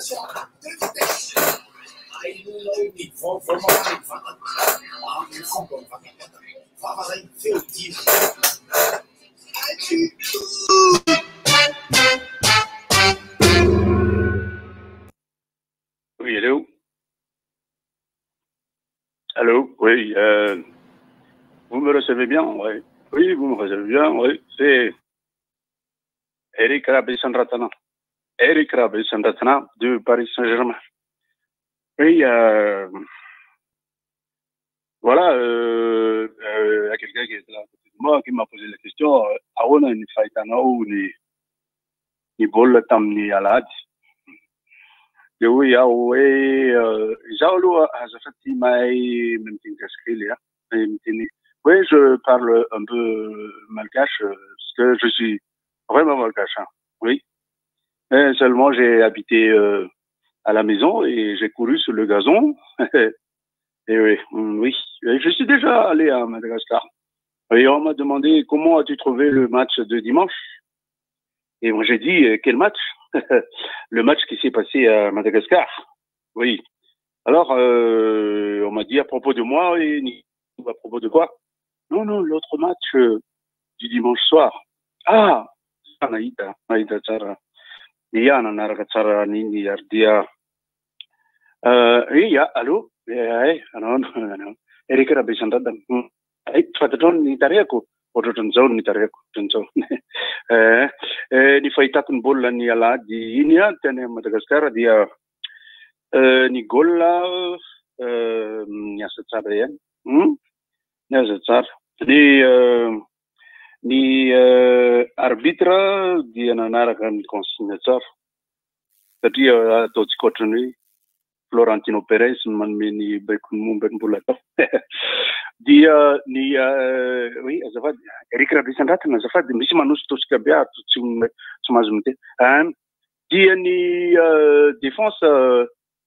l'imitation à deux vitesses. Aynulao ni vovomafana mivantana amin'ny fomba mivantana vavaray feo dimy. Oui, allô? Allô? Oui, vous me recevez bien? Oui. Oui, vous me recevez bien, oui. C'est Eric Rabé-Sandratana. Eric Rabé-Sandratana de Paris Saint-Germain. Oui, voilà, il y a quelqu'un qui est là à côté de moi qui m'a posé la question. On a une faïtana ou ni bol tam ni alad. Oui, oui, Jaolo a fait même oui, je parle un peu malgache, parce que je suis vraiment malgache, hein. Oui. Mais seulement j'ai habité à la maison et j'ai couru sur le gazon. Et oui, oui, je suis déjà allé à Madagascar. Et on m'a demandé comment as-tu trouvé le match de dimanche. Et moi j'ai dit quel match? Le match qui s'est passé à Madagascar. Oui. Alors on m'a dit à propos de moi et à propos de quoi? Non, non, l'autre match du dimanche soir. Ah, Naïda Tsara. Yana Narakatsara Nini Ardia. Oui, allô? Non. Eric Rabé-Sandratana. Fatatron Nitariako. Otrotronzao Nitariako. Ni fahitako ny baolina ny alady iny teny Madagasikara dia ny gola niasa tsara ihany. Niasa tsara. Ny arbitre dia nanaraka ny consigne tsara. Satria ataontsika ohatrany hoe Florentino Perez manome ny baikony momba ny mbola atao. Dia ny oui, azafady Eric Rabé-Sandratana azafady misy manositosika be tsy mahazo miteny. Dia ny défense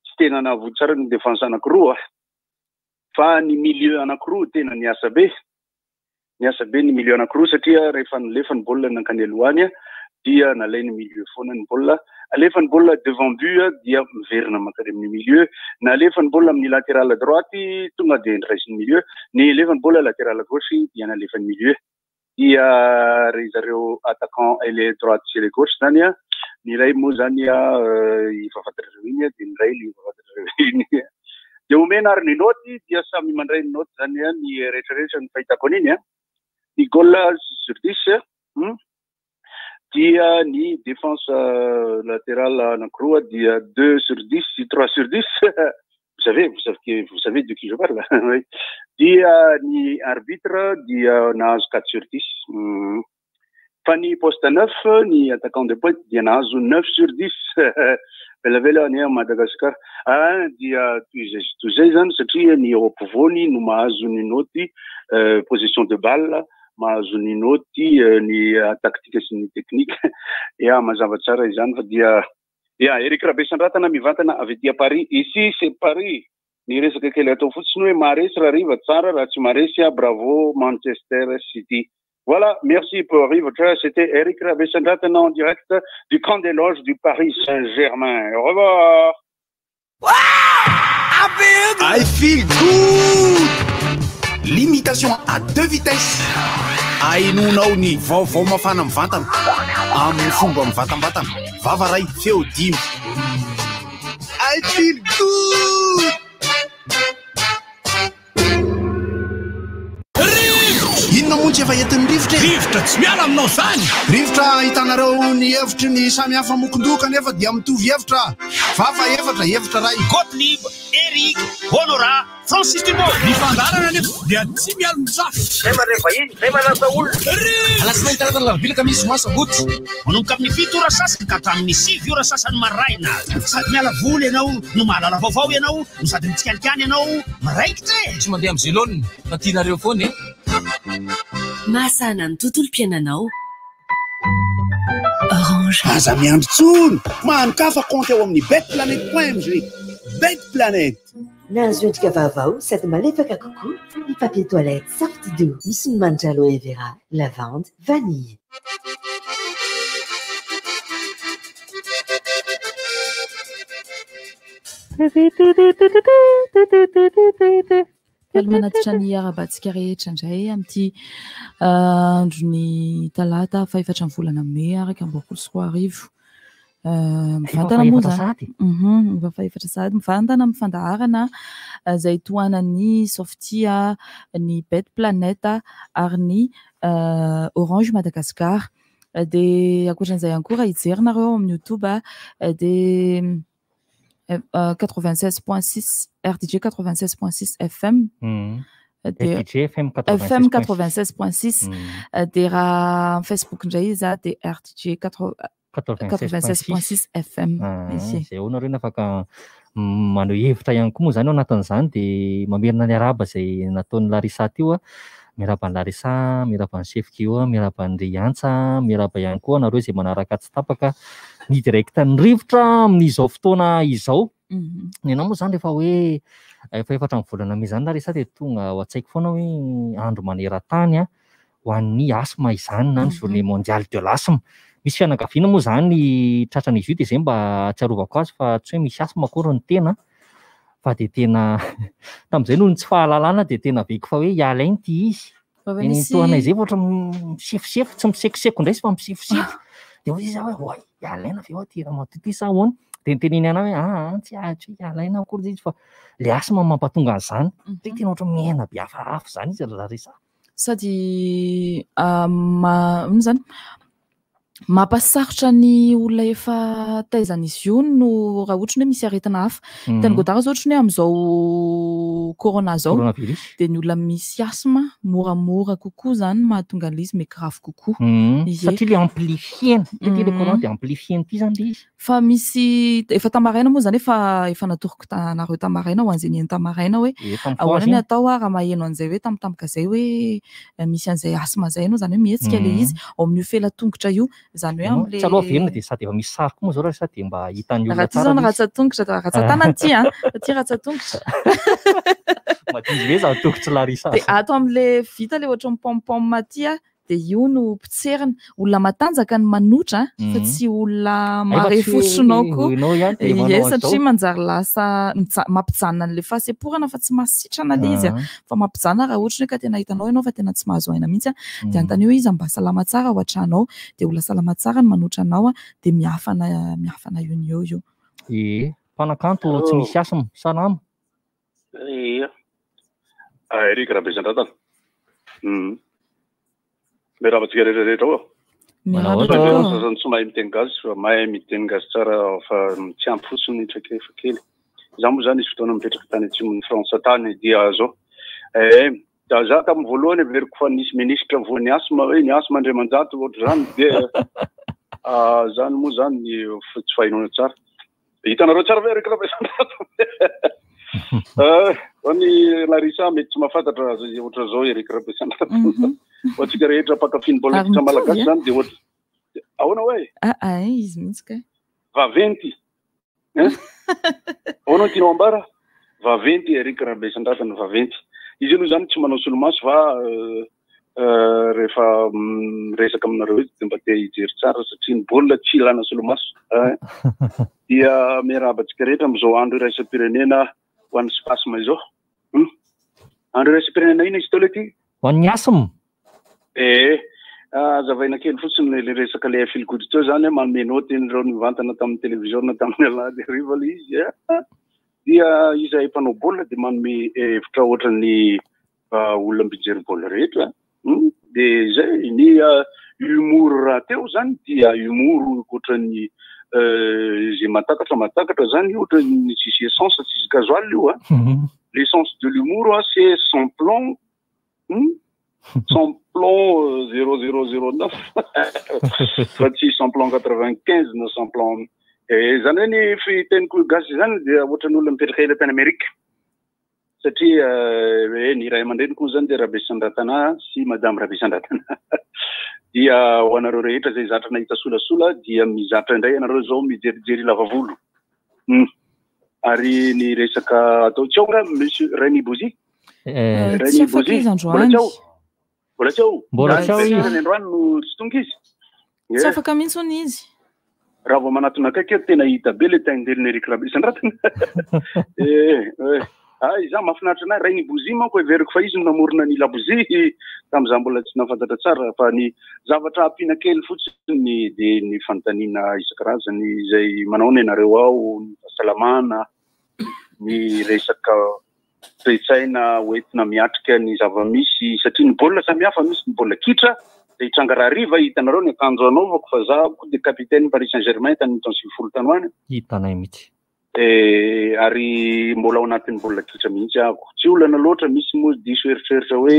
tsy tena nahavory tsara ny défense anankiroa fa ny milieu anankiroa tena niasa be. Niasa be ny milieu anankiroa satria rehefa nilefa ny baolina nankany aloany dia nalay ny milieu foana ny baolina. Alefa ny baolina devant but dia miverina mankany amin'ny milieu. Nalefa ny baolina amin'ny latéral à droite tonga dia niraisy ny milieu. Ny lefa ny baolina latéral à gauche dia nalefa ny milieu. Dia ry zareo attaquant aile droite sy aile gauche zany ny iray moa zany ifafantarareo iny dia ny iray ifafantarareo iny. Dia omena ary ny noty dia samy mandray ny noty zany ny rehetrarehetra ny fahitako an'iny. Ny goal sur 10 dia ny défense latérale anankiroa dia 2 sur 10 et 3 sur 10. Vous savez de qui je parle. Dia ny arbitre dia nahazo 4 sur 10. Fa ny poste 9 ny attaquant de pointe dia nahazo 9 sur 10. Velavela any Madagascar. Dia toy izay zany satria ny eo ampovoany no mahazo ny noty position de balle, mahazo ny noty ny tactique sy ny technique. Mazava tsara izany fa dia Eric Rabé-Sandratana mivantana avy dia Paris. Ici c'est Paris. Ny resaka kely atao fotsiny hoe maresy raha riva tsara raha tsy maresy bravo Manchester City. Voilà, merci pour RIVOTRA. C'était Eric Rabé-Sandratana en direct du camp des loges du Paris Saint-Germain. Au revoir. Wow! I feel good! L'imitation à deux vitesses. Ainunao ni vaovao mafana mivantana amin'ny fomba mivatambatana vavaray feo dimy. I feel good! Inona moa tsy efa entin'ny rivotra? Rivotra tsy miala aminao zany. Rivotra hitanareo ny hevitry ny samy hafa mokondoka nefa dia mitovy hevitra. Vava hevitra, hevitra ray. Gottlieb, Eric, Honora, Francis Thibault. Ny fandaharana nefa dia tsy miala mizafy. Zay mare vahiny, zay manaraka olona. Alasinainy taratana lavilaka misy moa sabotsy. Manomboka amin'ny 7 ora sasany ka hatramin'ny 7 ora sasany maraina. Sady miala voly ianao, no mahalala vaovao ianao, no sady mitsikalikany ianao, maraikitra. Tsy mandeha amin'ny zélone, fa tianareo foana Mahasana ny tontolo piainanao. Orange. Aza miandry tsony. Mahankafa compte eo amin'ny betplanet.mg. Betplanet. Nahazo endrika vaovao sady malefaka kokoa ny papier toilette SOFTY doux. Misy ny manitra aloe vera, lavande, vanille. Manatitra ny arabantsika rehetra indray amin'ity androny talata 4 volana May araka 2024 mivantana moa zany efa sady mivantana amin'ny fandaharana izay tohanan'ny SOFTY ny Bet Planète ary ny Orange Madagascar dia ankoatran'izay ihany koa raha hijerinareo amin'ny YouTube dia 96.6 RTG 96.6 FM RTG FM 96.6 dia raha Facebook indray izy dia RTG 96.6 FM izay onareo afaka manao hevitra ihany koa moa zany anatin'izany dia mamerina ny araba izay nataon'ny Larissa teo miarabany Larissa miarabany Sefkio miarabany Riantsa miaraba ihany koa nareo izay manaraka tsy tapaka ny direkta ny rivotra amin'izao fotoana izao ny anao moa zany rehefa hoe efa 4 volana May zany Larissa dia tonga ao an-tsaiko foana hoe andro maneran-tany ho an'ny asma izany na ny journée mondiale de l'asthme. Misy fianakaviana moa zany tratran'izy io dia izay mba atsiarovako azy fa tsy hoe misy asma akory ny tena fa dia tena tamin'izay noho ny tsy fahalalana dia tena veko fa hoe hialainy ity izy ny toana izay ohatra misefosefo tsy misekoseko indray fa misefosefo dia hoe izy hoe hialaina ve ho tira maty sa ahoana dia niteneny ana hoe tsy ahatra hialaina akory izy fa le asma mampatonga an'izany dia tena ohatra miaina be hafahafa zany izy Larissa sady zany mampasarotra ny olona efa taizan'izy io no raha ohatra hoe misy aretina hafa tena godara zao ohatra hoe amin'izao corona zao dia ny olona misy asma moramora kokoa zany mahatonga an'izy grave kokoa satria le amplifieny le corona dia amplifieny ity zany le izy fa misy efa tamaraina moa zany efa natoroko tanareo tamaraina ho an'izay tamaraina hoe ahoana ny atao raha maheno an'izay hoe tampotampoka izay hoe misy an'izay asma zay no zany hoe mihetsika le izy ao amin'io felatongotra io zany hoe am'le tsy aloha verina dia sady efa misy sary koa moa zao Larissa dia mba hitan'ny olona tsara raha ratsatongotra ratsatanana ity aty ratsatongotra matizy ve za tongotra Larissa dia ato am'le vita le ohatra ny pompom aty dia io no potserina olona matanjaka ny manotra fa tsy olona mare fotsinao koa satria manjary lasa mampijanona an'le fahaseporana fa tsy mahasitrana le izy fa mampijanona raha ohatra hoe ka tena hitanao ianao fa tena tsy mahazo aina mihitsy dia antany hoe izy mba salama tsara ao an-tranao dia olona salama tsara ny manotra anao dia miafana io mpanakanto tsy misy asma salama erika raha besan-dratana miravantsika rehetrarehetra ao sasany tsy mahay miteny gasy fa mahay miteny gasy tsara fa tsy ampy fotsiny trakefa kely za moa zany izy fotoana mipetraka tany atsimon'ny Fransa tany dia zao da za tamin'ny voalohany everiko fa nisy ministra voan'ny asma hoe ny asma Andriamanjato ohatra zany dia zany moa zany tsy fahinona tsara hitanareo tsara ve erika raha besan-dratana ny Larissa mety tsy mahafantatra ohatra zao erika raha besan-dratana ohatsika rehetra mpakafiny politika malagasy zany dia ohatra ahoana hoe izy mihitsy ka vaventy ahoana tianao ambara vaventy erika raha besan-dratana vaventy izy aloha zany tsy manao solomaso fa rehefa resaka aminareo izy dia mba te hijery tsara satria ny baolina tsy ilana solomaso dia miarabantsika rehetra amin'izao andro iraisam-pirenena ho an'ny spasma izao andro iraisam-pirenena ina izy tao le ty ho an'ny asma azavaina kely fotsiny le resaka le filgody teo zany manome noty nireo nivantana tamin'ny televiziona tamin'ny alahady ariva le izy dia izahay mpanao baolina dia manome hevitra ohatra ny olona mijery baolina rehetra dia izay ny humour raha teo zany dia humour ohatra ny izay matakatra zany ohatra ny tsisy essence tsisy gasoil io l'essence de l'humour c'est sans plomb 0009 fa tsy sans plomb 95 na sans plomb zany hoe ny fiteniko gasy zany dia ohatra ny olona mipetraka ela tany Amerika satria ny ray aman-dreny koa zany dia Rabesan-Dratana sy madame Rabesan-Dratana dia ho anareo rehetra zay zatra nahita solasola dia mizatra indray anareo zao mijerijery lavavolo ary ny resaka atao tsy ao nga monsieur Reni Bozy Reni Bozy mbola tsy ao ny androany no tsy tonga izy tsy afaka mihitsy hony izy raha vao manatona akaiky tena hita be le taindeliny Eric Rabe isandratina. Iza mahafinaritra anahy Rainy Bozy manko everiko fa izy namorona ny labozy tamin'izah mbola tsy nafantatra tsara fa ny zavatra ampiana kely fotsiny de ny fanontaniana isan-karazany izay manao ny ianareo ao, ny fahasalamana, ny resaka toe-tsaina hoentina miatrika ny zava-misy satria ny baolina samihafa misy ny baolina kitra de hitranga rariva hitanareo ny akanjo anaovako fa za ko de capitaine Paris Saint-Germain tany taona 20 tanoany hitanay mihitsy ary mbola ao anatin'ny baolina kitra mihitsy ako tsy olana loatra misy moa diso eritreritra hoe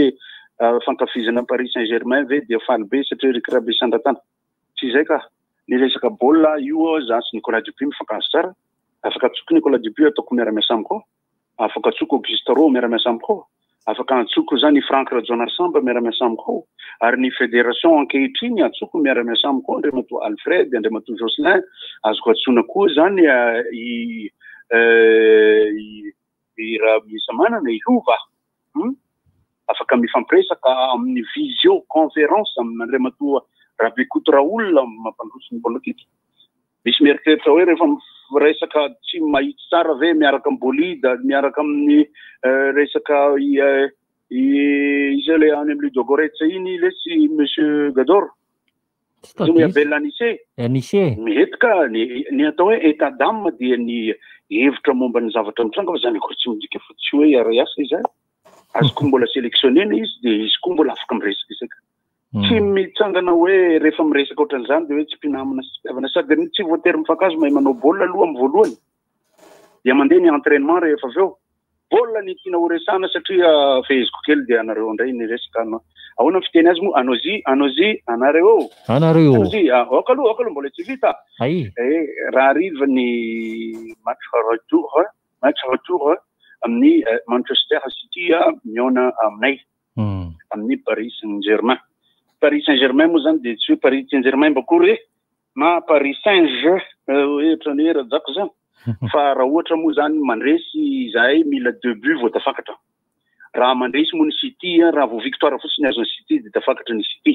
fankafizana Paris Saint-Germain ve dia faly be satria Eric Rabe Sandratana tsy izay ka ny resaka baolina io za sy Nicolas Dupuis mifankazo tsara afaka atsoko Nicolas Dupuis ataoko miara-miasa amiko afaka atsoko Auguste Roux miara-miasa amiko afaka atsoko zany Franck Radjona Samba miara-miasa amiko ary ny fédération ankehitriny atsoko miara-miasa amiko andriamato Alfred andriamato Jocelyn azoko atsona koa zany i raha misy manana ilova afaka mifampiresaka amin'ny visio conférence amin'ny andriamato Rabikoto Raoul mampandroso ny baolina kitra misy mieritreritra hoe rehefa resaka tsy mahitsy tsara ve miaraka amin'ny bolida miaraka amin'ny resaka izy le any amin'ny Dogoretsa iny le sy monsieur Gador zony abella Anissé mety ka ny atao hoe état d'âme dia ny hevitra momba ny zavatra mitranga fa zany akory tsy midika fa tsy hoe ara-iasa izy azoko mbola sélectionné izy de izy koa mbola afaka miresaka isaka tsy mitsangana hoe rehefa miresaka ohatran'izany de hoe tsy mpinamana sy fitiavana sady tsy voatery mifankazo mahay manao baolina aloha amin'ny voalohany dia mandeha ny entraînement rehefa avy eo baolina ny tiana horesana satria feheziko kely dia anareo indray ny resaka ahoana fiteny azy moa anozy anareo okaloha mbola tsy vita raha ariva ny match retour amin'ny Manchester City miona aminay amin'ny Paris Saint-Germain moa zany de tsy hoe Paris Saint-Germain bakory ma Paris Saint-Germain ohatrany rajako zany fa raha ohatra moa zany mandresy zahay mila 2 buts vao tafakatra raha mandresy moa ny City raha vao victoire fotsiny azon'ny City de tafakatra ny City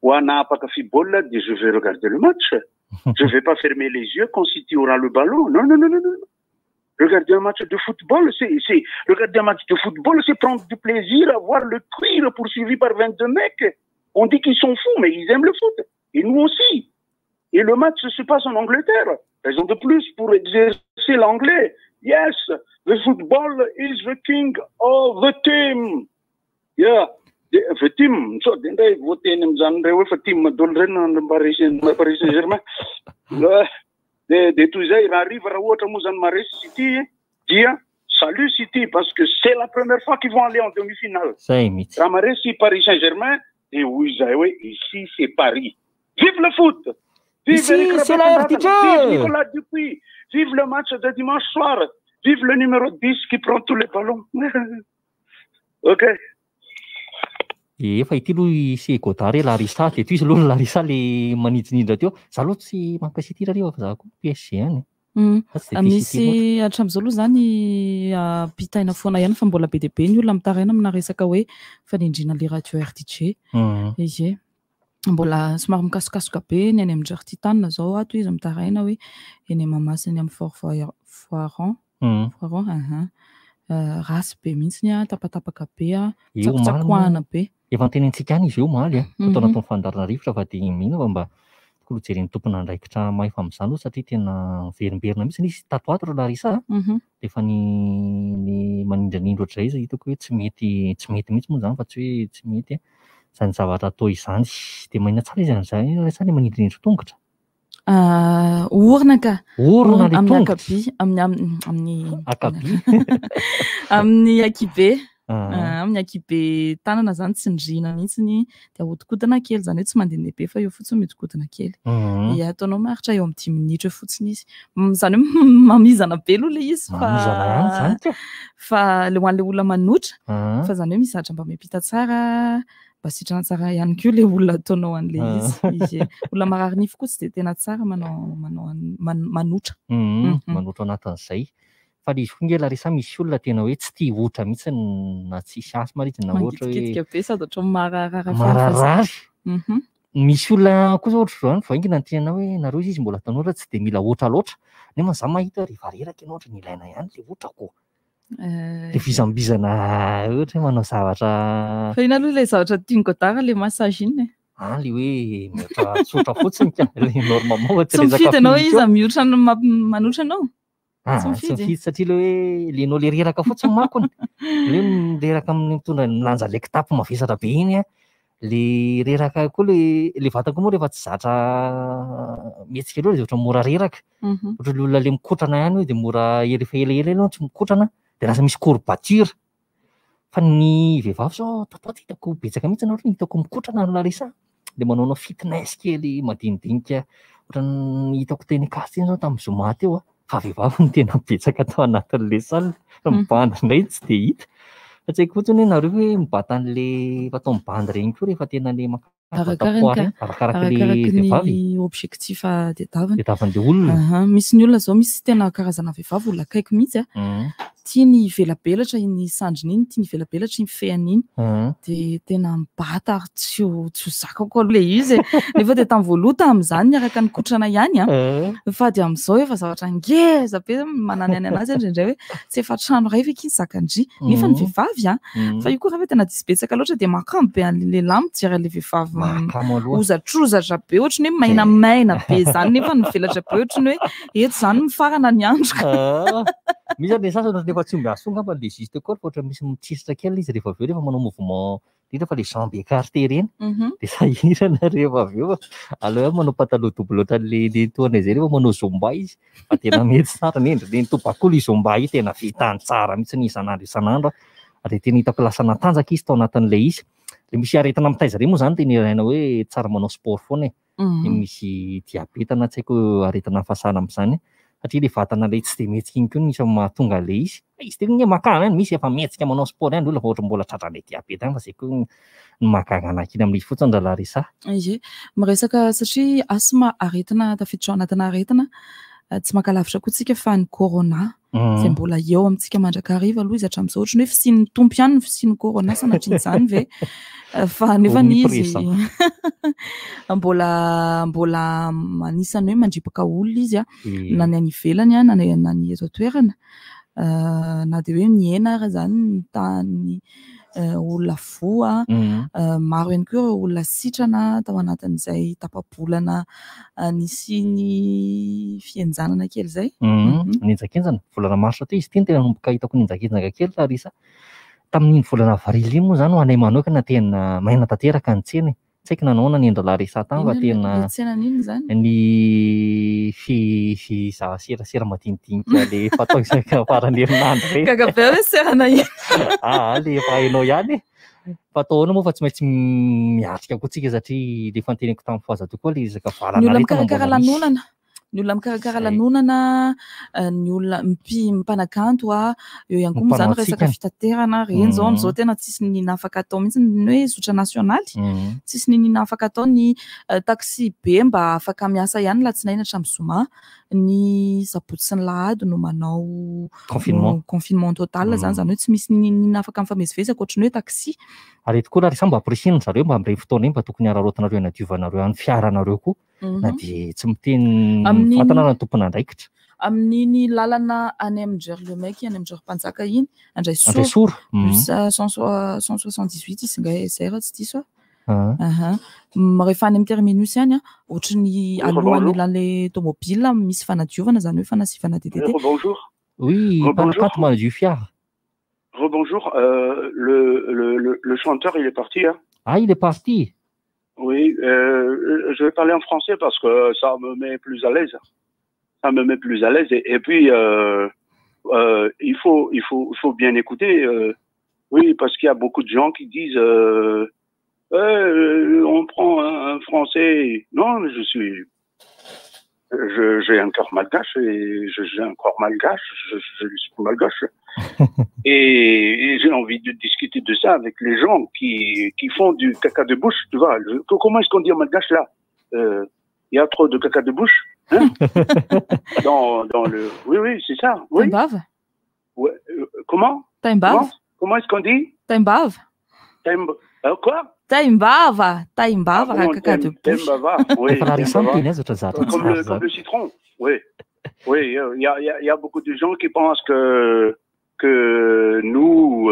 ho ana apaka football de je vais regarder le match je vais pas fermer les yeux quand City aura le ballon non regarder un match de football regarder un match de football c'est prendre du plaisir à voir le cuir poursuivi par 22 mecs on dit qu'ils sont fous mais ils aiment le foot et nous aussi et le match se passe en Angleterre raison de plus pour exercer l'anglais yes the football is the king of the team the team so dendray voteny am'zany ndray hoe fa team madolo reny Paris Saint-Germain de tout zay raha arrive raha ohatra moa zany maresy City dia salut City parce que c'est la première fois qu'ils vont aller en demi-finale raha maresy Paris Saint-Germain et oui zay ouais ici c'est Paris vive le foot vive c'est la RTG vive Nicolas Dupuis vive le match de dimanche soir vive le numéro 10 qui prend tous les ballons ok efa ity aloha isy Godard Larissa de toy izy aloha Larissa le manidinidra teo za aloha tsy mankasity rareo fa za koa PSG any misy hatram'izao aloha zany pitaina foana ihany fa mbola be de be ny olona mitaraina amina resaka hoe fanindrina le radio RTG izy mbola somary mikasokasoka be ny any amin'ny Jartitanina zao ato izy mitaraina hoe eny Mamasina amin'ny Foiron rasy be mihitsy ny tapatapaka be tsakotsakoahana be efa antenentsika any izy eo mahaly atao anatin'ny fandaharana rivotra fa dia mino fa mba tokony jereny tompona andraikitra mahefa amin'izany aloha satria tena verimberina mihitsy izy tato ato ro Larissa dia fa ny manindranindro ohatr'izay izy hitako hoe tsy mety mihitsy moa zany fa tsy hoe tsy mety zany zavatra atao izany dia mahina tsara izy an'izay Larissa le manindranindro tongotra orona ka orona le tongotra amin'ny akaby amin'ny akibe amin'ny akibe tanana zany tsy ndrina mihitsiny dia ahodikodina kely zany hoe tsy mandeha be fa eo fotsiny mihodinkodina kely ataonao maritra eo amin'ny 10 minitra fotsiny izy zany hoe mamizana be aloha le izy fa le hoan'le olona manotra fa zany hoe misy zatra mba miampita tsara mba sitrana tsara ihany koa le olona ataonao an'le izy olona marary nify koa tsy dia tena tsara manotra manotra anatin'izay fa le izy koa nge Larissa misy olona tena hoe tsy tia otra mihitsy na tsisy asy maritsy na ohatra hoe mangidikidiky be sady ohatra mararary mararary misy olona kosa ohatra zao vaingina ny hoe nareo izy mbola tanora tsy de mila oatra loatra nefa za mahita rehefa reraka ianao ohatra ny ilaina ihany le otrako le fizambizana ohatra hoe manao zavatra fa ina aloha ilay zavatra tiany godara le massage iny le hoe mihoatra tsotra fotsiny ka le normalement tsy mifidy anao izy mihoatra manoatra anao tsy mifidy satria le hoe lenao le reraka fotsiny makony le reraka amin'ny mitondra milanja le kitapo mavesatra be iny le reraka koa le vatako moa rehefa tsy zatra mihetsika loatra dia ohatra mora reraka ohatra le olona le mikotrana ihany hoe dia mora efa elaela ianao tsy mikotrana dia lasa misy courbature fa ny vehivavy zao tatoato hitako betsaka mihitsy anao hitako mikotrana no larisa dia manaonao fitness kely madinidinika ohatra ny hitako teny akasy teny zao tamin'ny zoma teo fa vehivavy ny tena betsaka tao anatin'le salle mibanda indray tsy dia hita fa tsy haiko fotsiny hoe nareo hoe mibata an'le fatao mibandy regny koa rehefa tena le arakaraka le vehivavy objectif tadiavan'le olona misy ny olona zao misy tena karazana vehivavy olona akaiky mihitsy tia ny velabelatra iny sandriny iny tia ny velabelatra iny feany iny dia tena mibata ary tsy ho zakako aloha le izy nefa dia tamin'ny voaloha tamin'izany niaraka nikotrana ihany fa dia amin'izao efa zavatra ngeza be manany any anazy indrindray hoe tsy efa trano ray ve kiny zakandry nefa ny vehivavy fa io koa raha hoe tena disibetsaka loatra dia makamo be an'le lehilahy mijery an'le vehivavy ozatrozatra be ohatra ny hoe mainamaina be zany nefa ny velatra be ohatra ny hoe eto zany mifarana ny andro misy ny sasany rehefa tsy miaso ngamba le juste corps fa ohatra misy mitsisitra kely izy rehefa avy eo rehefa manao mouvement dita fa le jambe écarté reny dia sahirana rehefa avy eo aleo manao pataloha double ohatra le tourné zay rehefa manao zomba izy fa tena mety tsara nendry tobako le zomba io tena vitany tsara mihitsy ny isanandro dia tena hitako lasa natanjaka izy tao anatin'ilay izy le misy aretina mitaiza ireny moa zany tena ilaina hoe tsara manao sport foana misy diabeta na tsy haiko aretina fasana amin'izany satria le vatana ilay tsy dia mihetsika iny koa misy mahatonga le izy tena makana misy efa mihetsika manao sport ihany olona ohatra mbola tratran'ilay diabeta ihany fa zay koa ny mahagaga iny amin'ilay fotsiny raha Larisa miresaka satria asma aretina tafiditra ao anatina aretina tsy makalavitra koa tsika fa ny corona izay mbola eo amintsika mandrakariva aloha izy hatramin'izao ohatra ny hoe fisian'ny tompo ihany ny fisian'ny corona sanatria izany ve fa nefa izy mbola anisany hoe mandripaka olona izy na ny any ivelany na ny eto toerana na dia hoe miena ary zany ny tany olona voa maro ihany koa olona sitrana tao anatin'izay tapabolana nisy ny fienjanana kely zay ninjakenjana volana marsa teo izy teny tena nomboka hitako ninjakenjaka kely Larisa tamin'iny volana avrily iny moa zany ho anay manokana tena maina tanteraka ny tsena tsy haiko nanaona ny endra Larisa tany fa tena ny serasera madinidinika le fatao isaka farany herinandro re gagabe hoe serana iny le efa hainao ihany fa ataona moa fa tsy maintsy miatrika koa tsika satria le fanteneko tamin'ny fahaza tokoa le resaka valana ny olona mikarakara lanonana ny olona mikarakara lanonana ny olona mipanakanto eo ihany koa moa zany resaka fitaterana reny zao amin'izao tena tsisy ny afaka atao mihitsy ny hoe zotra nasionaly tsisy ny afaka atao ny taxi be mba afaka miasa ihany latsinainy hatramin'ny zoma ny sabotsy sy ny lahady no manao confinement total zany hoe tsy misy ny afaka mifamezivezy akoatry ny hoe taxi ary tokoa Larisa mba ampirisiana zareo mba amin'ireny fotoana iny mba tokony hararotinareo ny hadiovanareo any fiaranareo koa na dia tsy miteny fatana na tompona andraikitra amin'iny lalana any amin'ny Jerlemeky any amin'ny Jermpanjaka iny Andraisoro plus 178 izy nga zay raha tsy diso rehefa any amin'ny terminus ihany ohatra ny alohan'ny ilan'ilay tomobile misy fanadiovana zany hoe fanasivana DDT oui panakato manadio fiara Rebonjour, le chanteur il est parti hein? Ah il est parti. Oui, je vais parler en français parce que ça me met plus à l'aise. Ça me met plus à l'aise et puis il faut bien écouter. Oui, parce qu'il y a beaucoup de gens qui disent on prend un français. Non, mais j'ai un cœur malgache et j'ai un corps malgache. Je suis malgache. Et j'ai envie de discuter de ça avec les gens qui font du caca de bouche, tu vois. Comment est-ce qu'on dit en malgache là? Il y a trop de caca de bouche, hein? dans le... Oui, c'est ça. Oui. Bave. Ouais. Comment? Comment est-ce qu'on dit? Bave. Quoi? Taimbava rakaka de bouche. Oui. Comme Comme le citron. Oui. Oui, il y a beaucoup de gens qui pensent que nous,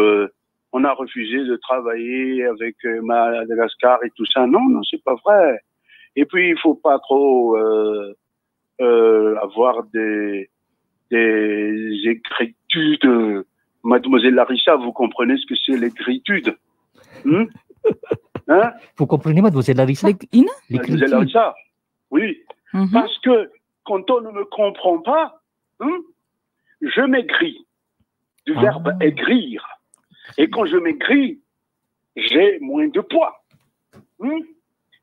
on a refusé de travailler avec Madagascar et tout ça. Non, c'est pas vrai. Et puis, il faut pas trop avoir des écritudes. Mademoiselle Larissa, vous comprenez ce que c'est l'écritude? Hein? Vous comprenez, Mademoiselle Larissa? Mademoiselle Larissa, oui. Parce que quand on ne me comprend pas, je m'aigris. Du verbe aigrir. Et quand je m'aigris, j'ai moins de poids.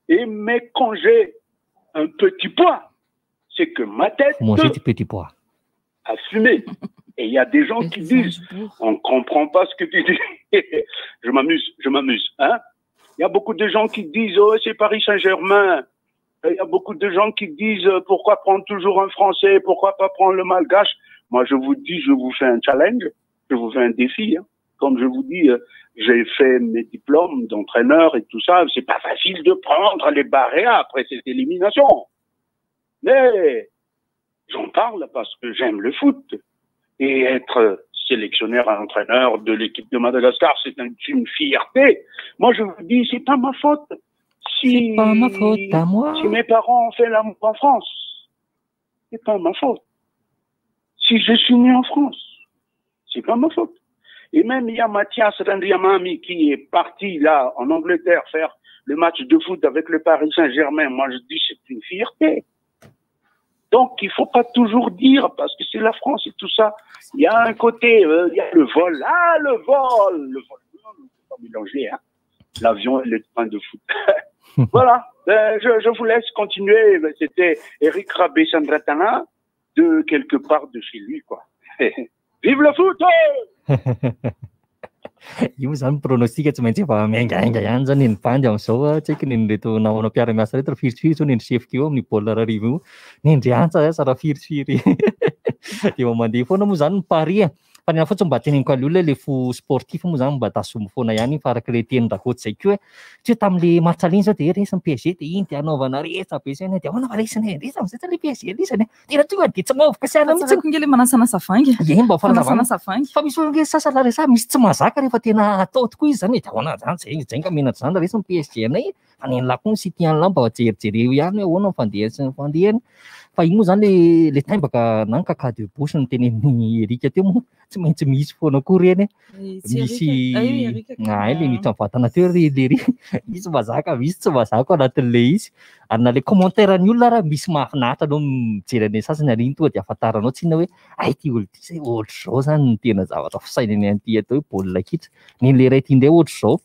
Mais quand j'ai un petit poids, c'est que ma tête a fumé. Et il y a des gens qui disent, on ne comprend pas ce que tu dis. Je m'amuse. Hein? Il y a beaucoup de gens qui disent, oh, c'est Paris Saint-Germain. Il y a beaucoup de gens qui disent, pourquoi prendre toujours un Français, pourquoi pas prendre le Malgache? Moi, je vous dis, je vous fais un challenge, je vous fais un défi. Hein. Comme je vous dis, j'ai fait mes diplômes d'entraîneur et tout ça. C'est pas facile de prendre les barrés après cette élimination. Mais j'en parle parce que j'aime le foot. Et être sélectionneur et entraîneur de l'équipe de Madagascar, c'est une fierté. Moi, je vous dis, c'est pas ma faute. C'est pas ma faute à moi. Si mes parents ont fait l'amour en France, c'est pas ma faute. Si je suis né en France, c'est pas ma faute. Et même il y a Mathias Rendriamami qui est parti là en Angleterre faire le match de foot avec le Paris Saint-Germain. Moi, je dis c'est une fierté. Donc, il faut pas toujours dire, parce que c'est la France et tout ça. Il y a un côté, il y a le vol. Ah, le vol, non, on ne peut pas mélanger, hein. L'avion et le train de foot. Voilà, je vous laisse continuer. C'était Eric Rabé-Sandratana, de quelque part de chez lui, quoi. Vive le foot! Io zany pronostika tsy maintsy efa miaingainga ihany zany nipandy amin'izao tsy haiko nendreto nahoana mpiara-miasa reto raha firy zao nendrisefika eo amin'ny baolina rariva io nendriantsa sa raha firy dia mandeha foana moa zany ny paris fa ny fotsiny mba teneniko aliola le fo sportif moa zany mba tasombo foana ihany fa araka le teny rakoto zay koa tsy tamin'le match aliny zao dia resy ny PSG dia iny dia anaovana resy be zany dia ahoana resiny resy amin'izay le PSG resany tena tonga dia tsy mahavaka siana mihitsy ngely manasana savangy mba fanasana savangy fa misy olona sasala resa misy tsy mahazaka rehefa tena atao tokoa izy zany dia ahoana zany zay ka menatra zany resy ny PSG anay fa ny lako ny City any lamba jerijereo ihany ahoana fandehany fa iny moa zany le taimbaka na kaka de bouche ny tenenin'ny Erika teo moa tsy maintsy misy foana koa reny misy le mitra vatana teo le misy mazaka misy tsy mazaka anatin'le izy ary na le commentaire ny olona raha misy mahafinaritra anao mijery any sasany aliny tonga dia afantaranao tsy na hoe ay ty olo ty zay ohatr' zao zany ny tena zavatra fisainany an'ity atao hoe baolina kitra ny le ray ty indray ohatr' zao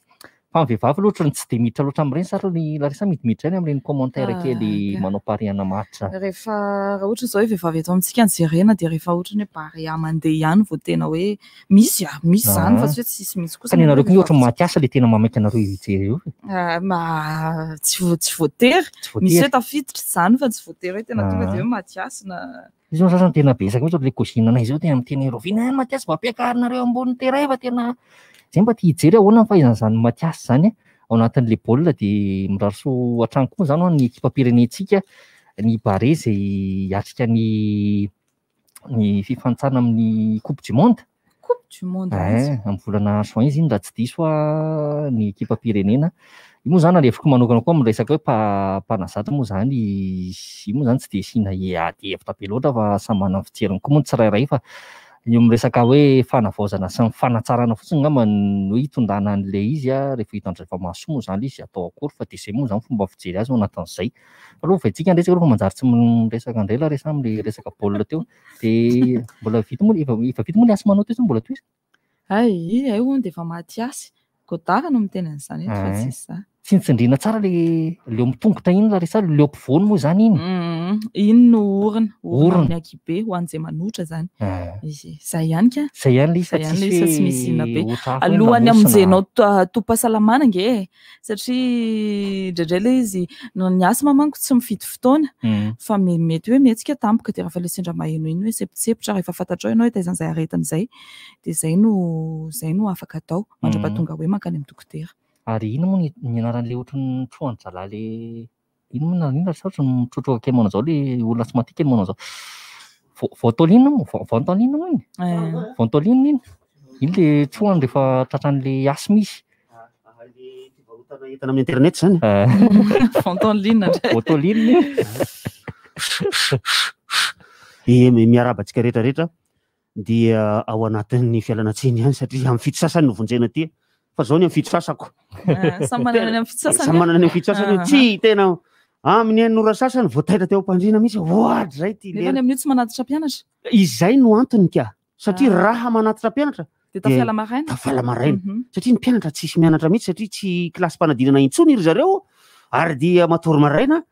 fa ny vehivavy loatra ny tsy de miditra loatra amin'ireny sa ny Larissa midimiditra any amin'ireny commentaire kely manao pariana match rehefa raha ohatra zao hoe vehivavy eto amintsika ny jerena dia rehefa ohatra hoe paria mandeha ihany vao tena hoe misy zany fa tsy hoe tsisy misy kosa kanareo koa ohatra Matiasa le tena mamaiky anareo hijery io tsy voatery misy hoe tafiditra zany fa tsy voatery hoe tena tonga dia hoe Matiasa na izy zao sasany tena besaka ohatra le kozina anay zao tena miteny Rovina Matiasa mba ampiakarinareo ambony terrain fa tena zay mba tia hijery ahoana ny fahaizan'izany Matias zany ao anatin'le baolina dia mirarso an-trano koa zany ny ekipa pirenetsika ny bare zay hiatrika ny fifantsana amin'ny coupe du monde amin'ny volana juin izy iny raha tsy diso ny ekipa pirenena io moa zany alefiko manokana koa miresaka hoe mpanazatra moa zany io moa zany tsy dia sina ady hevitra be loatra fa samy manana ny fijeriny koa moa ny tsirairay fa io miresaka hoe fanavaozana sy ny fanatsarana fotsiny ngamba hoe hitondrana an'le izy rehefa hitandrefa maso moa zany izy atao akory fa dia izay moa zany fomba fijery azy ao anatin'izay aloha vaitsika andresaka rehefa manjary tsy miresaka andrela resa amin'le resaka baolina teo dia mbola vita moa efa vita moa le asy manao teo mbola toy izy ay hono dia efa Matiasy Godard no miteny an'izany fa tsy za tsy nitsindrina tsara le leo mitongotra iny la resa leo ampovoany moa zany iny no orina amin'ny akibe ho an'izay manotra zany zay ihany ka zay ihany le fa tsy misy ina be alohany amin'izanao tom-pahasalamana nge satria indraindray le izy ny asma manko tsy mifidy fotoana fa mety hoe mihetsika tampoka dia rehefa le sendra maheno iny hoe sepitsepitra rehefa fantatrao ianao hoe taizany izay aretin'izay dia zay no afaka atao mandrapatonga hoe mankany amin'ny dokotera Ary ino moa ny anaran'le ohatry ny trohan-drala le ino moa na saotra mitrotroka kely manao zao le olona tsy maty kely manao zao. Ventolina moa, ventolina moa iny. Ventolina iny. Iny le trohany rehefa tratran'le asy misy. Varotana entana amin'ny internet zany. Ventolina ndray. Ventolina iny. Miarabantsika rehetrarehetra dia ao anatin'ny fialanatsiny ihany satria amin'ny fito sasany no vonjena aty. Fa zao ny amin'ny fito sasako. Samy manana ny amin'ny fito sasany. Samy manana ny amin'ny fito sasany. Tsy tena amin'ny enora sasany voataitra teo am-pandriana mihitsy. Ohatry zay ty. Nefa ny amin'io tsy manatitra mpianatra. Izay no antony ka. Satria raha manatitra mpianatra. Dia tafala maraina. Tafala maraina. Satria ny mpianatra tsisy mianatra mihitsy satria tsy kilasy mpanadinana intsony iry zareo. Ary dia matory maraina.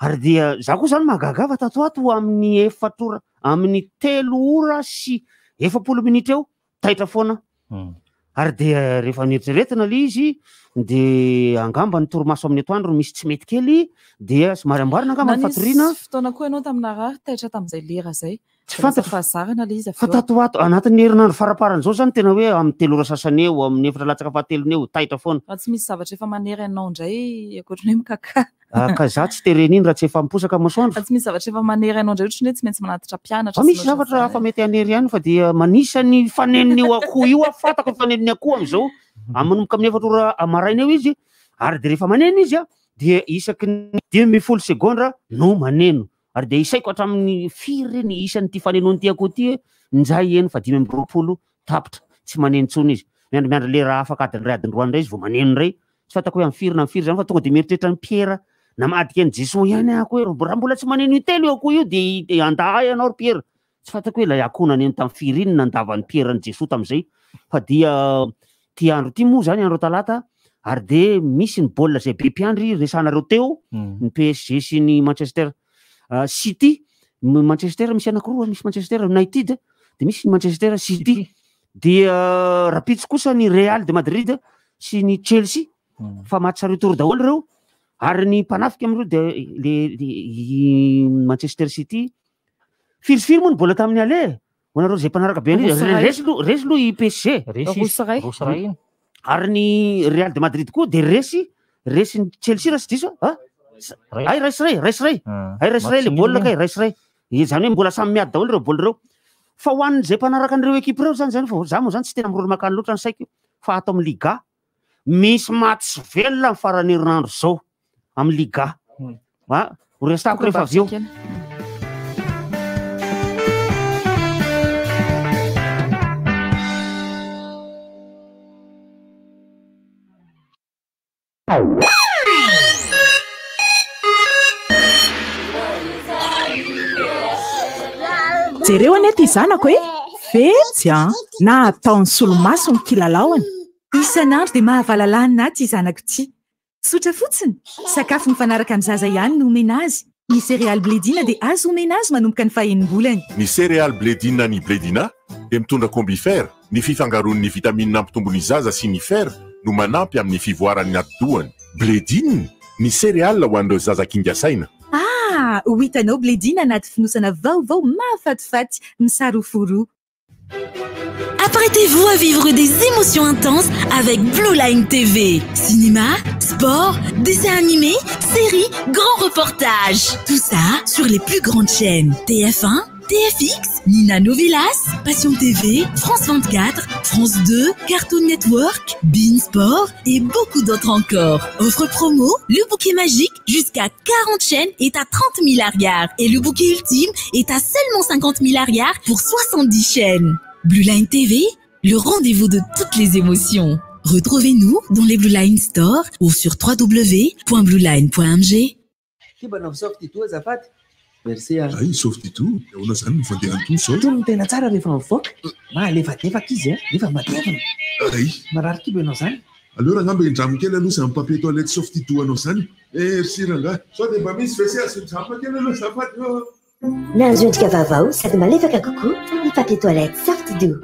Ary dia za koa zany magagava tato ato amin'ny amin'ny 3 ora sy 40 minitra eo taitra foana. Ary dia rehefa nieritreretina le izy dia angamba ny torimaso amin'ny atoandro misy tsy mety kely dia somary amboarina angamba ny fatoriana. Fotoana koa ianao tamina raha taitra tamin'izay lera zay. Tsy fantatra fahazarana le izy fa tato ato anatin'ny herinandro faraparan'izao zany tena hoe amin'ny 3 ora sasany eo amin'ny 4 latsaka fahatelony eo taitra foana. Fa tsy misy zavatra efa manery anao indray ankoatran'ny hoe mikaka. Ka za tsy tereny iny raha tsy efa miposaka masoandro. Fa tsy misy zavatra efa manery anao indray ohatran'ny hoe tsy maintsy manatitra mpianatra. Fa misy zavatra hafa mety hanery ihany fa dia manisany faneniny akoho io afatako faneniny akoho am'izao manomboka amin'ny 4 ora maraina eo izy ary dia rehefa maneno izy dia isaky ny 10 segondra no maneno. Ary dia isaiko hatramin'ny firy ny isan'ity fanenony ty akoho ty njay eny fa 5 tapitra tsy maneno intsony izy. Miandry lera afaka adiny ray adiny roa indray izy vao maneno indray. Tsy fantako hoe amin'ny firy zany fa tonga dia mieritreritra ny Pierre na madika ny Jesoa ihany akoho raha mbola tsy maneno itelo io akoho io dia andahy ianao ry Pierre. Tsy fantako hoe ilay akoho naneno tamin'ny firy iny nandavan'ny Pierre ny Jesoa tamin'izay. Fa dia ty andro ty moa zany andro talata ary dia misy ny baolina izay be mpiandry resanareo teo ny PSG sy ny Manchester City. Manchester misy anankiroa, misy Manchester United dia misy ny Manchester City. Dia rapitso kosa ny Real de Madrid sy ny Chelsea fa maty saritory daholo ireo. Ary ny mpanafika amin'ireo dia Manchester City firy moa ny bola tamin'ny ale. Hoanareo zay mpanaraka be resy aloha i PSG. Rosaray iny. Ary ny Real de Madrid koa dia resy ny Chelsea raha sy diso. Raisyray le bola kay raisyray. Zany hoe mbola samy miady daholo ireo bola ireo. Fa ho an'izay mpanaraka an'ireo ekipa ireo zany fa za moa zany tsy tena miroro makany loatra ny saiko fa ato amin'ny Liga misy match velona amin'ny farany herinandro zao amin'ny Liga. Ho restako rehefa avy eo. Jereo anie ty zanako fetsy na ataon'ny solomaso ny kilalaony. Isan'andro dia mahavalalana ty zanako ty. Sotra fotsiny, sakafo mifanaraka amin'ny zaza ihany no omena azy. Ny céréale blédina dia azo omena azy manomboka ny fahaenimbolany. Ny céréale blédina ny blédina dia mitondra combifère, ny fifangaroan'ny vitamine nampitombony zaza sy ny fer no manampy amin'ny fivoaran'ny atidohany. Blédine, ny céréale ho an'ireo zaza kingasaina. Ho hitanao blédina anaty finosana vaovao mahafatifaty misaro foro. Apprêtez-vous à vivre des émotions intenses avec Blue Line TV. Cinéma, sport, dessins animés, séries, grands reportages. Tout ça sur les plus grandes chaînes. TF1, TFX, Nina Novelas, Passion TV, France 24, France 2, Cartoon Network, Bein Sport et beaucoup d'autres encore. Offre promo, le bouquet magique jusqu'à 40 chaînes est à 30 milliards et le bouquet ultime est à seulement 50 milliards pour 70 chaînes. Blue Line TV, le rendez-vous de toutes les émotions. Retrouvez-nous dans les Blue Line Store ou sur www.blueline.mg. Merci. Ay, SOFTY tout. On a ça, nous faut dire tout ça. Tout le temps, ça arrive en foc. Ma, les fatigues, qui c'est? Les femmes maternelles. Ay. Marar qui ben ça. Alors, on a bien jamais qu'elle nous c'est un papier toilette SOFTY tout à nos san. Eh, si là, soit des bamis spéciales, c'est ça, pas qu'elle nous ça pas. Nanjun Kavavao, ça demande les coucou, les papiers toilettes SOFTY doux.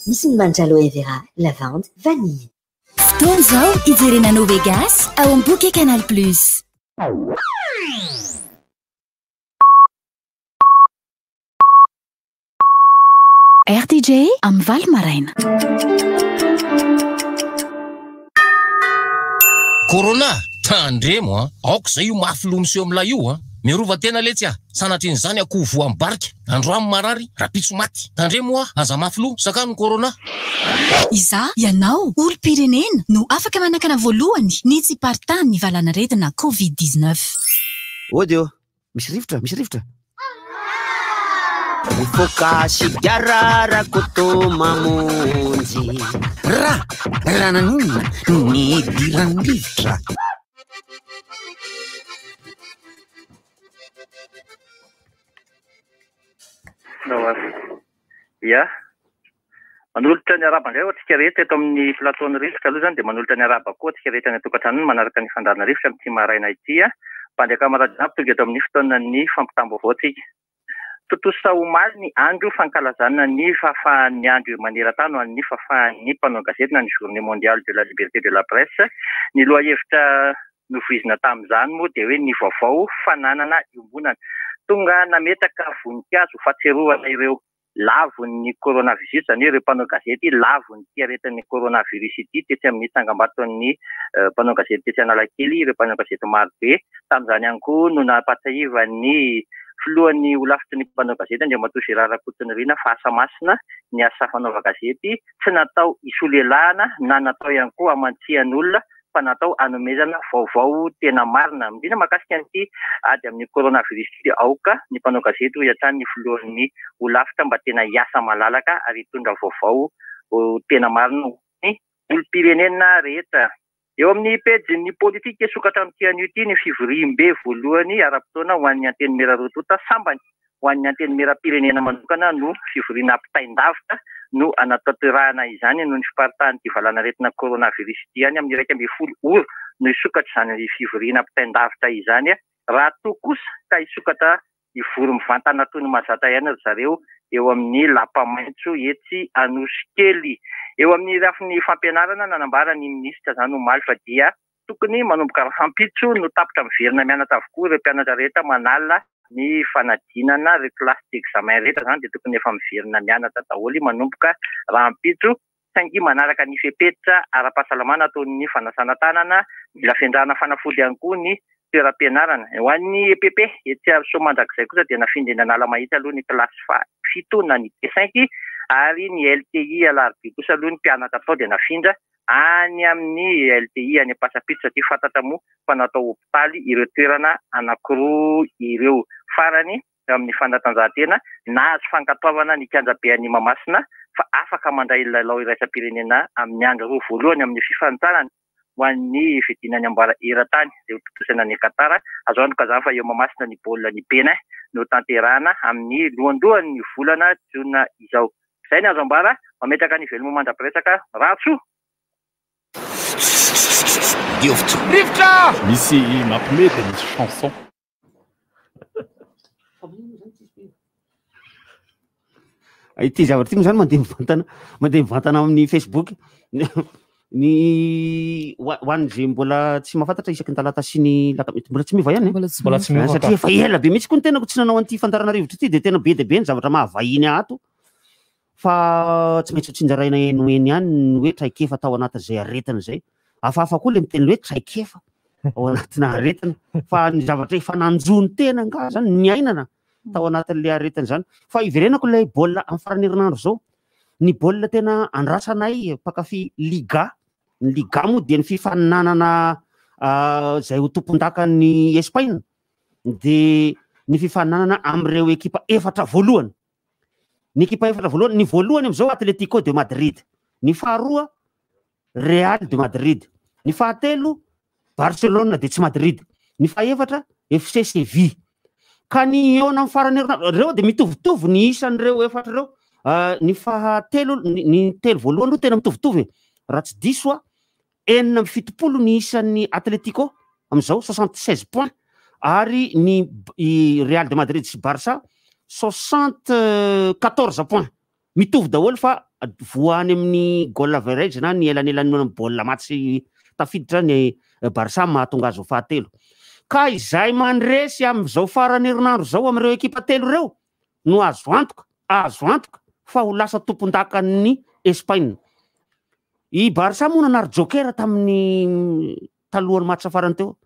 Misy manjalo aloe vera, lavande, vanille. Stonzao, idirena no Vegas, ao Bouquet Canal+. RTJ am Val Maraina. corona tandremo aoko zay io mafilo miseho amilay io mirova tena letsy sanatrin' zany akoho voa mibarika androamy marary rapitso maty tandremo aza mafilo sakano corona iza ianao olo-pirenena no afaka manakana voalohany ny tsy partany ny valanaretina covid-19 ody misy rivotra mifoka sigara koto mamonjy rananina ny dirany rivotra ia manolotra ny araba indray ohatsika rehetra eto amin'ny filatony rivotra aloha zany dia manolotra ny araba koa atsika rehetra ny atokantrano manaraka ny fandarana rivotra amin'ity maraina ity mpandeha kamarady tonga eto amin'ny fotoana ny fampitambo vaotsika totosa omaly ny andro fankalazana ny fahafahan'ny andro maneran-tany ny fahafahan'ny mpanao gazety na ny journée mondiale de la liberté de la presse ny lohahevitra novoizina tamin'izany moa dia hoe ny vaovao fananana iombonana tonga nametaka voninkazo fahatserovana ireo lavon'ny coronavirus zany ireo mpanao gazety lavon'ny tiaretan'ny coronavirus ity tetsy amin'ny tsangambaton'ny mpanao gazety tetsy Analakely ireo mpanao gazety maro be tamin'izany ihany koa no nampatsahivan'ny filohan'ny olafitry ny mpanao gazety Andriamatoa Gérard Rakotonorina fa asa masina ny asa fanaova gazety tsy natao isolelahana na natao ihany koa amantsihan'olona fa natao anomezana vaovao tena marina indrindra mahakasika an'ity ady amin'ny coronavirus dia aoka ny mpanao gazety ho iatrany ny filohan'ny olafitra mba tena hiasa malalaka ary hitondra vaovao tena marina ny olom-pirenena rehetra. Eo amin'ny pejin'ny politika sokatra amin'ity anio ity ny fivoriam-be voalohany ara-potoana ho an'ny anteny mera rotota sambany ho an'ny anteny mera pirenena manokana no fivoriana ampitaindavitra no anataterahana izany no ny fiparitahan'ny valana retina coronavirus ity any amin'ny 1.10 ora no isokatra izany fivoriana ampitaindavitra izany raha toa kosa ka isokatra ivory mivantana toy ny mazata ihany ry zareo eo amin'ny lapa-maitso etsy Anosikely. Eo amin'ny rafin'ny fampianarana nanambara ny minisitra zany omaly fa dia tokony manomboka hampitso no tapitra miverina mianatra avokoa ireo mpianatra rehetra manala ny fanadinana ireo kilasy d'examen rehetra zany dia tokony efa miverina mianatra daholo manomboka rahampitso saingy manaraka ny fepetra ara-pahasalamana ataon'ny fanasana tanana mila fiandrana fanafody ihany koa ny toeram-pianarana. Ho an'ny EPP etsy Somandrakizay kosa dia nafindra nanala mahitsy aloha ny kilasy fito na ny T5 ary ny LTI alarobia kosa aloha ny mpianatra atao dia nafindra any amin'ny LTI any Pasapito satria fantatra moa fa natao hopitaly ireo toerana anankiroa ireo. Farany amin'ny fanatanjahantena nahazo fankatoavana ny kianjabean'ny Mahamasina fa afaka mandray lalao iraisam-pirenena amin'ny andro roa voalohany amin'ny fifantarana ho an'ny fidinany ambara eran-tany izay hototosana ny Katara. Azo antoka zany fa eo Mahamasina ny baolina ny Benin no tanterahana amin'ny lohandohan'ny volana Jona izao. Izay ny azo ambara mametraka ny veloma mandra-piresaka Ratso. Rivotra misy mampimety misy chanson ity zavatra ity moa zany mandeha mivantana amin'ny Facebook ny hoan'izay mbola tsy mahafantatra isaky ny talata sy ny lakamety mbola tsy miova ihany satria efa ela be mihitsy koa ny tenako tsy nanao an'ity fandarana rivotra ity dia tena be dia be ny zavatra mahavahiny ato fa tsy maintsy tsinjaraina enoeny ihany ny hoe traikefa tao anatin'izay aretina zay hafahafa koa le miteny hoe traikefa ao anatina aretina fa ny zavatra efa nanjony tena nga zany ny ainana tao anatin'le aretina zany fa iverenako ilay baolina amin'ny farany herinandro zao ny baolina tena andrasanay mpakafy liga ny liga moa dia ny fifaninanana zay ho tompon-dakan'ny Espagne dia ny fifaninanana amin'ireo ekipa efatra voalohany ny ekipa efatra voalohany ny voalohany am'izao Atletico de Madrid ny faharoa Real de Madrid ny fahatelo Barcelona de tsy Madrid ny fahaefatra FC Sevilla ka ny eo amin'ny farany reo dia mitovitovy ny isan'ireo efatra reo ny fahatelo ny telo voalohany aloha tena mitovitovy raha tsy diso 770 ny isan'ny Atletico am'izao 76 points ary ny Real de Madrid sy Barça 74 points mitovy daholo fa voany amin'ny goal average na ny elanelan'ny baolina maty tafiditra ny Barça mahatonga azy ho fahatelo ka izay mandresy amin'izao farany herinandro zao amin'ireo ekipa telo reo no azo antoka fa ho lasa tompon-dakan'ny Espagne. I Barça moa nanary joker tamin'ny talohany match farany teo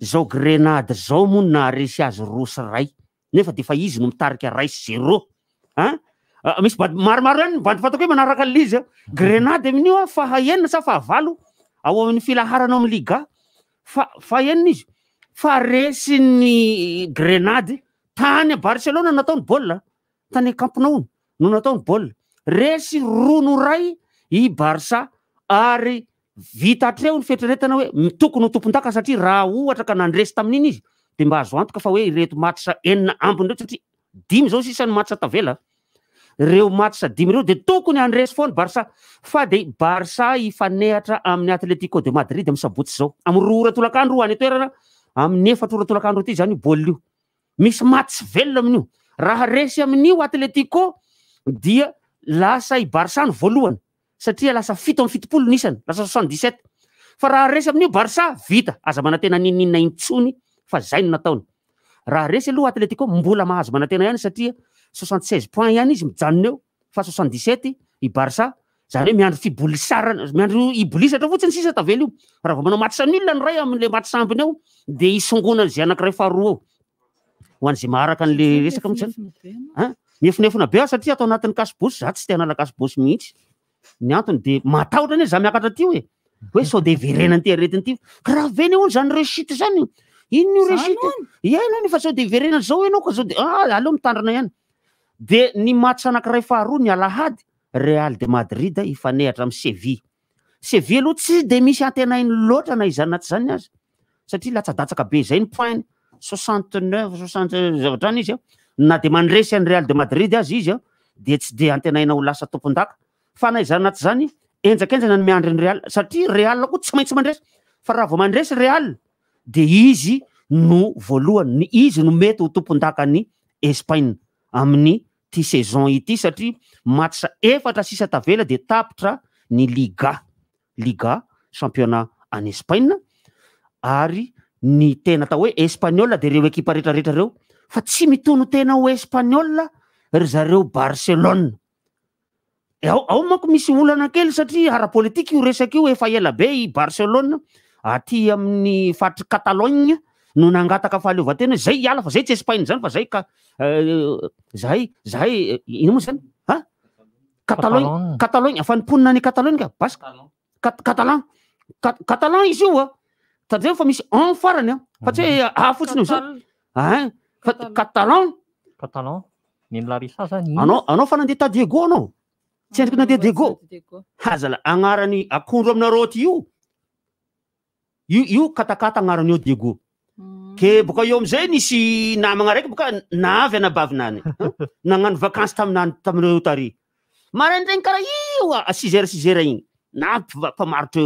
zao grenade zao moa na resy azy rosy ray nefa de fa izy no mitarika ray 0 misy maromaro any mba fatako hoe manaraka lizy grenade amin'io fa enina sa fa valo ao amin'ny filaharana amin'ny liga fa enina izy fa resy ny grenade tany Barcelona nataony baolina tany Camp Nou no nataony baolina resy rono ray i Barça ary vita hatreo ny fetrenetana hoe tokony ho tompon-daka satria raha ohatra ka nandresy tamin'iny izy de mba azo antoka fa hoe ireto match enina ambiny reo satria 10 zao sisa ny match tavela reo match 10 reo de tokony andresy foana Barça fa de Barça ifanehatra amin'ny Atletico de Madrid amin'ny sabotsy zao amin'ny 2 ora tolakandro any toerana amin'ny 4 ora tolakandro ty zany baolina io misy match velona amin'io raha resy amin'io Atletico dia lasa i Barça ny voalohany satria lasa 7 nisany lasa 77 fa raha resy amin'io Barça vita aza manantena ninina intsony fa zay no nataony raha resy aloha Atletico mbola mahazo manantena ihany satria 76 points ihany izy mijanona eo fa 77 i Barça zany hoe miandro fibolisarana miandro ibolisatra fotsiny sisa tavela io raha vao manao match nul ny ray amin'le match ambiny eo de isongonana zay anankiray faharoa eo ho an'izay maharaka an'le resaka mitsany miefonefona be satria atao anatin'ny kasibosy za tsy te hanala kasibosy mihitsy ny antony de matahotra ane za miakatra ty hoe sao de verenany ty aretiny ty raha veny eo zany réussite zany ino réussite ianao fa sao de verenany zao ianao ka zao de aleo mitandrana ihany de ny match anankiray faharoa ny alahady Real de Madrid ifanehatra amin'ny Seville aloha tsy de misy antenainy loatra na izany naty zany azy satria latsa-datsaka be zay ny point 69 60 zavatrany izy na de mandresy any Real de Madrid azy izy de tsy de antenaina ho lasa tompon-daka fa na izany naty zany enjakenjana ny miandry ny Real satria Real koa tsy maintsy mandresy fa raha vao mandresy Real de izy no voalohany izy no mety ho tompon-daka ny Espagne amin'ny ty saison ity satria match 4 sisa tavela de tapitra ny Liga championnat en Espagne ary ny tena atao hoe Espagnol de reo ekipa rehetrarehetra reo fa tsy mitono tena ho Espagnol ry zareo Barcelone ao manko misy olana kely satria ara-politika io resaka io efa ela be i Barcelone aty amin'ny fatry Catalogne no nangataka fahaleovan-tena zay iala fa zay tsy Espagne zany fa zay ka zay ino moa zany Catalogne afanimponina ny Catalogne ka basy Catalan izy io tadreo fa misy en farany fa tsy hoe fotsiny io zany Catalan nino Larissa zany anao fa nandeha Diego anao tsy endriky nandeha Diego hazala agnarany akondro aminareo ty io katakata agnarany eo Diego ke boka eo amizay nisy namagna raiky boka navy anabavinany nagnano vacances taminareo tary maraindraigny karaha io 6h igny na mpamarotra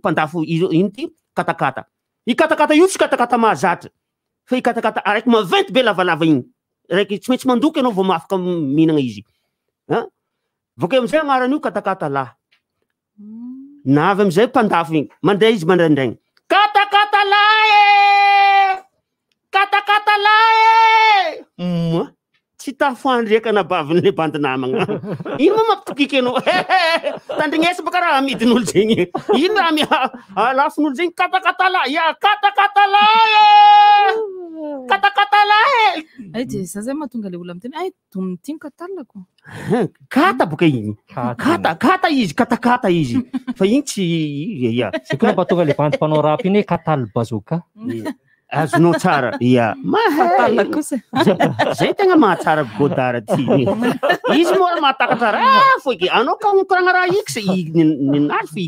mpandafo ino ty katakata i katakata io tsy katakata mahazatra fa i katakata araiky maventy be lavalava igny raiky tsy maintsy mandoky anao vao mafaka mihinagna izy voka amizay agnaran'io katakata lahy navy amizay mpandafo igny mandeha izy mandraindraigny katakata lahy tsy tafoandriaka nabavin'le bandinamagna ino ma mampitokiky anao tandrignesa baka raha amidin'olo zegny ino raha alafin'olo zegny katakata lahy ay de za zay mahatonga le olo amteny ay dominy katalako kata boka igny kata izy katakata izy fa igny tsy c'est comme mahatonga le bandimpanao rap iny hoe katale bazoka azonao tsara zay tegna mahatsara godara ty izy moa mahatakatra raha foiky anao ka mikoragna raha x ninazy fa y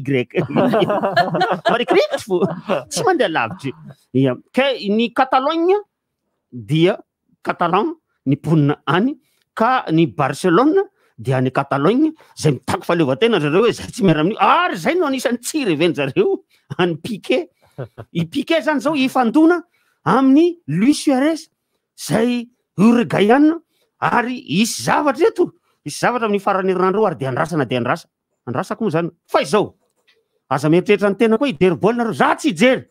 marikirikitry fo tsy mandeha lavitry ka ny Catalogne dia Catalan ny ponina any ka ny Barcelone dia ny Catalogne zay mitako fahaleovan-tena zareo hoe zay tsy miara amin'io ary zay no anisan'ny tsiry eveny zareo any Piqué i Piqué zany zao ifandona amin'ny Luis Suarez zay Uruguayan ary isy zavatra eto isy zavatra amin'ny farany herinandro ary de andrasako moa zany fa izao aza mieritreritra ny tena koa hijery baolina reo za tsy hijery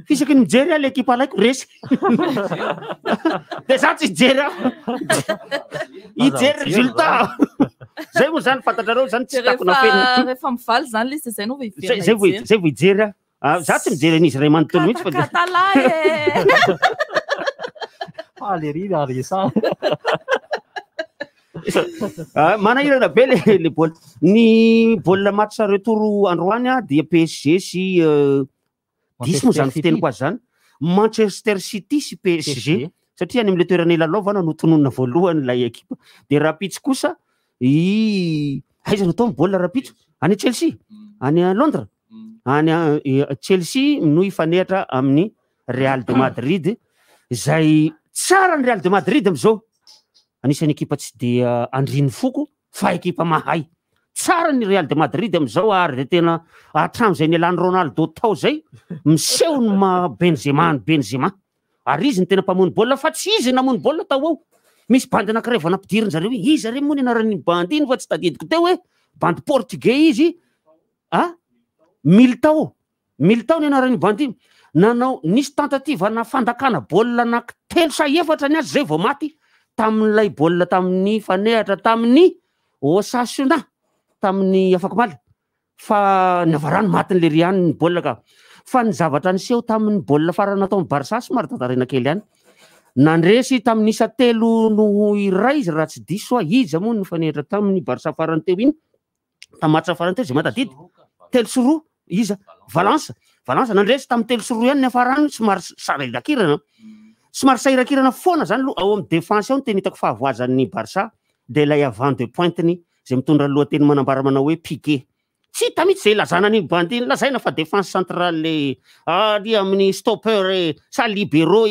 fisaky ny mijery le ekipa alaiko resy de za tsy hijery hijery résultat zay moa zany fantatrareo zany tsy takona fenina rehefa mivaly zany le zay no zay vo hijery za tsy mijery an'izy ray manontolo mihitsy manahirana be le baolina. Ny baolina match retour androany a dia PSG sy 10 moa zany fiteniko azy zany, Manchester City sy PSG satria any am'le toerana ilalaovana no tononona voalohany lay ekipa. De rapitso kosa aiza no atao baolina rapitso any Chelsea, any Londres, any Chelsea no ifanehatra amin'ny Real de Madrid, zay tsara ny Real de Madrid am'zao. Anisan'ny ekipa tsy de andriny foko fa ekipa mahay. Tsara ny Real de Madrid am'zao ary de tena hatramin'izay nialany Ronaldo tao zay miseho ny Benzema. Ary izy ny tena mpamony baolina fa tsy izy namony baolina tao ao. Misy bandy anankiray vao nampidiriny zareo hoe izy zareo moa ny anaran'ny bandy iny fa tsy tadidiko teo hoe bandy portugais izy Militao ny anaran'ny bandy iny. Nanao nisy tentative na fandakana baolina anankitelo sa efatra ny azy zay vao maty tamin'ilay baolina tamin'ny fanehatra tamin'ny Osasuna tamin'ny Afakamaly fa navarany matin'le riany ny baolina ka. Fa ny zavatra niseho tamin'ny baolina farany natao ny Barça somary tantarina kely ihany. Nandresy tamin'ny isa telo no iray izy raha tsy diso iza moa ny fanehatra tamin'ny Barça farany teo iny. Tamatsa farany teo zay matadidy. Telo sy roa iza Valence nandresy tamin'ny telo sy roa ihany ny afarany somary sairakirana. Somary sairakirana foana zany aloha ao amin'ny défense ao ny teny hitako fahavoazan'ny Barça de lay avant de pointe-ny zay mitondra lohateny manambara manao hoe Piqué. Tsy tamitsy zay lazana ny bandy iny lazaina fa défense centrale amin'ny stopper sa libéraux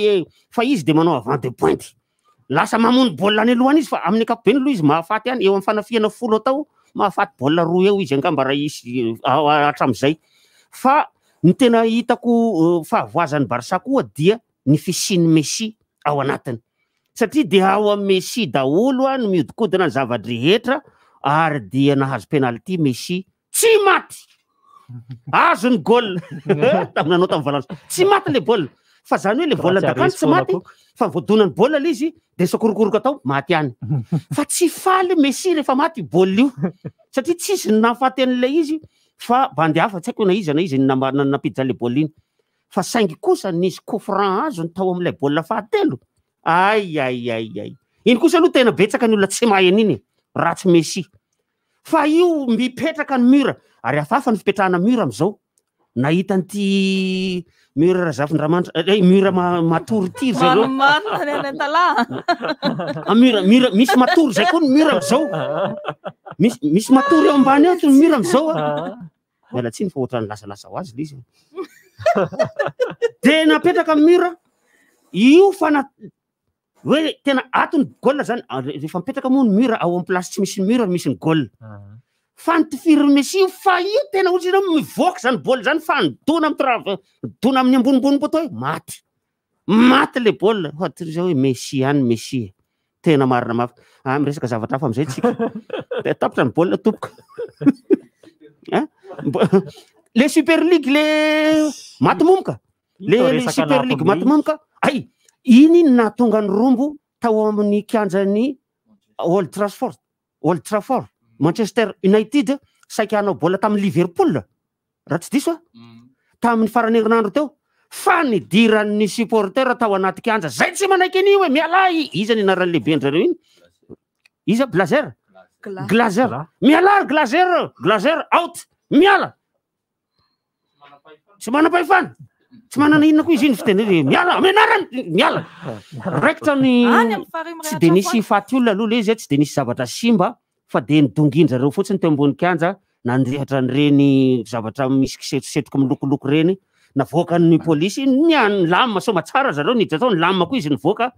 fa izy de manao avant de pointe. Lasa mamony baolina any alohany izy fa amin'ny ankapobeny aloha izy mahafaty any eo amin'ny fanafiana folo tao mahafaty baolina roa eo izy angamba raha izy hatram'izay. Fa ny tena hitako fahavoazan'ny Barça koa dia ny fisian'ny Messi ao anatiny. Satria de ao amin'ny Messi daholo no miodikodina ny zava-drehetra ary dia nahazo penalty Messi tsy maty. Azo ny gôl nanao tamin'ny Valence. Tsy maty le baolina. Fa zany hoe le baolina dakany tsy maty fa voadonany baolina le izy de sokorokoroka tao maty any. Fa tsy faly Messi rehefa maty baolina io satria tsisy nafaty an'le izy fa bandy hafa tsy haiko na izy napiditra le baolina iny. Fa saingy kosa nisy coup franc azo ny tao amin'ilay baolina fahatelo. Ay. Iny kosa aloha tena betsaka ny olona tsy mahay an'iny ratsy Messi. Fa io mipetraka ny mura ary hafahafa ny fipetrahana mura am'izao. Nahita an'ity mura razafin-dramanitra mura matory ity zareo. Mura misy matory zay koa ny mura am'izao. Misy matory eo ambany eo ny mura am'izao. Miala tsiny fa ohatrany lasalasa ho azy le izy. De napetraka amin'ny mura io fa hoe tena atony gôl zany rehefa mipetraka moa ny mura ao amin'ny plasy tsy misy ny mura misy ny gôl. Fa ny tifiry Messi io fa io tena ohatrany mivoaka zany bôl zany fa nidona dona amin'ny ambonimbony po tao maty le bôl. Ohatry zao hoe Messi ihany Messi tena marina mafy. Miresaka zavatra hafa am'izay tsika. De tapitra ny bôl tompoko. Le Super League le matimomoka. Le Super League matimomoka. Iny nahatonga ny rombo tao amin'ny kianjan'ny Old Trafford. Manchester United saika hanao baolina tamin'ny Liverpool. Raha tsy diso tamin'ny farany herinandro teo. Fa nidiran'ny supporter tao anaty kianja. Zay tsy manaiky an'io hoe mialay. Iza ny anaran'ny lehibe ndrareo iny? Iza Glazer. Miala Glazer out. Miala. Tsy manam-pahefana. Tsy manana inona koa izy iny fiteny miala amenarany miala. Raikitra ny tsy de nisy faty olona aloha le izy tsy de nisy zavatra simba fa de nidongindra reo fotsiny teo ambony kianja nandrehatra nyreny zavatra misy kisetrosetroka milokoloko reny navoaka ny polisy ny lama soma tsara zareo niditra tao ny lama koa izy nivoaka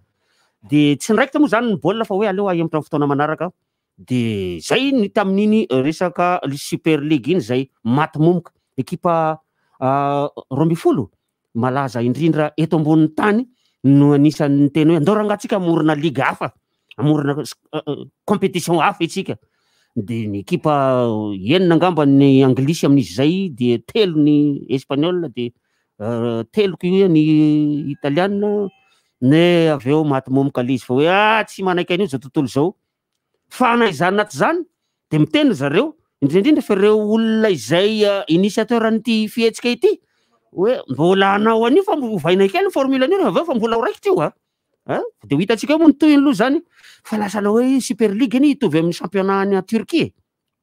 de tsy niraikitra moa zany ny baolina fa hoe aleo ahemotra fotoana manaraka. De zay ny tamin'iny resaka Super League iny zay matimomoka ekipa 12 malaza indrindra eto ambonin'ny tany no anisan'ny teny hoe andao rangatsika amorona liga hafa amorona compétition hafa itsika. De ny ekipa enina angamba ny anglisy amin'izy zay de telo ny espagnol de telo koa ny italiana ne aveo matimomoka le izy fa hoe tsy manaiky an'io zao tontolo zao. Fa naizany naty zany de miteny zareo indrindrindra fa ireo olona izay initiateur an'ity fihetsika ity hoe mbola anao anio fa ovainay kely formule anio rehefa aveo fa mbola ho raikitra io de ho hitantsika moa nytoy aloha zany fa lasa la hoe super ligue ny hitovy amin'ny championnat ny Turquie.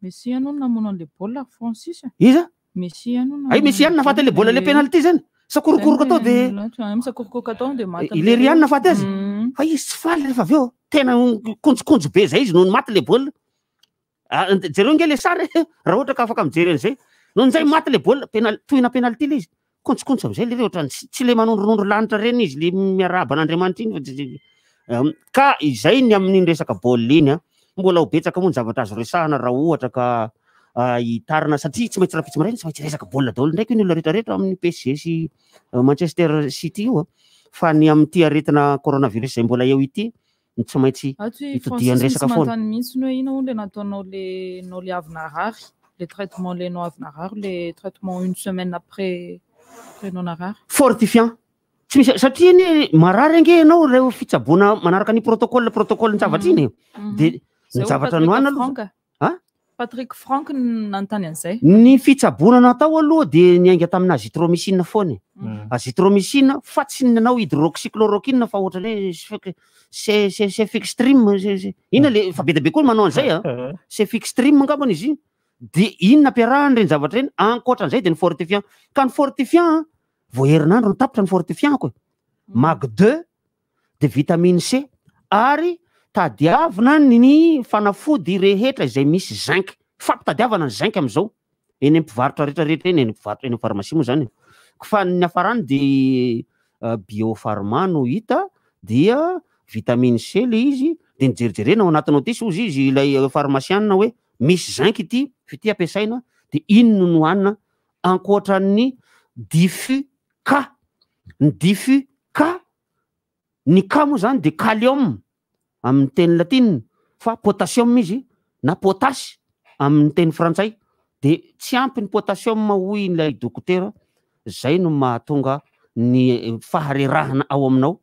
Messi hanao namono an'le baolina Francis. Iza? Messi hanao. Ay Messi hanao nafaty le baolina le penalty zany. Sakorokoroka atao de misakorokoka atao de maty. Ileriany nafaty azy. Fa izy tsy faly rehefa aveo tena konjokonjo be zay izy no maty le baolina. Jereo nge le sary raha ohatra ka afaka mijery an'izay. Noho nizay maty le baolina tohina penalty le izy. Konjokonjo am'izay le ohatra tsy le manondronondro lanitra reny izy le miarahaba an'Andriamanitra iny. Ka izay ny amin'ny resaka baolina iny mbola ho betsaka moa ny zavatra azo resahana raha ohatra ka hitarina satria tsy maintsy rapitsy maraina tsy maintsy resaka baolina daholo ndraiky ny olona rehetrarehetra amin'ny PSG sy Manchester City io fa ny amin'ity aretina coronavirus zay mbola eo ity tsy maintsy hitodiany resaka foana. Mantany mihitsy hoe ino le nataonao le avy narary le traitement le avy narary le traitement une semaine après non narary fortifiant tsy misy satria ny marary ange ianao reo fitsaboana manaraka ny protocole ny zavatra iny de ny zavatra noana aloha Patrick Franck nanontany an'izay. Ny fitsaboana natao aloha de niainga tamina azithromycine foana. Azithromycine fa tsy nanao hydroxychloroquine fa ohatra hoe c'est extreme ina le fa be koa manao an'izay c'est extreme ngambany izy iny. De iny nampiarahany reny zavatra reny ankoatran'izay de ny fortifiant. Ka ny fortifiant vao herinandro ny tapitra ny fortifiant koa. Mag 2 de vitamine C ary tadiavina ny fanafody rehetra izay misy zinc. Fampitadiavana ny zinc am'izao. Eny am-pivarotra rehetrarehetra eny eny amin'ny pharmacie moa zany. Fa ny hafarany de biopharma no hita dia vitamine C le izy de nijerijerena ao anaty notisy ozy izy ilay pharmacianina hoe misy zinc ity ampiasaina de ino no hoanina ankoatran'ny diffus K. Ny diffus K ny K moa zany de kalium amin'ny teny latinina fa potassium izy na potasy amin'ny teny frantsay de tsy ampy ny potassium hoy ilay dokotera zay no mahatonga ny faharerahana ao aminao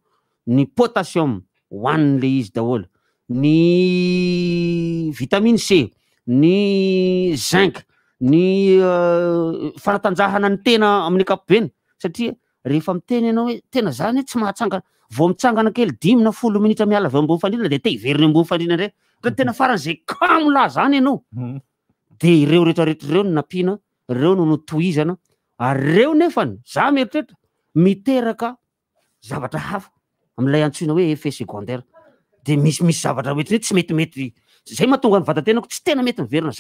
ny potassium hoaniny le izy daholo ny vitamine C ny zinc ny fanatanjahana ny tena amin'ny ankapobeny satria rehefa miteny ianao hoe tena zany tsy mahatsangana vao mitsangana kely 10 na 10 minitra miala avy ambony fandrina de te hiveriny ambony fandrina ndray tena faran'izay kamola zany ianao de ireo rehetrarehetra ireo no nampina reo no notohizana ary reo nefany za mieritreritra miteraka zavatra hafa amin'ilay antsoina hoe effet secondaire de misy zavatra ohatry tsy metimety zay mahatonga ny vatantenako tsy tena mety miverina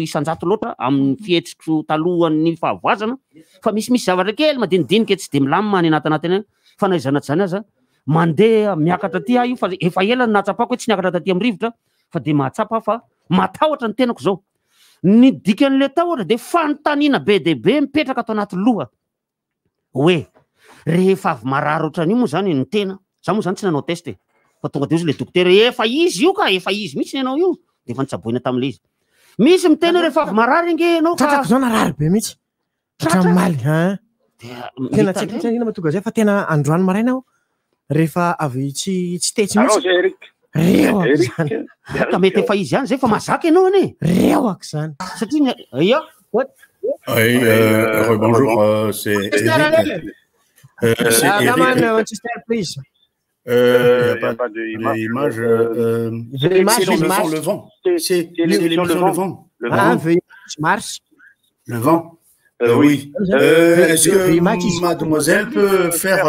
isan-jato loatra amin'ny fihetsiky talohan'ny fahavoazana fa misy zavatra kely madinidinika tsy de milamina ny anatinateny fa naizana zany aza mandeha miakatra aty io fa efa ela ny nahatsapako hoe tsy niakatra taty amin'ny rivotra fa de mahatsapa fa matahotra ny tenako zao ny dikan'le tahotra de fanontaniana be de be mipetraka ato anaty loha hoe rehefa avy marary ohatran'io moa zany ny tena za moa zany tsy nanao test fa tonga de ozy le dokotera efa izy io ka efa izy mihitsy nanao io de efa nitsaboina tam'le izy misy miteny rehefa avy marary nge anao tratrako zao narary be mihitsy hatramaly tena tsy ina mahatonga zay fa tena androany maraina aho rehefa avy tsy tetsy mihitsy ka mety efa izy ihany zay fa mahazaka ianao ane rewaka zany satria ia bonjour, c'est Eric. Manchester, please. Pas d'image. C'est l'émission Le Vent. C'est l'émission Le Vent. Marche. Le Vent. Oui. Est-ce que mademoiselle peut faire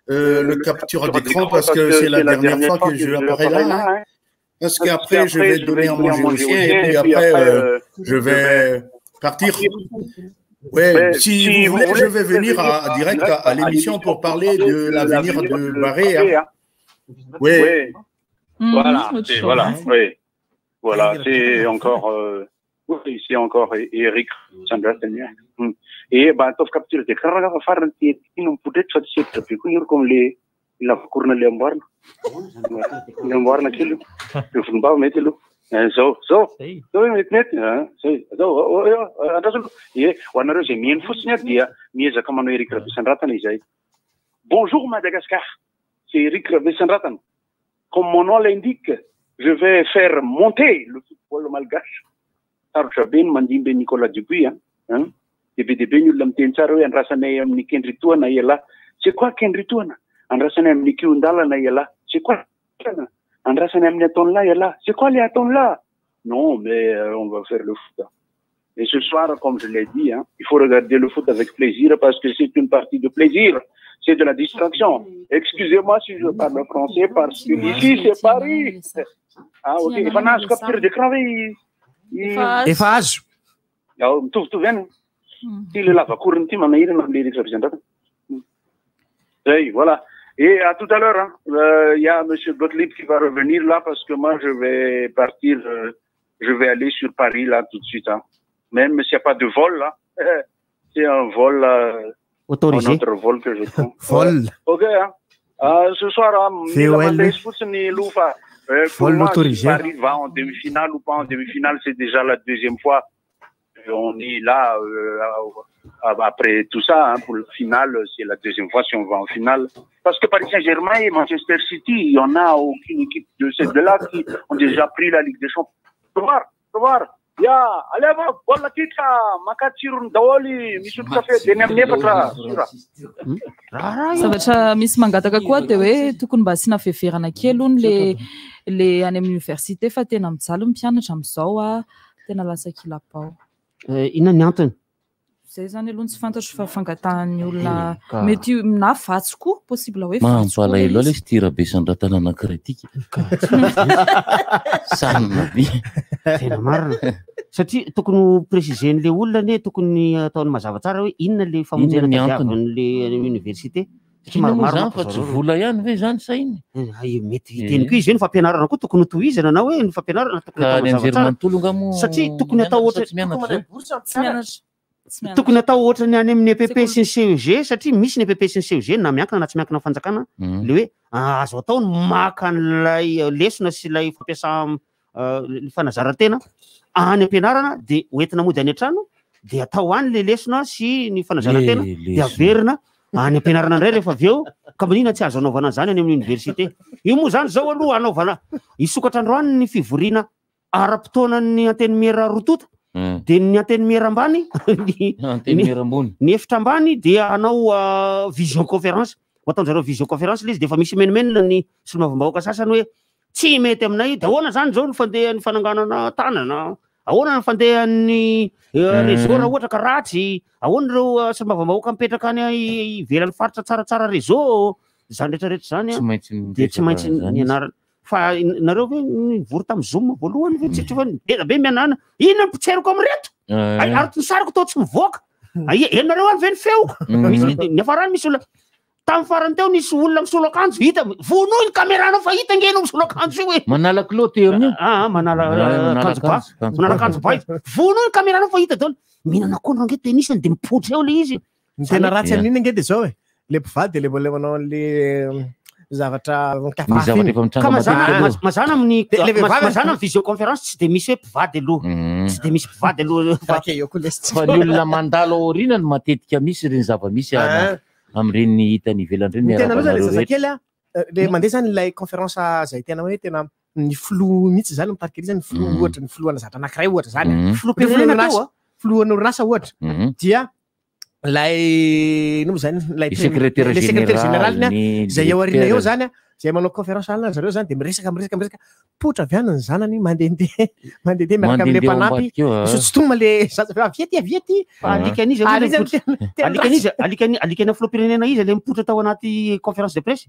le capture d'écran parce que c'est la dernière fois que je apparais là. Parce qu'après, je vais donner à manger aux chiens et puis après, je vais partir. Ouais, si vous voulez, je vais venir direct à l'émission pour parler de l'avenir de Barré. Hein. Oui. Voilà, oui. Voilà, c'est encore, c'est encore Eric et bah, sauf capture de carrière, faire un petit, non peut-être ça c'est très peu comme la courne les embarques. Les embarques là, le fond pas mettre le. So met j'ai mis une fausse dia mise comme Eric Ravisanratan izay. Bonjour Madagascar, c'est Eric Ravisanratan. Comme mon nom l'indique, je vais faire monter le football malgache. Archabin Mandimbe Nicolas Dupuis, hein. be ny olona miteny tsara hoe andrasanay amin'ny kendritoana ialahy. C'est quoi kendritoana? Andrasanay amin'ny kiondalana ialahy. C'est quoi andrasanay amin'ny ataon'la ialahy? C'est quoi les ataon'la? Non, mais on va faire le foot. Et ce soir, comme je l'ai dit, il faut regarder le foot avec plaisir parce que c'est une partie de plaisir. C'est de la distraction. Excusez-moi si je parle français parce que ici, c'est Paris. Ah, ok. Il faut que capture d'écran. Efface. Tout vient. Il est là, va courir un petit moment, il est voilà. Et à tout à l'heure, il y a M. Gottlieb qui va revenir là parce que moi, je vais partir, je vais aller sur Paris là tout de suite. Même s'il n'y a pas de vol là, c'est un vol, autorisé. Un autre vol que je prends. Vol. Ok, ce soir, pour moi, si Paris va en demi-finale ou pas en demi-finale, c'est déjà la deuxième fois. On est là après tout ça, pour le final, c'est la deuxième fois si on va en finale. Parce que Paris Saint-Germain et Manchester City, il n'y en a aucune équipe de ces deux-là qui ont déjà pris la Ligue des Champions. Tu voir. Ya, allez va, bola kita, maka tsirony daholo misotro kafe de ny amin'ny efatra. Zavatra misy mangataka koa dia hoe tokony mba asiana fiheverana kely hono le any amin'ny université fa tena mijaly mpianatra amin'izao tena lasa kilapao. Inona ny antony? Zay zany aloha tsy fantatro fa fangatahan'ny olona mety na vatsy koa possible hoe mampalahelo ale sy tira be sandrantana anankiray sanina be tena marina satria tokony précisen'le olona ne tokony ataony mazava tsara hoe inona le famonjena tadiavan'le université satria maromaro fa tsy vola ihany ve zany sa iny mety hiteny koa izy hoe ny fampianarana koa tokony tohizana na hoe ny fampianarana tokony atao mazava tsara satria tokony atao ohatra tokony atao ohatra ny any amin'ny EPP sy ny CEG satria misy ny EPP sy ny CEG na miankina na tsy miankina fanjakana le hoe azo atao ny maka n'lay lesona sy lay fampiasa fanazarantena any ampianarana de hoentina mody any an-trano de atao any le lesona sy ny fanazarantena de averina any ampianarana indray rehefa avy eo ka manina tsy azo anaovana zany any amin'ny université. Io moa zany zao aloha anaovana isokatra androany ny fivoriana ara-potoanan'ny antenimera rotota de ny antenimera ambany ny efitra ambany dia anao vision conférence ataonjareo vision conférence le izy de efa misy menimenina ny solomavambahoaka sasany hoe tsy mety aminay de ahoana zany zao ny fandehan'ny fananganana tanana, ahoana ny fandehan'ny réseau raha ohatra ka ratsy, ahoana reo solomavambahoaka mipetraka any ivelan'ny faritra tsaratsara réseau zany rehetrarehetra zany de tsy maintsy nianarana. Fa nareo hoe nivory tamin'ny Zoom voalohany ve tsitry fa ela be mianana inona ny potseriko amreto ary ny sariko tao tsy mivoaka enareo any ve ny feoko ny afarany misy olona tamin'ny farany teo nisy olona misolo akanjo hita vonoy ny caméranao fa hita ngeno misolo akanjo io hoe manala cloté amin'io manala akanjo ba vonoy ny caméranao fa hita daholo mihinana akondro ange tenisany de mipotra eo le izy tena ratsy amin'iny ange de zao le mpivady le mbola manao an'le zavatra mazana amin'ny vision conférence tsy de misy hoe mpivady aloha tsy de misy mpivady aloha fa ny olona mandalo aorinany matetika misy reny zava-misy amin'ireny hitany ivelan'ireny tena aloha zany le zazakely le mandeha zany ilay conférence zay tena hoe tena ny flou mihitsy zany mitarika zany flou ohatra ny flou ana zavatra anankiray ohatra zany flou orinasa ohatra dia lay no zany lay secrétaire général zay eo arina eo zany zay manao conférence alina zareo zany de miresaka potra avy any ny zanany mandehandeha miaraka amin'le mpanampy sotsitoma le aviety alikany filoham-pirenena izy le mipotra tao anaty conférence de presse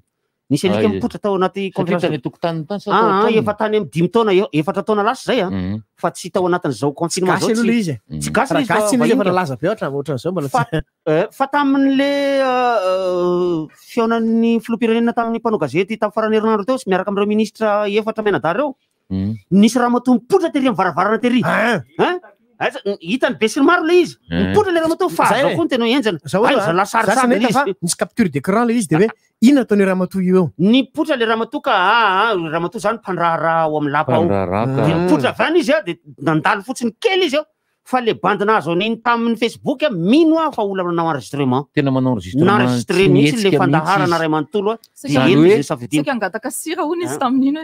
nisy alika mipotra tao anaty conférence efa tany amin'ny 10 taona efatra taona lasa zay fa tsy tao anatin'izao confinement zao tsy gasy izy fa tamin'le fiaonan'ny filoham-pirenena tamin'ny mpanao gazety tamin'ny farany herinandro teo sy miaraka amin'ireo ministra efatra menadary reo nisy raha mato mipotra tery amin'ny varavarana tery hitany be sy ny maro le izy mipotra le raha mato fa zao koa ny tena enjana lasary nisy capture d'écran le izy de hoe inona ataony ramatoa io eo ny potra le ramatoa ka ramatoa zany mpandraharaha ao amin'ny lapa ao potra avy any izy de nandalo fotsiny kely izy eo fa le bandinazy aniny tamin'ny Facebook mino a fa olona manao enregistrement tena manao enregistré mihitsy le fandaharana ray manontolo sika angataka sira hono izy tamin'ino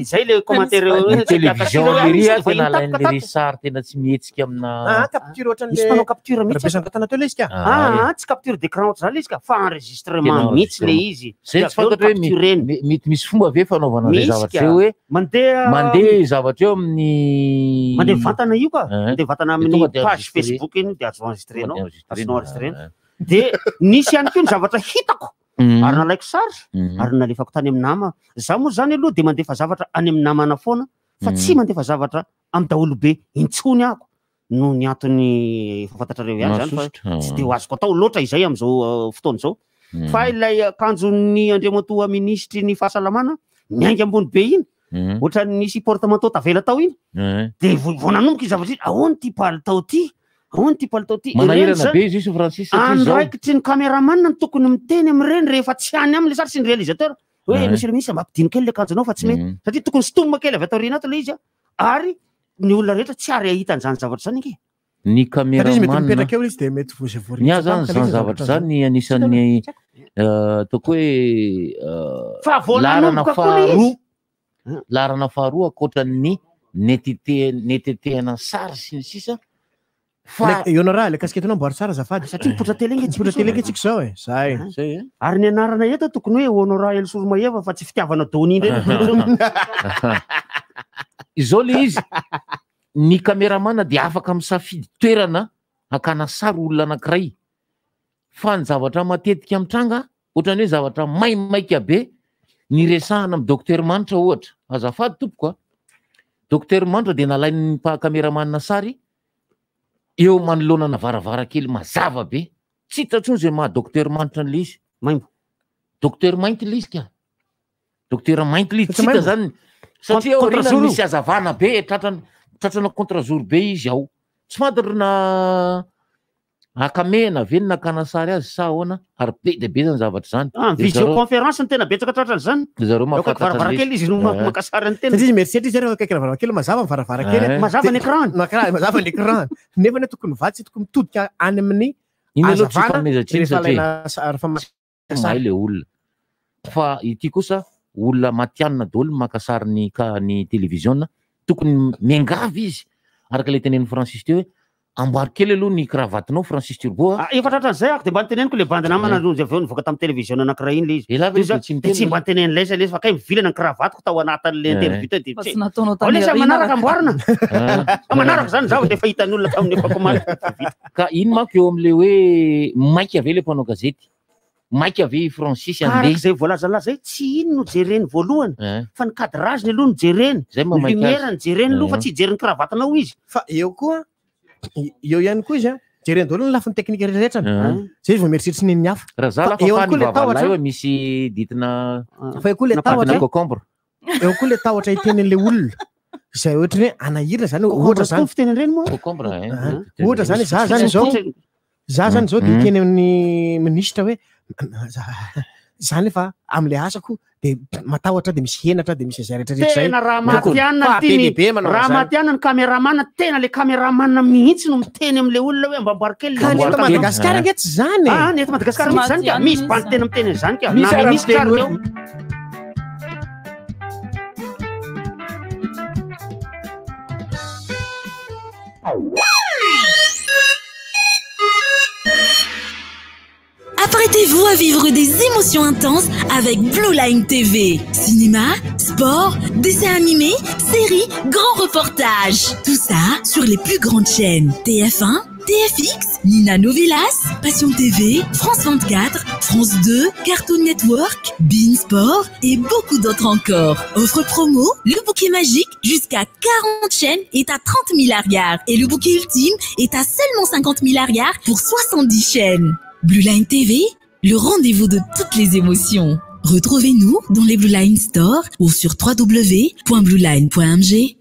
zay le commentaire télévision leria tena alain'le resary tena tsy mihetsika amina capture ohatran'le misy manao capture mihitsy ampiasangatana teo le izy ka tsy capture d'écran ohatry zany le izy ka fa enregistrement mihitsy le izy zay tsy fantatra hoe mety misy fomba ve fanaovana le zavatra zay hoe mandeha zavatra eo amin'ny mandeha vatana io ka mandeha vatana amin'ny page Facebook iny de azo enregistrenao enregistrena de nisy ihany koa ny zavatra hitako ary nalaiko sary ary nalefako tany amin'ny nama za moa zany aloha de mandefa zavatra any amin'ny namana foana fa tsy mandefa zavatra amin'ny daholo be intsony ako no ny antony fafantatrareo ihany zany fa tsy de ho azoko atao loatra izay am'izao fotoana zao fa ilay akanjon'ny andriamatoa ministry ny fahasalamana miainga ambony be iny ohatra nisy portemanteau tavela tao iny de vonanomboka izy zavatra iny ahoany ty palitao ty ahoany ty palitao ty manahirana be izy io Francis andraikitry ny caméraman ny tokony miteny am'ireny rehefa tsy hany am'le sary sy ny réalisateur hoe monsieur le ministre mampidino kely le akanjonao fa tsy mety satria tokony stomma kely avy atao reny ato le izy ary ny olona rehetra tsy ary ahita an'izany zavatra zany ke ny caméraman ny zany zany zavatra zany anisan'ny ataoko hoe larana faharoa akoatran'ny netetehana sary sy ny sisa fa ionora le kasketinao mboary tsara zafady satria mipotra tele tsika zao e zay ary ny anarana eto tokony hoe honora elsormaeva fa tsy fitiavana dony iny izao le izy ny caméraman de afaka misafidy toerana akana sary olona anankiray fa ny zavatra matetika mitranga ohatrany hoe zavatra maimaika be ny resahana amin'ny docteur manitra ohatra azafady tompoko docteur manitra de nalainy caméraman sary eo manoloana varavara kely mazava be tsy hitantsony zay maha docteur manitra n'le izy maimbo docteur mainty le izy ka docteur mainty le izy tsy hita zany satria orina misy azavana be tratrana contre-jour be izy ao tsy fantatra na akamena ve na kanasary azy sa ahoana ary be de be zany zavatra zany visioconférence ny tena betsaka tratrany zany zareo varavara-kely izy no makasary ny tena izy merisetra izy rehefa kaiky varavara-kely mazava varavara-kely mazava ny écran mazava ny écran nefa ne tokony vatsy tokony mitodika any amin'ny azavana le olona fa ity kosa olona matianina daholo makasary ny télévision tokony miangavy izy araka le tenen'ny Francis teo hoe amboary kely aloha ny cravatenao Francis Turbo efa tratran'izay ako de mba nyteneniko le bandinamana aloha aveo nivoaka tamin'ny télévision anankiray iny le izy tsy mba nyteneny laisa le izy fa kay mivilana ny cravateko tao anatin'le interview teo de lesa manaraka amboarina manaraka zany zaho de efa hitan'ny olona tamin'ny efa commande ka iny manko eo am'le hoe maika ave le mpanao gazety maika ave Francis andeha zay voalazalaza tsy ino no jereny voalohany fa ny cadrage ny aloha no jereny lumière ny jereny aloha fa tsy jereny cravatenao izy fa eo koa eo ihany koa izy jereny daholo ny lafiny teknika rehetra zay izy vao mieritseritsy niny hafa raha eo koa le tahotra misy ditina fa eo koa le tahotra eo koa le tahotra hitenen'le olona izay ohatra hoe anahirina zany ohatra zany fiteny reny moa ohatra zany za zany zao de hiteny amin'ny ministra hoe zany efa am'le asako de matahotra de misy henatra de misy zay rehetrarehetra tena raha matianina ny caméraman tena le caméraman mihitsy no miteny am'le olona hoe ambamboary kely neto Madagasikara nge tsy zany neto Madagasikara mihitsy zany ka misy banditena miteny zany ka na ministre reo Apprêtez-vous à vivre des émotions intenses avec Blue Line TV. Cinéma, sport, dessins animés, séries, grands reportages. Tout ça sur les plus grandes chaînes. TF1, TFX, Nina Novelas, Passion TV, France 24, France 2, Cartoon Network, Bein Sport et beaucoup d'autres encore. Offre promo, le bouquet magique jusqu'à 40 chaînes est à 30 milliards et le bouquet ultime est à seulement 50 milliards pour 70 chaînes. Blue Line TV, le rendez-vous de toutes les émotions. Retrouvez-nous dans les Blue Line Store ou sur www.blueline.mg.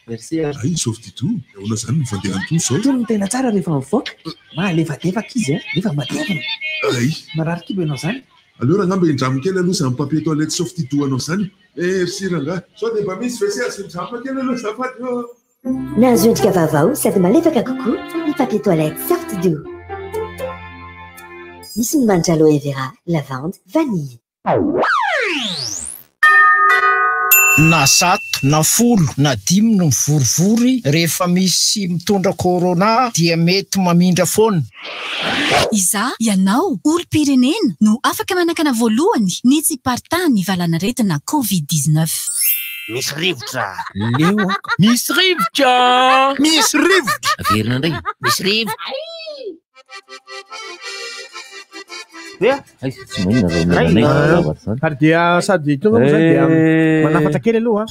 Merci. Ay, SOFTY tout. On a ça, nous faisons un tout seul. Tout le temps, ça arrive en foc. Ma, les fatigues, qui est, les femmes, Ay. Marar qui veut ça. Alors, on a bien jamais qu'elle nous un papier toilette SOFTY tout à nos salles. Eh, si, ranga. Soit des bamis spéciales, c'est un papier de nous, ça va. Nahazo endrika vaovao sady malefaka kokoa ny papier toilette Soft Doux. Misy ny manitra aloe vera, lavande, vanille. Na sato, na folo, na dimy no mivorivory rehefa misy mitondra corona dia mety mamindra foana. Iza, ianao, olo-pirenena no afaka manakana voalohany ny tsy partany valanaretina COVID-19. Misy rivotra. Leo misy rivotra. Misy rivotra. Averina indray. Misy rivotra. Tsy mahinona ary dia sady tonga moa zany dia manafatra kely aloha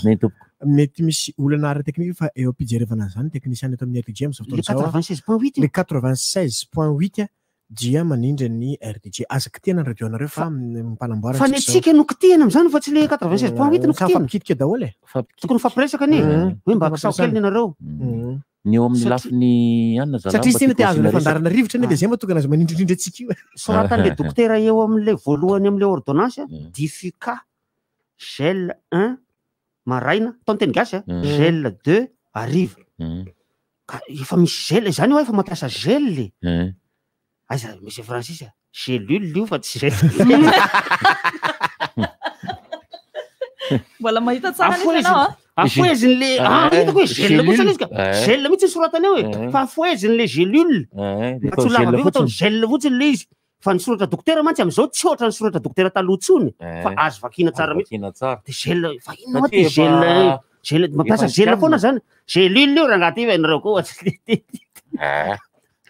mety misy olana ara teknika fa eo ampijerevana zany teknisiany eto amin'ny RDG am'izao fotoana izao le 96.8 dia manindra ny RDG azaka tena ny radio anareo fa mpanamboarana fa netsika no kitihana am'izany fa tsy le 96.8 no kitihana fapikitika daholo tokony fampiresaka ny hoe mba akisao kely ny anareo ny eo amin'ny lafiny anna zalamba satria tena te azo le fandarana rivotra ne dia zay matokana azy manindrindrindra atsika io soratan'le dokotera eo amin'le voalohany amin'le ordonnance Diffuca gel 1 maraina ataony teny gasy gel 2 ariva ka efa misy gel zany hoe efa mampiasa gel le aiza monsieur Francis gelule io fa tsy gel mbola mahita tsara anao afoeziny le hitako hoe gel mihitsy izy ka gel mihitsy soratany eo hoe fa afoeziny le gelule matsolava be fa ataony gel fotsiny le izy fa ny soratra dokotera mantsy am'izao tsy ohatra ny soratra dokotera taloha tsony fa azo vakina tsara mihitsy de gel fa inona moa ty gel mampiasa gel foana zany gelule io raha ngaty ianareo koa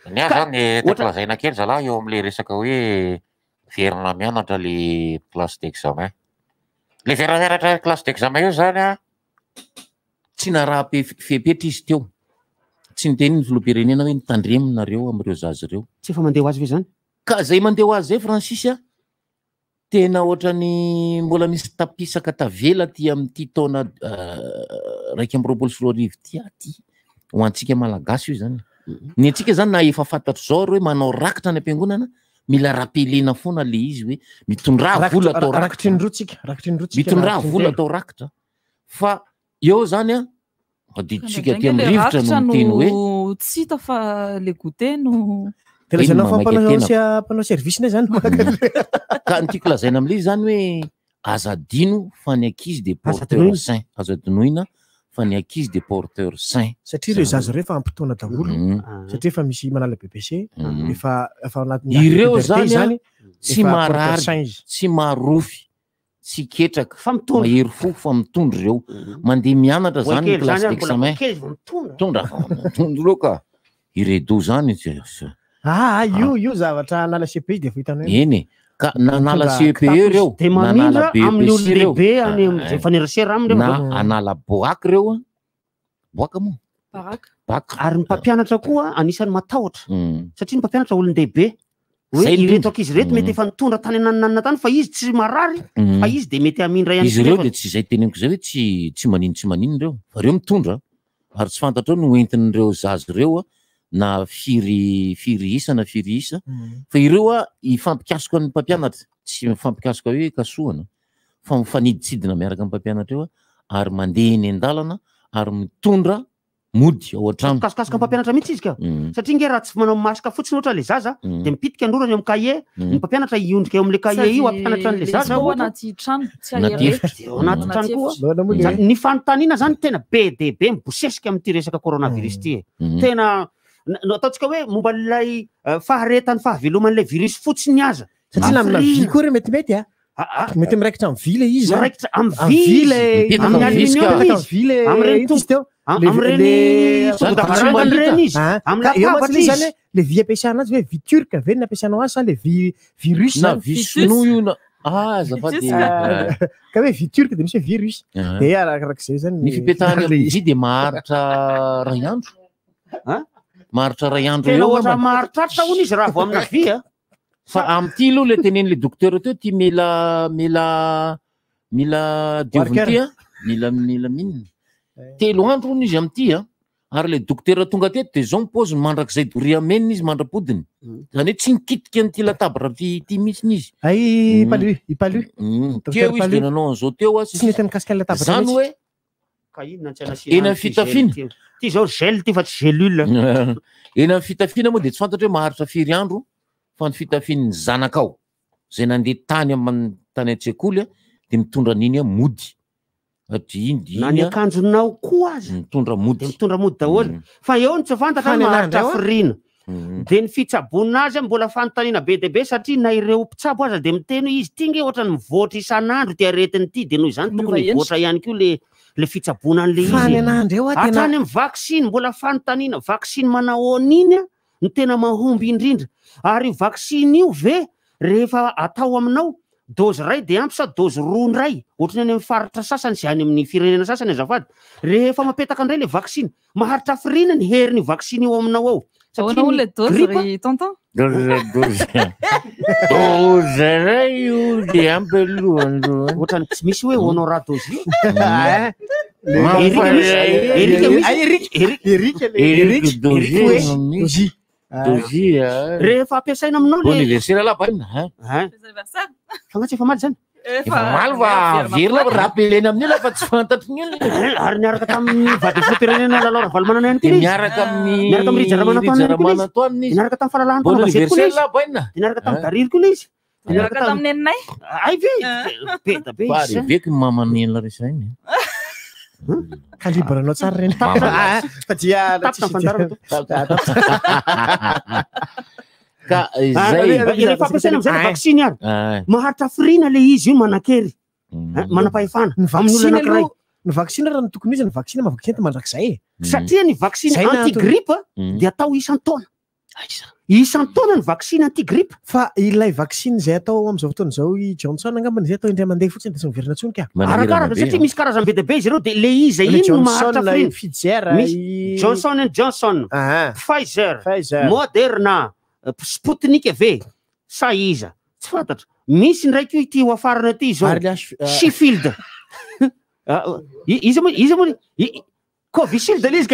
ny a zany telazaina kely zalahy eo am'le resaka hoe verina mianatra le classe d'examen le verina mianatra classe d'examen io zany a tsy naraha fepetra izy teo tsy niteny ny filoham-pirenena hoe nitandreminareo am'ireo zazy reo tsy efa mandeha ho azy ve zany ka zay mandeha ho azy zay Francis a tena ohatrany mbola misy tapisaka tavela ty am'ty taona raiky amby roapolo sy roa arivo ty aty ho antsika malagasy io zany ny antsika zany na efa fantatro zao hoe manao rakitra ny ampiangonana mila rapelena foana le izy hoe mitondra vola atao rakitra mitondra vola atao rakitra fa eo zany a adiditsika ty amin'ny rivotra no miteny hoe tsy hita fa le goûter no telazanao fa mpanao service ne zany ka nytiako lazaina am'le zany hoe azadino fa ny ankizy de porteur sain azadinoina fa ny ankizy de porteur sain satria le zazy reo efa ampitoana daholo satria efa misy manala BBC efa ireo zany tsy marary tsy marofy tsy ketraka mahery fo fa mitondra ireo mandeha mianatra zany ny classe d'examen mitondra reo ka iredo zany io zavatra anala CPI de fahitana eny ka nanala CPE reo nanala BBC reo na anala boak reo boaka moa ary ny mpampianatra koa anisan'ny matahotra satria ny mpampianatra olon-dehibe hoe ireto ankizy reto mety efa nitondra tany ananana tany fa izy tsy marary fa izy de mety amindra ihany izy reo de tsy zay teneniko zay hoe tsy manino tsy manino reo fa reo mitondra ary tsy fantatra no entin'ireo zazy reo na firy isa na firy isa fa ireo ifampikasoko ny mpampianatra tsy mifampikasoko hoe kasoana fa mifaniditsidina miaraka amin'ny mpampianatra eo ary mandeha eny an-dalana ary mitondra mody ao an-trano kasikasika mpampianatra mihitsy izy ka satria nge raha tsy manao masika fotsiny ohatra le zaza de mipitika androrany amin'ny cahier ny mpampianatra iondrika eo am'le cahier io ampianatra an'le zaza anaty trano tsy anaty trano koa ny fanontaniana zany tena be de be mibosesika amin'ty resaka coronavirus ty tena ataontsika hoe momba lay faharetany fahaveloman'le virus fotsiny aza satria na amina vy koa re metimety mety miraikitra amin'ny vy le izy miraikitra amin'ny vy le amin'ny aluminium izy am'reny teo am'reny fandaharana izy amin'ny zany le vy ampiasana azy hoe vy turque ve ny ampiasanao azy sa le vy russe na vy sinoa io na azafady ka hoe vy turque de misy hoe vy russe de arakarak'izay zany ny fipetahany amin'ny vy de maharitra ray andro maharitra ray andro tena ohatra maharitratra hono izy raha vo amina vy fa am'ty aloha le tenen'le dokotera teo ty mila dioviny ty mila minina telo andro hono izy am'ty ary le dokotera tonga teto de zao mipoziny mandrak'izay doria menina izy mandrapodiny zany hoe tsy nikitika n'ty latabatra ty mihitsiny izy ipalu teo izy de nanao an'izao teo tsy mety mikasika latabatra zany hoe ka inona tsy anasiana eny amin'ny fitafina ty zao gel ty fa tsy gelule eny amin'ny fitafina moa de tsy fantatra hoe maharitra firy andro fa ny fitafin'ny zanakao zay nandeha tany amin'ny tany an-tsekoly de mitondra an'iny mody na ny akanjonao koa azy mitondra mody daholo fa eo ny tsy fantatra maharitra firina de ny fitsabonina azy mbola fanontaniana be de be satria na ireo mpitsabo aza de miteny izy ty nge ohatrany mivoatra isan'andro ty aretiny ty de noho izany tokony mivoatra ihany koa le fitsabona an'le izy atany amin'ny vaksiny mbola fanontaniana vaksiny manao an'iny ny tena mahomby indrindra ary vaksiny io ve rehefa atao aminao dozy ray de ampy sa dozy roa ndray ohatrany any amin'ny faritra sasany sy any amin'ny firenena sasany azafady rehefa mapetaka indray le vaksiny maharitra firina ny herin'ny vaksiny io aminao ao Ahoana le dozy tonton? Dozy ray io de ampy aloha ohatrany tsy misy hoe honora dozy dozy rehefa ampiasaina aminao le anniversaire la baina fagnatsy efa maty zany efa maly fa virina rappeleny amin'io la fa tsy fantatry ny ary niaraka tamin'ny vady filoterenena lalao valomanana ihany koa miaraka amin'ny rijaramana toaniny niaraka tamin'ny fahalalahana bon anniversaire la baina niaraka tamin'ny dariry koa le izy niaraka tamin'ny neninay ay ve beda be izy veky mamanenla resy iny kalibaranao tsara reny fa dia ka rehefa ampiasaina am'zay vaksiny ary maharitra firina le izy io manakery manam-pahefana amin'ny olona anankiray ny vaksiny raha ny tokony izy ny vaksiny mahavaksiny ty mandrakizay satria ny vaksiny antigripe de atao isan-taona isan-taona ny vaksiny antigripe fa ilay vaksiny zay atao am'izao fotoana zao i Johnson angambany zay atao indray mandeha fotsiny de sy miverina tsonika arakaraka satria misy karazany be de be izy ireo de le izy iny no maharitra firina Pfizer Johnson and Johnson Pfizer Moderna Sputnik ve sa iza tsy fantatra misy ndraiky ity ho afarana ty zao Sheffield izy mo Covishield le izy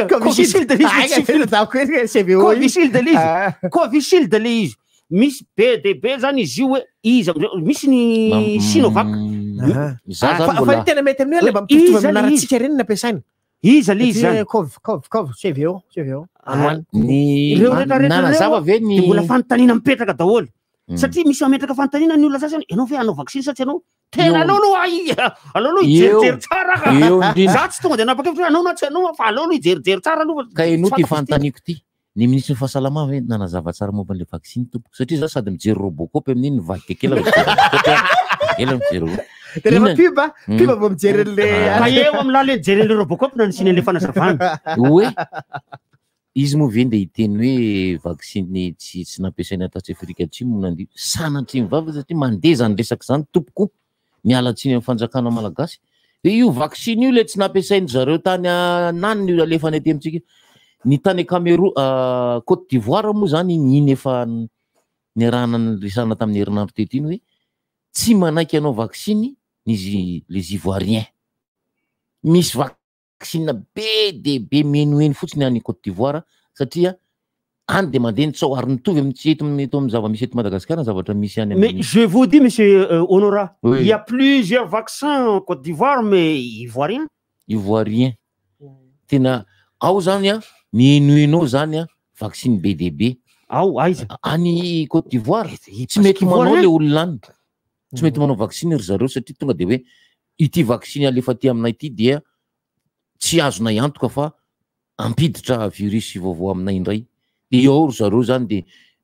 Covishield le izy misy be de be zany izy io hoe iza misy ny Sinovac fa tena mety amin'ny le mba mitovy amin'naratsika reny nampiasaina iza le izy zany CVO nanazava ve ny mbola fanontaniana mipetraka daholo satria misy mametraka fanontaniana ny olona sasany ianao ve anao vaksiny sa tsy anao tena alao aloha ijerijery tsara ka za tsy tonga de napakevitra anao na tsy anao fa alao aloha ijerijery tsara aloha ka eno ty fanontaniko ty ny ministry ny fahasalama ve nanazava tsara momba le vaksiny tompoko satria za sady mijery robocop amin'iny nivaky kekela ela mijery rehefa piba vo mijery le ka eo amin'ny lala mijery le robocop na nisiny le fanazavana hoe izy moa ve nde hiteny hoe vaksiny tsy nampiasaina tatsy Afrika Atsimo nandio sanatry mivava satria mandeha zany resaka zany tompoko mialatsiny amin'ny fanjakana malagasy io vaksiny io le tsy nampiasainy zareo tany nany io alefany aty amintsika ny tany Cameroun Côte d'Ivoire moa zany iny efa niarahana resana tamin'ny herinandro teto iny hoe tsy manaiky anao vaksiny les Ivoiriens misy vaksina be de be menoeny fotsiny any Côte d'Ivoire satria any de mandeha ny tsao ary nitovy amin'ny eto amin'ny zava-misy eto Madagascar zavatra misy any mais je vous dis monsieur Honora il y a plusieurs vaccins en Côte d'Ivoire mais ivoirien tena ao zany mienoenao zany vaksiny be de be ao aiza any Côte d'Ivoire tsy mety manao le olona any tsy mety manao vaksiny ry zareo satria tonga de hoe ity vaksiny alefa ty aminay ity dia tsy azonay antoka fa ampiditra virus vaovao aminay indray de eo ry zareo zany de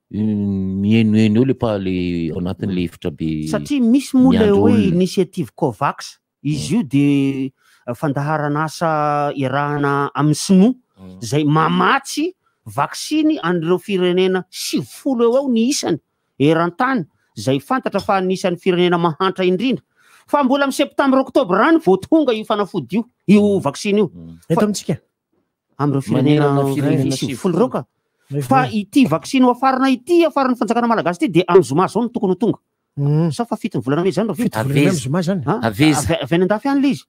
mienoeny eo le pa le ao anatin'le efitra be satria misy moa le hoe initiative Covax izy io de fandaharana asa iarahana amin'ny sinoa zay mamatsy vaksiny an'ireo firenena 70 eo ao ny isany eran-tany zay fantatra fa nisan'ny firenena mahantra indrindra fa mbola amin'ny septambra oktobra rany vao tonga io fanafody io vaksiny io eto amintsika am'ireo firenena 70 reo ka fa ity vaksiny ho afarana ity afaran'ny fanjakana malagasy ty de amin'ny zoma zao no tokony ho tonga sa fa fitony volana mety zany avy any andafy any le izy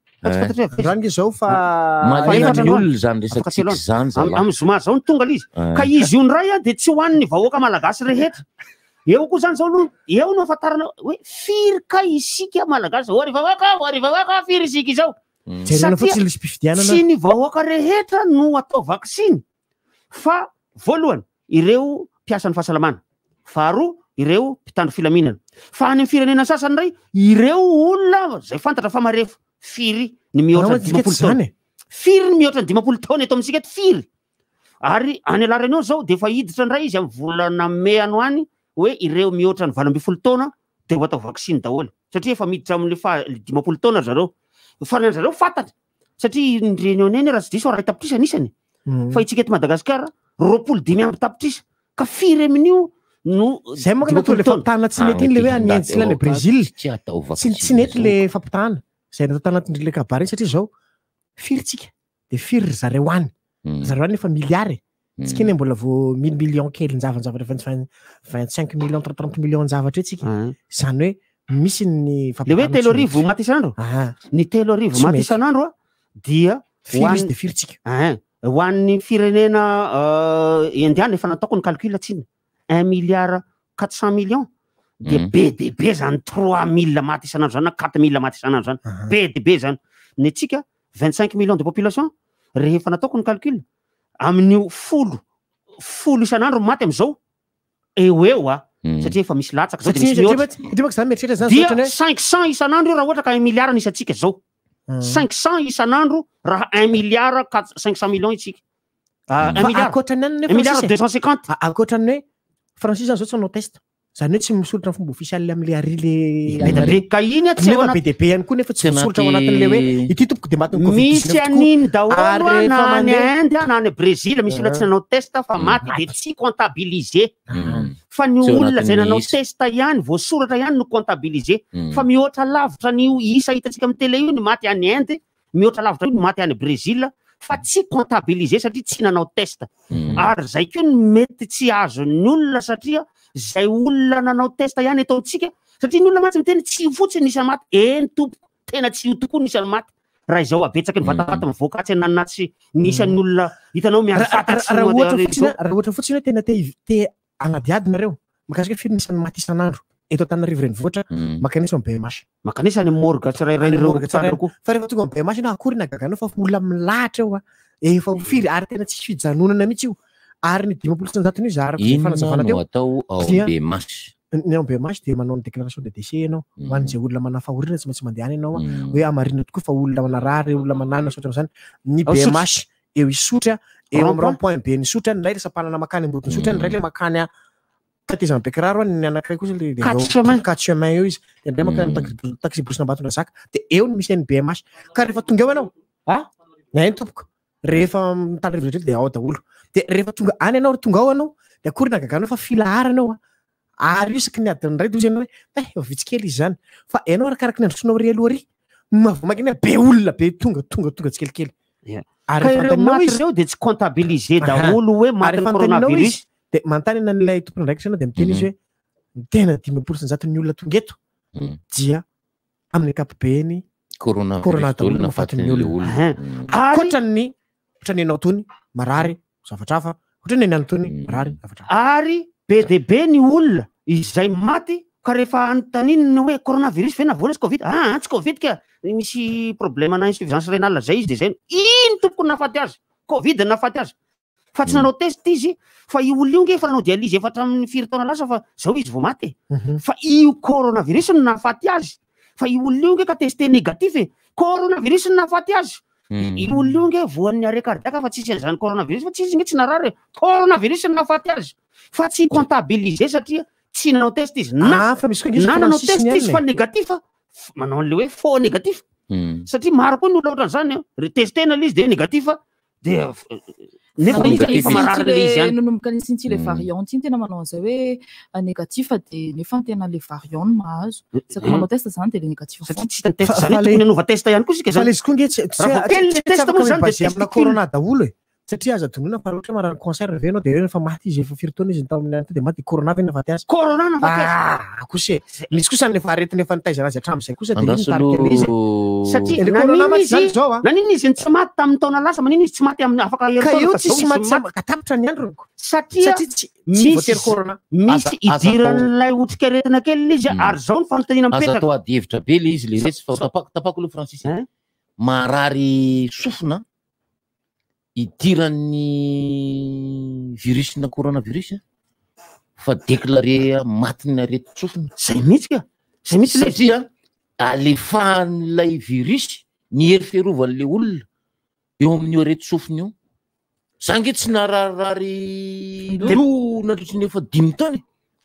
rangy zao fa olona zany resaka zany amin'ny zoma zao no tonga le izy ka izy io ndray de tsy hoan'ny vahoaka malagasy rehetra eo koa zany zao no eo no afatarana hoe firy ka isika malagasy arivavaka firy isika izao Tsy ny vahoaka rehetra no atao vaksiny fa voalohany ireo mpiasan'ny fahasalamana, faharoa ireo mpitandro filaminana, fa any amin'ny firenena sasany ray ireo olona zay fantatra fa marefo firy ny mihoatra 50 taona, firy ny mihoatra 50 taona eto amintsika eto firy. Ary any alarany zao de fa hiditra ndray izy amin'ny volana May ano any hoe ireo mihoatra ny 20 taona de ho atao vaksiny daholo satria efa miditra amin'ny 50 taona zareo. Farany zareo fantatra satria ny réunion eny raha tsy diso ray tapitrisa anisany fa itsika eto Madagasikara 25 amby tapitrisa ka firy amin'io no zay moa natao le fampitana tsy mety iny le hoe any Inde le Brésil tsy nety le fampitana zay natao tanatin'ny le kabary satria zao firy tsika de firy zareo any efa miliary tsika eny mbola vo 1000 millions kely zavatra 25 millions 30 millions zavatra tsika zany hoe misy ny le hoe 3,000 maty isanandro ny 3,000 maty isanandro dia firy de firy tsika ho an'ny firenena indiana efa nataoko ny calcul tsiny 1 milliard 400 millions de BDB zany 3000 maty isanandro zany na 4000 maty isanandro zany BDB zany ny atsika 25 millions de population rehefa nataoko ny calcul amin'io folo isanandro maty am'izao eo satria efa misy latsaka zao dia 500 isanandro raha ohatra ka 1 milliard nisy atsika zao 500 isanandro raha 1 milliard 500 millions itsika 1 milliard 250 akoatrany hoe Francis zao tsy manao test zany hoe tsy misoritra fomba ofisialy am'le ary le ka iny nefa BDB ihany koa nefa tsy misoritra ao anatin'le hoe ity tompoko de maty misy aniny daholo na any Inde na any Brésil misy olona tsy nanao test fa maty de tsy comptabiliser fa ny olona zay nanao test ihany voasoratra ihany no comptabiliser fa mihoatra lavitra ny isa hitantsika amin'ny télé io ny maty any Inde mihoatra lavitra io ny maty any Brésil fa tsy comptabiliser satria tsy nanao test ary zay koa ny mety tsy azo ny olona satria zay olona nanao test ihany eto antsika satria ny olona maty miteny tsy fotsiny nisy maty tompo tena tsy io tokoa nisy maty raha izao abetsaka ny vatavata mivoaka tsy nanana tsy nisy ny olona hitanao raha ohatra fotsiny hoe tena te agnadiadinareo makasika firy nisy maty isanandro eto Antananarivo renivohitra makanisa amin'ny BMH makanisa ny morgue tsirairainyireo fa rehefa tonga amin'ny BMH na akory nagaganao fa olona milahatra eo efa firy ary tena tsy fijanonana mihitsy io ary ny 10% ny zarako fanazavana teo atao ao BMH ny ao BMH de manao ny déclaration de décès ianao ho an'izay olona manafahorina tsy maintsy mandeha any ianao hoe amarina tokoa fa olona manarary olona manana sotra zany ny BMH eo isotra eo amin'ny rond-point be ny sotra ny ray le sapanana makany ambotiny sotra ny ray le makany tatezana be kiraro ny anankiray kosa le 4 chemin eo izy de ndray makany taxi brosina Ambatondra Zaka de eo no misy any BMH ka rehefa tonga eo ianao nainy tompoko rehefa mitandrivy rehetra de ao daholo de rehefa tonga any ianao tonga ao ianao de akory nagaganao fa filahara ianao ary isaky ny adiny ray dozy ianao hoe vitsy kely izy zany fa ianao arakaraky ny androtronao ry aloha ry mavomagina be olona be tonga tsikelikely ary ireo maty reo de tsy comptabiliser daholo hoe maty coronavirus de mantany an'ilay tompony ndraiky sana de miteny izy hoe tena 10% ny olona tonga eto dia amin'ny ankapobeny corona daholo nafatin'ny olona ohatrany ianao tony marary zavatrafa ohatrany ianao tony marary zavatrafa ary BDB ny olona izay maty ka rehefa anotaniny hoe coronavirus ve navoana tsy covid tsy covid ka misy problème na insuffisance rénale zay izy de zay ino tompoko nafaty azy covid nafaty azy fa tsy nanao test izy fa io olona io nge fa nanao dialyse efatra amin'ny 4 taona lasa fa zao izy vao maty fa io coronavirus no nafaty azy fa io olona io nge ka testé négatif coronavirus no nafaty azy io olona io nge voan'ny arrêt cardiaque fa tsisy an'izany coronavirus fa tsisy nge tsy narary coronavirus no nafaty azy fa tsy comptabiliser satria tsy nanao test izy na nanao test izy fa négatif manao an'le hoe faux négatif satria maro koa ny olona ohatran'izany testena le izy de négatif de nefa négatif marary le izy ihany nonomboka nisy ity le variante iny tena manao an'izay hoe négatif de nefa tena le variante mahazo saky manao test zany de le négatif satria tsy hitany test zany tokony anova test ihany koa sika fa le izy koa nge test moa zany de amina corona daholo satria aza donona fa ohatra marary cancer ve anao de rehefa maty izy efa 4 taona izy tao amin'ny to de maty corona ve nafaty azy corona nafaty azy kosa misy kosa nefa aretiny efa nitaiza azy hatramin'izay kosa de nitarika izy satria naniny izy tsy maty tamin'ny taona lasa maniny izy tsy maty amin'ny afaka ka io tsy maty katapitra ny andro satria misy idiran'ilay otrikaretina kely izy ary zao ny fanontaniana mipetraka azo atao ady hevitra be le izy le resy fa tapako aloha Francis marary sofina idiran'ny virusina coronavirus fa déclaré matiny arety sofina zay mihitsy satria alefahan'ilay virus ny hery fiarovan'le olona eo amin'io arety sofina io zange tsy nararirary lo nadrotriny efa 5 taona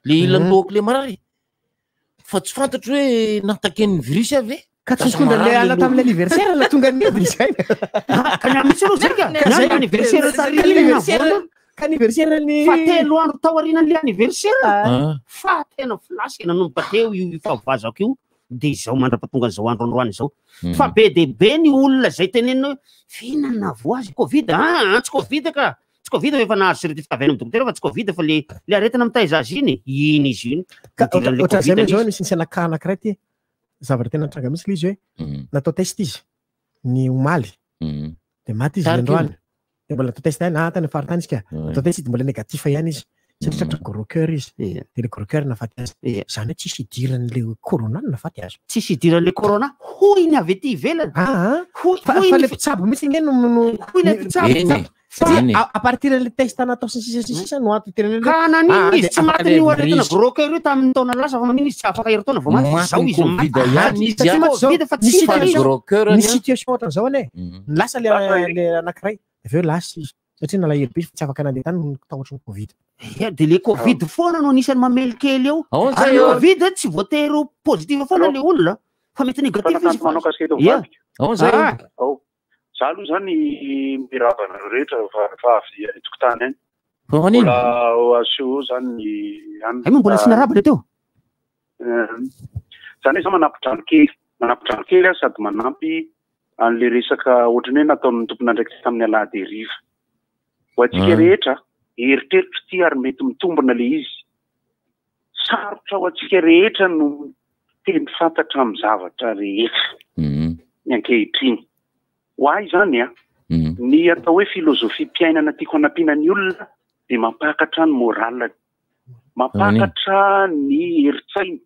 le ilan-dohako le marary fa tsy fantatro hoe nataken'ny virus avy ka tsy tonga le ala tamin'ny anniversaire la tonga ny zay ka namitsy aloha zay ka zay anniversaire ka anniversaire ny fa 3 andro tao arinan'le anniversaire fa tena flasy nanomboka teo io favazako io de izao mandrapatonga zao andro androany zao fa be de be ny olona zay tenena fihinana voazy covid tsy covid ka tsy covid efa nahazo certificat avy any amin'ny dokotera fa tsy covid fa le aretina mitaiza azy iny izy iny ohatran' zay le zao misy nisy anankiray ty zavatra tena tranga misy le izy hoe natao test izy ny omaly de maty izy androany de mbola natao test any tany faritany izy ka natao test izy mbola négatif ihany izy satria tratra gros cœur izy de le gros cœur nafaty azy zany hoe tsisy idiran'le corona nafaty azy tsisy idiran'le corona hoy ny avy ety ivelany fa le mpitsabo mitsy ingeny hoy le mpitsabo à partir le test natao sisa no ato tena ka naniny izy tsy maty ny aretina gros cœur io tamin'ny taona lasa fa maniny izy tsy afaka hery taona vao maty zao izy ny situation ohatran'izao ane lasa le anankiray aveo lasa izy satria nalahery be tsy afaka nandeha tany tahotra ny covid de le covid foana no anisany mamelikely eo ary covid tsy voatery positif foana le olona fa mety négatif izy za aloha zany miravana rehetra fa avy tokotany any mbola asio zany ay mbola sy naraba le teo zany hoe za manapidrano kely sady manampy an'le resaka ohatrany hoe nataon'ny tompona ndraiky tamin'ny alahady hariva ho atsika rehetra eritreritra ty ary mety mitombona le izy sarotra ho atsika rehetra no teny fantatra amin'ny zavatra rehetra ny ankehitriny hoay zany ny atao hoe filozofia mpiainana tiako hanampiana ny olona de mampakatra ny moraliny mampakatra ny heritsainy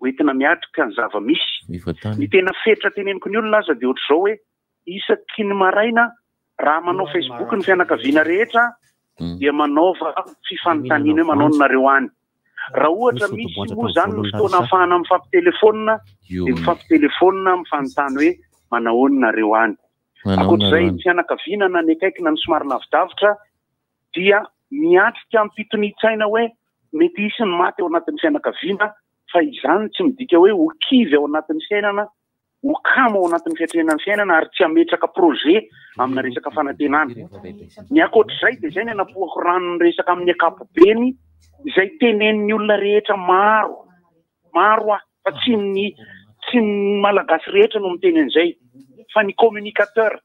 hoentina miatrika ny zava-misy ny tena fetra teneniko ny olona aza de ohatr'izao hoe isaky ny maraina raha manao Facebook ny fianakaviana rehetra dia manaova fifanotaniana hoe manao nareo any raha ohatra misy moa zany ny fotoana ahafahana mifampitelefona de mifampitelefona mifanontany hoe manahoany nareo any akoatr'izay ny fianakaviana na ny akaiky na ny somary lavidavitra dia miatrika ampitonitsaina hoe mety isy ny maty ao anatin'ny fianakaviana fa izany tsy midika hoe ho kivy ao anatin'ny fiainana ho kamo ao anatin'ny fiatrenan'ny fiainana ary tsy hametraka projet amina resaka fanantenana ny akoatr'izay de zay ny anapohako rano ny resaka amin'ny akapobeny izay tenen'ny olona rehetra maro fa tsy ny malagasy rehetra no miteny an'izay fa ny communicateur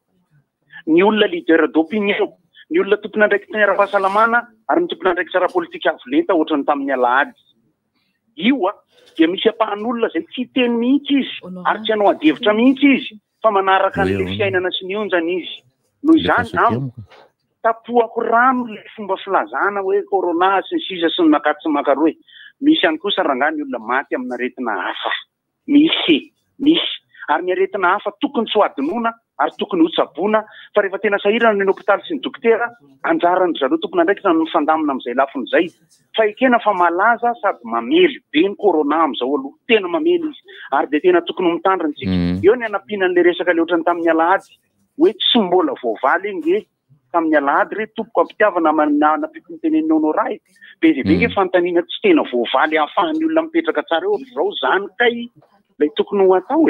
ny olona leader d'opinion ny olona tompona ndraiky teny ara-pahasalamana ary ny tompona ndraiky tsara politika avolenta ohatrany tamin'ny alahady io dia misy ampahan'olona zay tsy teny mihitsy izy ary tsy hanao adevitra mihitsy izy fa manaraka an'le fiainana sy ny onjany izy noho izany tapohako rano le fomba filazana hoe corona sy ny sisa sy ny makaty sy makaroe misy ihany kosa rangany olona maty amina aretina hafa misy ary ny aretina hafa tokony tsy ho adinoina ary tokony ho tsaboina fa rehefa tena sahirana ny hôpitaly sy ny dokotera anjarany zareo tompona ndraiky na mifandamina amin'izay lafin'izay fa ekena fa malaza sady mamely be ny corona amin'izao aloha tena mamely izy ary de tena tokony mitandriny tsika eo ny anampianan'le resaka le ohatrany tamin'ny alahady hoe tsy mbola voavaly nge tamin'ny alahady re tompoko ampitiavana nampiko ny tenenina honoray be de be nge fantaniana tsy tena voavaly ahafahan'ny olona mipetraka tsara eo zao zany kay lay tokony ho atao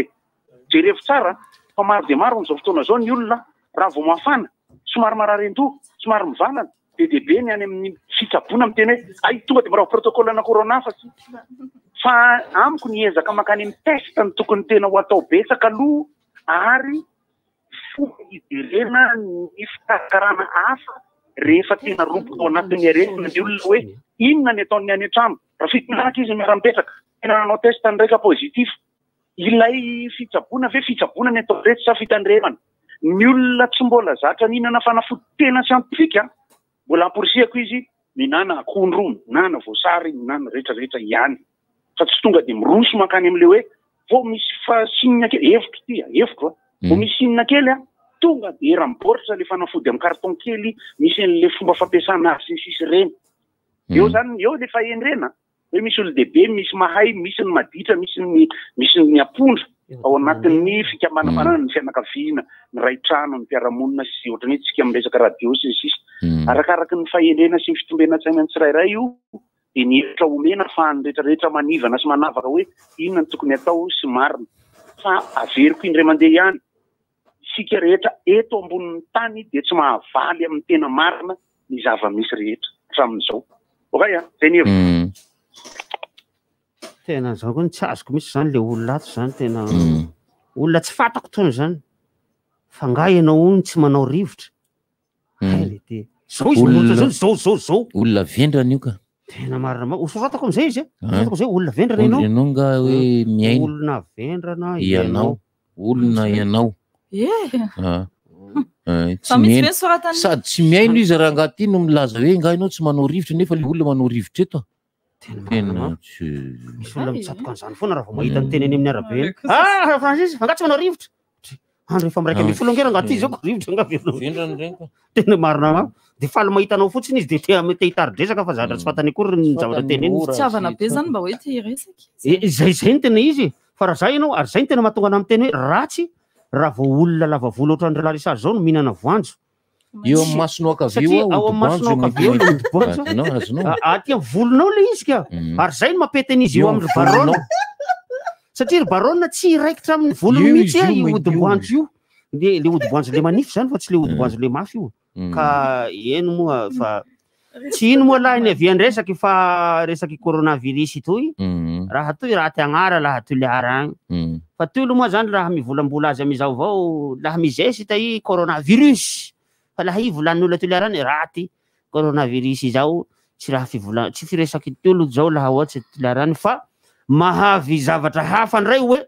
jerevo tsara fa maro de maro n'izao fotoana zao ny olona raha vao mafana somary mararento somary mivalana be de be ny any amin'ny fitsaboana miteny hoe ay tonga de mbarao protocole na corona fa amiko ny ezaka makany amin'ny test ny tokony tena ho atao betsaka aloha ary idirena ny fikarakarana hafa rehefa tena rompoko ao anatin'ny aretina ny olona hoe inona ny ataony any an-trano raha fitinaraka izy miara-mipetraka tena nanao test ndraika positif ilay fitsaboana ve fitsaboana ny atao rehetra sa fitandremana ny olona tsy mbola zatra nihinana fanafody tena siantifika mbola amporisihako izy minana akondro minana voasary minana rehetrarehetra ihany fa tsy tonga de miroso makany amin'le hoe vo misy fasinina hevitro ty hevitro Vo misy inona kely a tonga de ramboritra le fanafody amin'ny carton kely misy an'le fomba fampiasana azy sisy reny. Eo zany eo le fahendrena hoe misy olo-dehibe misy mahay misy ny maditra misy ny apondra ao anatin'ny fikamamanana ny fianakaviana ny ray trano ny mpiaramonina sy ohatrany hoe tsika miresaka radio sy ny sisa arakaraky ny fahendrena sy ny fitombena tsaina ny tsirairay io de ny hevitra omena fa ny rehetrarehetra manivana sy manavaka hoe inona ny tokony atao sy marina fa averiko indray mandeha ihany sika rehetra eto ambonin'ny tany de tsy mahavaly amin'ny tena marina ny zava-misy rehetra hatramin'izao okay zay ny hevitra tena zao koa tsy azoko misy zany le olona ato zany tena olona tsy fatako tony zany fa nga ianao ony tsy manao rivotra zao izy zao olona vendrana io ka tena marina osoratako am'izay izy osoratako zay olona vendrana ianao nga hoe miaina olona vendrana olona ianao sady tsy miaino izy raha angaty no milaza hoe nga ianao tsy manao rivotra nefa le olona manao rivotra eto tena misy olona mitsatoka an'izany foana raha vao mahita ny teny any amin'ny arabe Francis anga tsy manao rivotra andro efa miraika ambin'ny folo angera angaty zao rivotra nga tena marina ma de faly mahitanao fotsiny izy de te hitaridresaka fa zatra tsy fantany akory ny zavatra teny eny fitiavana be zany mba hoe te hiresaka zay ny tena izy fa raha zay ianao ary zay ny tena mahatonga ana amin'ny teny hoe ratsy raha vao olona lava volo ohatran'ireo larisary zao no mihinana voanjo eo amin'ny masonao akavio ao amin'ny masonao akavio aty amin'ny volonao le izy ka ary zay no mampety an'izy io amin'ny baronne satria ry baronne tsy iraikitra amin'ny volony mihitsy io odi-boanjo io le odi-boanjo le manify zany fa tsy le odi-boanjo le mafy io ka eno moa fa tsy ino moa lahy ny avian-dresaky fa resaky coronavirus itoy raha toy raha ty agnara laha toy le aragny fa toy lo moa zany raha mivolambola azy amizao avao laha mizesy tay coronavirus fa laha i volan'olona toy le arany raty coronavirus izao tsy raha tsy firesaky tolo zao laha ohatsy toy le arany fa mahavy zavatra hafa ndray hoe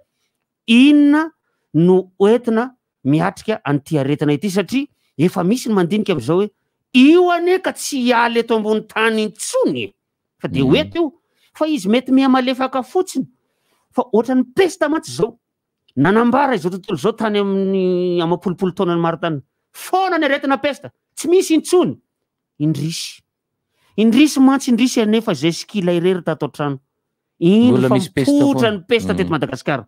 inona no oentina miatrika an'ity aretina ity satria efa misy ny mandinika am'izao hoe io aneka tsy hialy eto ambony tany intsony fa de oeto io fa izy mety mihamalefaka fotsiny fa ohatrany pesta matsy zao nanambara izao tontolo zao tany amin'ny amapolopolo taona ny marotany foana ny aretina pesta tsy misy intsony indrisy mantsy indrisy anefa zay skila irery tato an-trano ino fa mipotra ny pesta teto Madagasikara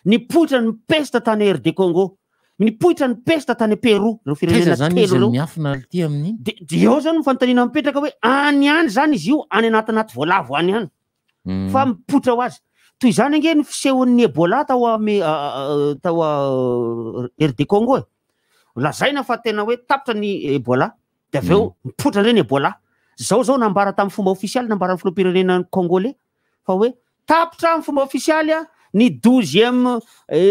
nipotra ny pesta tany RD Congo nipoitra ny pesta tany Peroa reo firenena telo reo de eo zany mifantanina mipetraka hoe any any zany izy io any anaty voalavo any any fa mipotra ho azy toy zany ange ny fisehon'ny Ebola tao RD Congo e lazaina fa tena hoe tapitra ny Ebola de aveo mipotra ndray ny Ebola zao nambara tamin'ny fomba ofisialy nambaran'ny filoham-pirenena congolais fa hoe tapitra amin'ny fomba ofisialy ny 12e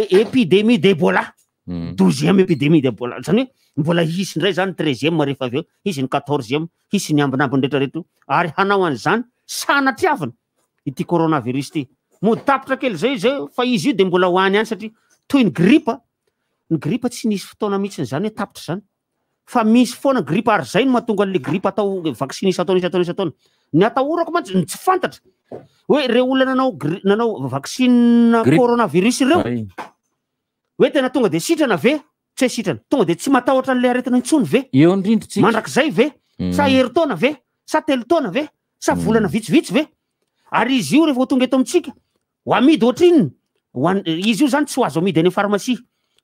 épidémie d'Ebola 12e épidémie d'Ebola zany hoe mbola hisy ndray zany 13e rehefa aveo hisy ny 14e hisy ny ambinambiny rehetrarehetra ary hanao an'izany sanatriavana ity coronavirus ty mody tapitra kely zay fa izy io de mbola hoany any satria toy ny gripa tsy nisy fotoana mihitsy zany hoe tapitra zany fa misy foana gripa ary zay no mahatonga an'le gripa atao vaccine isataona ny atahorako mantsy tsy fantatra hoe reo olona nanao vaccine coronavirus reo hoe tena tonga de sitrana ve tsy hoe sitrana tonga de tsy matahotra an'le aretina intsony ve eo indrindritsika mandrak'izay ve sa herintaona ve sa telotaona ve sa volana vitsivitsy ve ary izy io rehefa tonga eto amitsika ho amidy ohatrinony izy io zany tsy ho azo amidy any pharmacie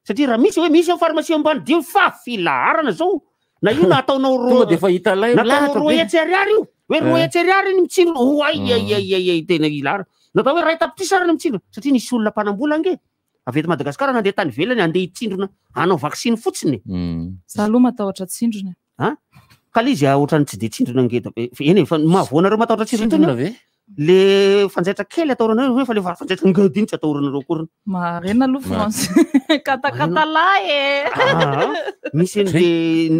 satria raha misy hoe misy amin'ny pharmacie ambany dio fa filaharana zao na io na ataonao roa hetsy ariary io hoe roa hetsy ariary ny mitsindro ay tena ilara natao hoe ray tapitry sarany mitsindro satria nisy olona mpanambola ange avy eto Madagasikara nandeha tany velany andeha hitsindrona hanao vaccine fotsiny za aloha matahotra tsindrona ka le izy ohatrany tsy de tsindrona ngeda eny fa mahavoanareo matahotra tsindrona ve le fanjaitra kely ataoranareo hoe fa le fanjaitra ngady iny tsy ataoranareo akory marena aloha France katakatalahy misy de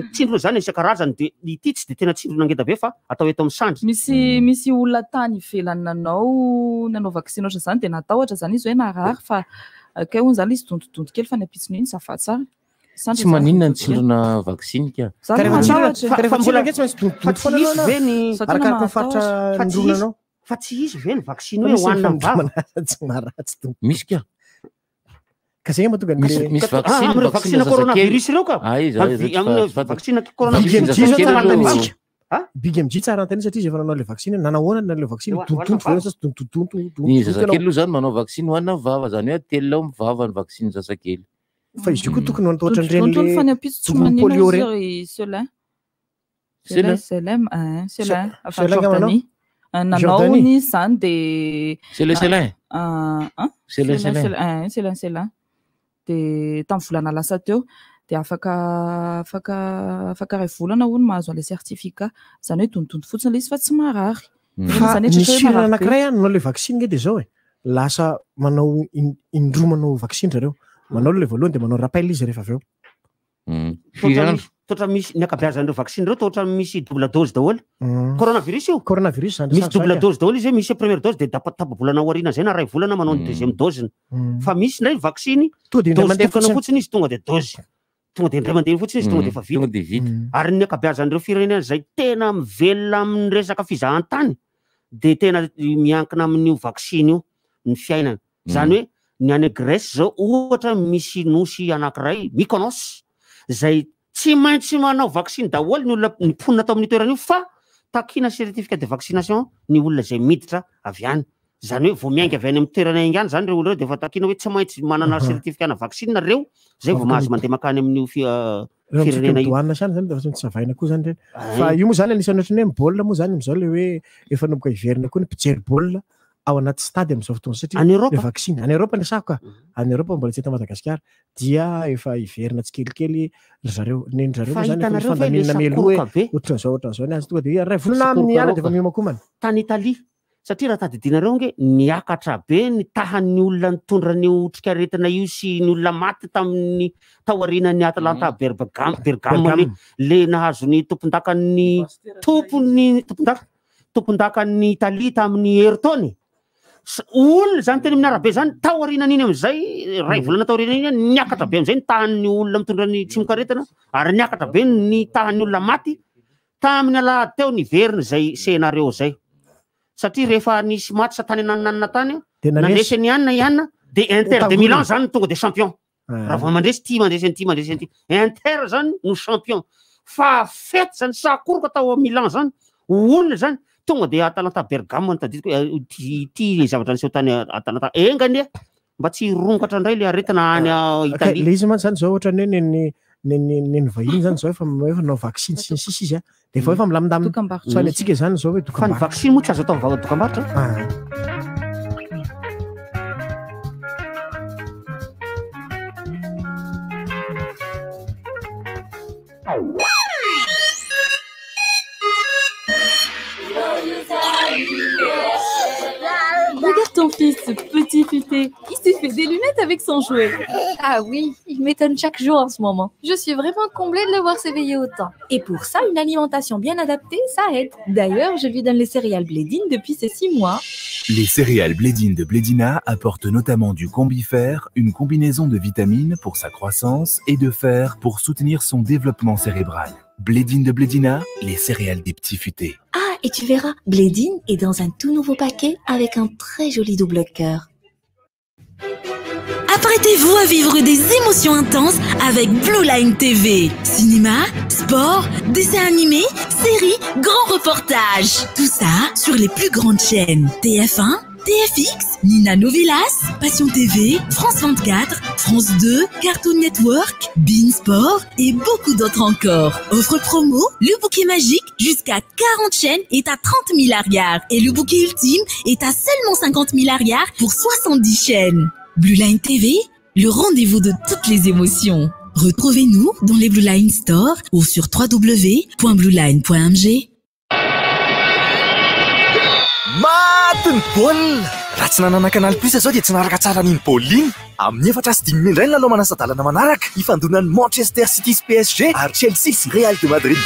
tsindrona zany isan-karazany de ity tsy de tena tsindrona ngeda be fa atao eto amin'ny sandry misy olona tany ivelany nanao vaccine ohatra zany de natahotra zany izy hoe narary fa kay hono zany izy dondodondo kely fa ny apitsiny iny safatsara tsy maninona ny tsindrona vaccine ka fa tsy izy ve ny vaccine hoe hoanina mivava misy ka ka zegny mahatonga misy vaccine coronavirus reo ka vaccine coronavirus big MG tsara anteny satria izy efa nanao le vaccine nanahoana nanao vaccine tontonto sasy tontontonto ny zazakely aloha zany manao vaccine hoanina mivava zany hoe telona ao mivava ny vaccine zazakely fa izy koa tokony manao ohatran'ireny polio reny nanaony zany de selin de tamin'ny volana lasa teo de afaka ray volana hono mahazo an'le certificat zany hoe tontonto fotsiny le izy fa tsy marary fa nisy firana anankiray nanao le vaccine nge de zao lasa manao indroa manao vaccine zareo manao le voalohany de manao rappel izy rehefa avy eo totra misy ny akabeazan'ireo vaccine reo totra misy double dose daholo coronavirus io misy double dose daholo izy hoe misy première dose de tapabolana aoriana zay na ray volana manao ny deuxième dose fa misy ndray vaccine dose tokana fotsiny izy tonga de dose tonga de indray mandeha fotsiny izy tonga de efa vita ary ny akabeazan'ireo firenena zay tena mivelona amin'ny resaka fizahantany de tena miankina amin'io vaccine io ny fiainana zany hoe ny any Grèce zao ohatra misy nosy anankiray Mykonos zay tsy maintsy manao vaccine daholo ny olona niponina atao amin'ny toerana io fa takina certificat de vaccination ny olona zay miditra avy any zany hoe vao miainga avy any amin'ny toerana ingany zany reo olona reo de efa takina hoe tsy maintsy manana certificat na vaccine reo zay vao mahazo mandeha makany amin'io firenena io zany de tsy savaina koa zany reny fa io moa zany anisany ohatrany hoe baolina moa zany amizao le hoe efa nomboka hiverina koa ny mpijery baolina ao anaty stade am'izao fotoana satria le vaccine any Europe resako ka any Europe mbola tsy eto Madagasikara dia efa hiverina tsikelikely zareo nendrareo zany fandaminana meloa hoe ohatran'izao ny azy tonga de ray volana amin'ny ala de efa miomakomana tany Italie satria raha tadidinareo nge niakatra be ny tahan'ny olona nitondra ny otrikaretina io sy ny olona maty tamin'ny taoriana ny Atalanta Bergamo le nahazo ny tompondakan'ny tompondakan'ny Italie tamin'ny heritony olona zany teny amin'ny arabe zany taoriana n'iny amizay ray volana taoriana iny niakatra be amizay ny tahan'ny olona mitondra ny tsy mikaretina ary niakatra be ny tahan'ny olona maty tamin'ny alahady teo niverina zay scénario zay satria rehefa nisy match tany ananana tany nandresy ny ianina de Inter de Milan zany tonga de champion raha vao mandresy ty mandresy Inter zany no champion fa fety zany sakoroka tao Milan zany olona zany tonga de Atalanta Bergamo tadidiko ty zavatra niseho tany Atalanta engany mba tsy ronkatra indray le aretina any Italie le izy man zany zao ohatrany hoe neny vahiny zany zao efa nao vaccine sy sisy izy de efa efa milamindamina so any atsika zany zao hoe fa ny vaccine moa tsy azo atao dokam-barotra Regarde ton fils, ce petit futé. Il s'est fait des lunettes avec son jouet. Ah oui, il m'étonne chaque jour en ce moment. Je suis vraiment comblée de le voir s'éveiller autant. Et pour ça, une alimentation bien adaptée, ça aide. D'ailleurs, je lui donne les céréales Blédine depuis ses 6 mois. Les céréales Blédine de Blédina apportent notamment du combifère, une combinaison de vitamines pour sa croissance et de fer pour soutenir son développement cérébral. Blédine de Blédina, les céréales des petits futés. Ah, et tu verras, Blédine est dans un tout nouveau paquet avec un très joli double cœur. Apprêtez-vous à vivre des émotions intenses avec Blue Line TV. Cinéma, sport, dessins animés, séries, grands reportages. Tout ça sur les plus grandes chaînes. TF1, TFX, Nina Novelas, Passion TV, France 24, France 2, Cartoon Network, Bein Sport et beaucoup d'autres encore. Offre promo, le bouquet magique jusqu'à 40 chaînes est à 30 milliards et le bouquet ultime est à seulement 50 milliards pour 70 chaînes. Blue Line TV, le rendez-vous de toutes les émotions. Retrouvez-nous dans les Blue Line Store ou sur www.blueline.mg. Matiny baolina raha tsy nanana Canal Plus zao dia tsy naraka tsara n'iny baolina iny amin'ny 4:30 indray ny lalao manasadalana manaraka ifandonan'ny Manchester City sy PSG ary Chelsea sy Real de Madrid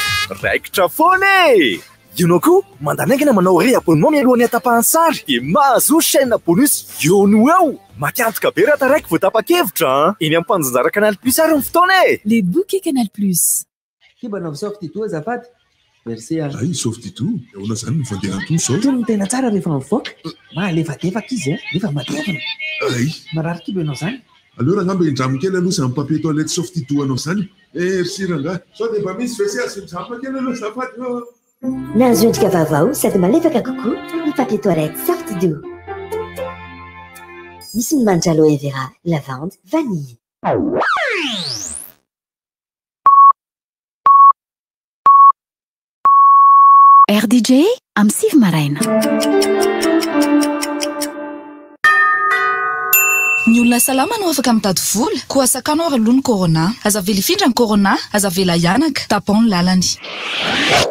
raikitra foana e ianao koa mandanaingana manao réabonnement mialohan'ny atapahan'ny sary dia mahazo chaîne bonus eo eo makiantoka be raha taraiky vao tapa-kevitra eny amin'ny mpanjanjara Canal Plus ary ny fotoana e Les bouquets Canal Plus. Kibanao SOFTY toa azafady. Merci à Ay, SOFTY toa. Eona zany ny fandehan'ny toa sao. Toa ny tena tsara rehefa mivoaka. Malefadefaka izy nefa matevina. Ay. Marary kibo ianao zany. allora ngamba indramo kely aloha zany papier toilette softy toanao zany ersiranga sao dia mba misy WC asindramo kely aloha zafady Nahazo endrika vaovao sady malefaka kokoa ny papier toilette Softy Do. Misy ny manja aloe vera, lavande, vanille. RDJ amin'ny sivy maraina. Ny olona salama no afaka mitady vola koa sakano ary aloha ny corona. Aza vela ifindra ny corona, aza vela ianaka, tapao ny lalany.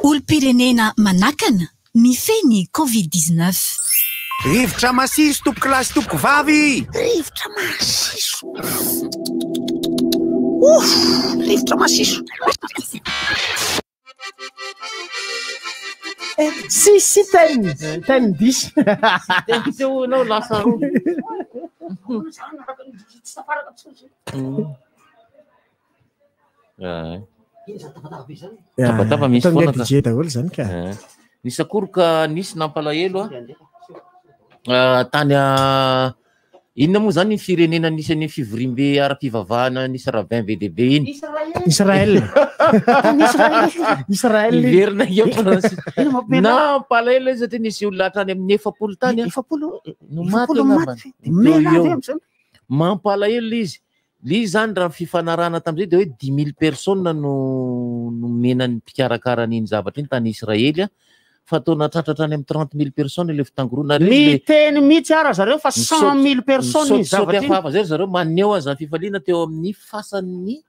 Olom-pirenena manakana mifeny COVID-19. Rivotra masiso tompoko lasy tompoko vavy. Rivotra masiso. Rivotra masiso. Si ten 10. No lasa roa. Tapatapa misy foana DJ daholo zany ka. Nisy akory ka nisy nampalahelo tany inona moa zany ny firenena nisy ny fivorimbe ara-pivavahana nisy ravin VDB iny Israel. Israel. Iverina Fransy. Nampalahelo izy satria nisy olona hatrany amin'ny 700 tany. 700 mampalahelo izy. Izy zany raha fifanarahana tamin'izay dia hoe 10 000 personnes no menany mpikarakara n'iny zavatra iny tany Israely fa tao natratratra any amin'ny 30 000 personnes ilay fitangorona miteny mihitsy ara zareo fa 100 000 personnes iny zavatra iny zay zareo maneo aza fifaliana teo amin'ny fasan'ny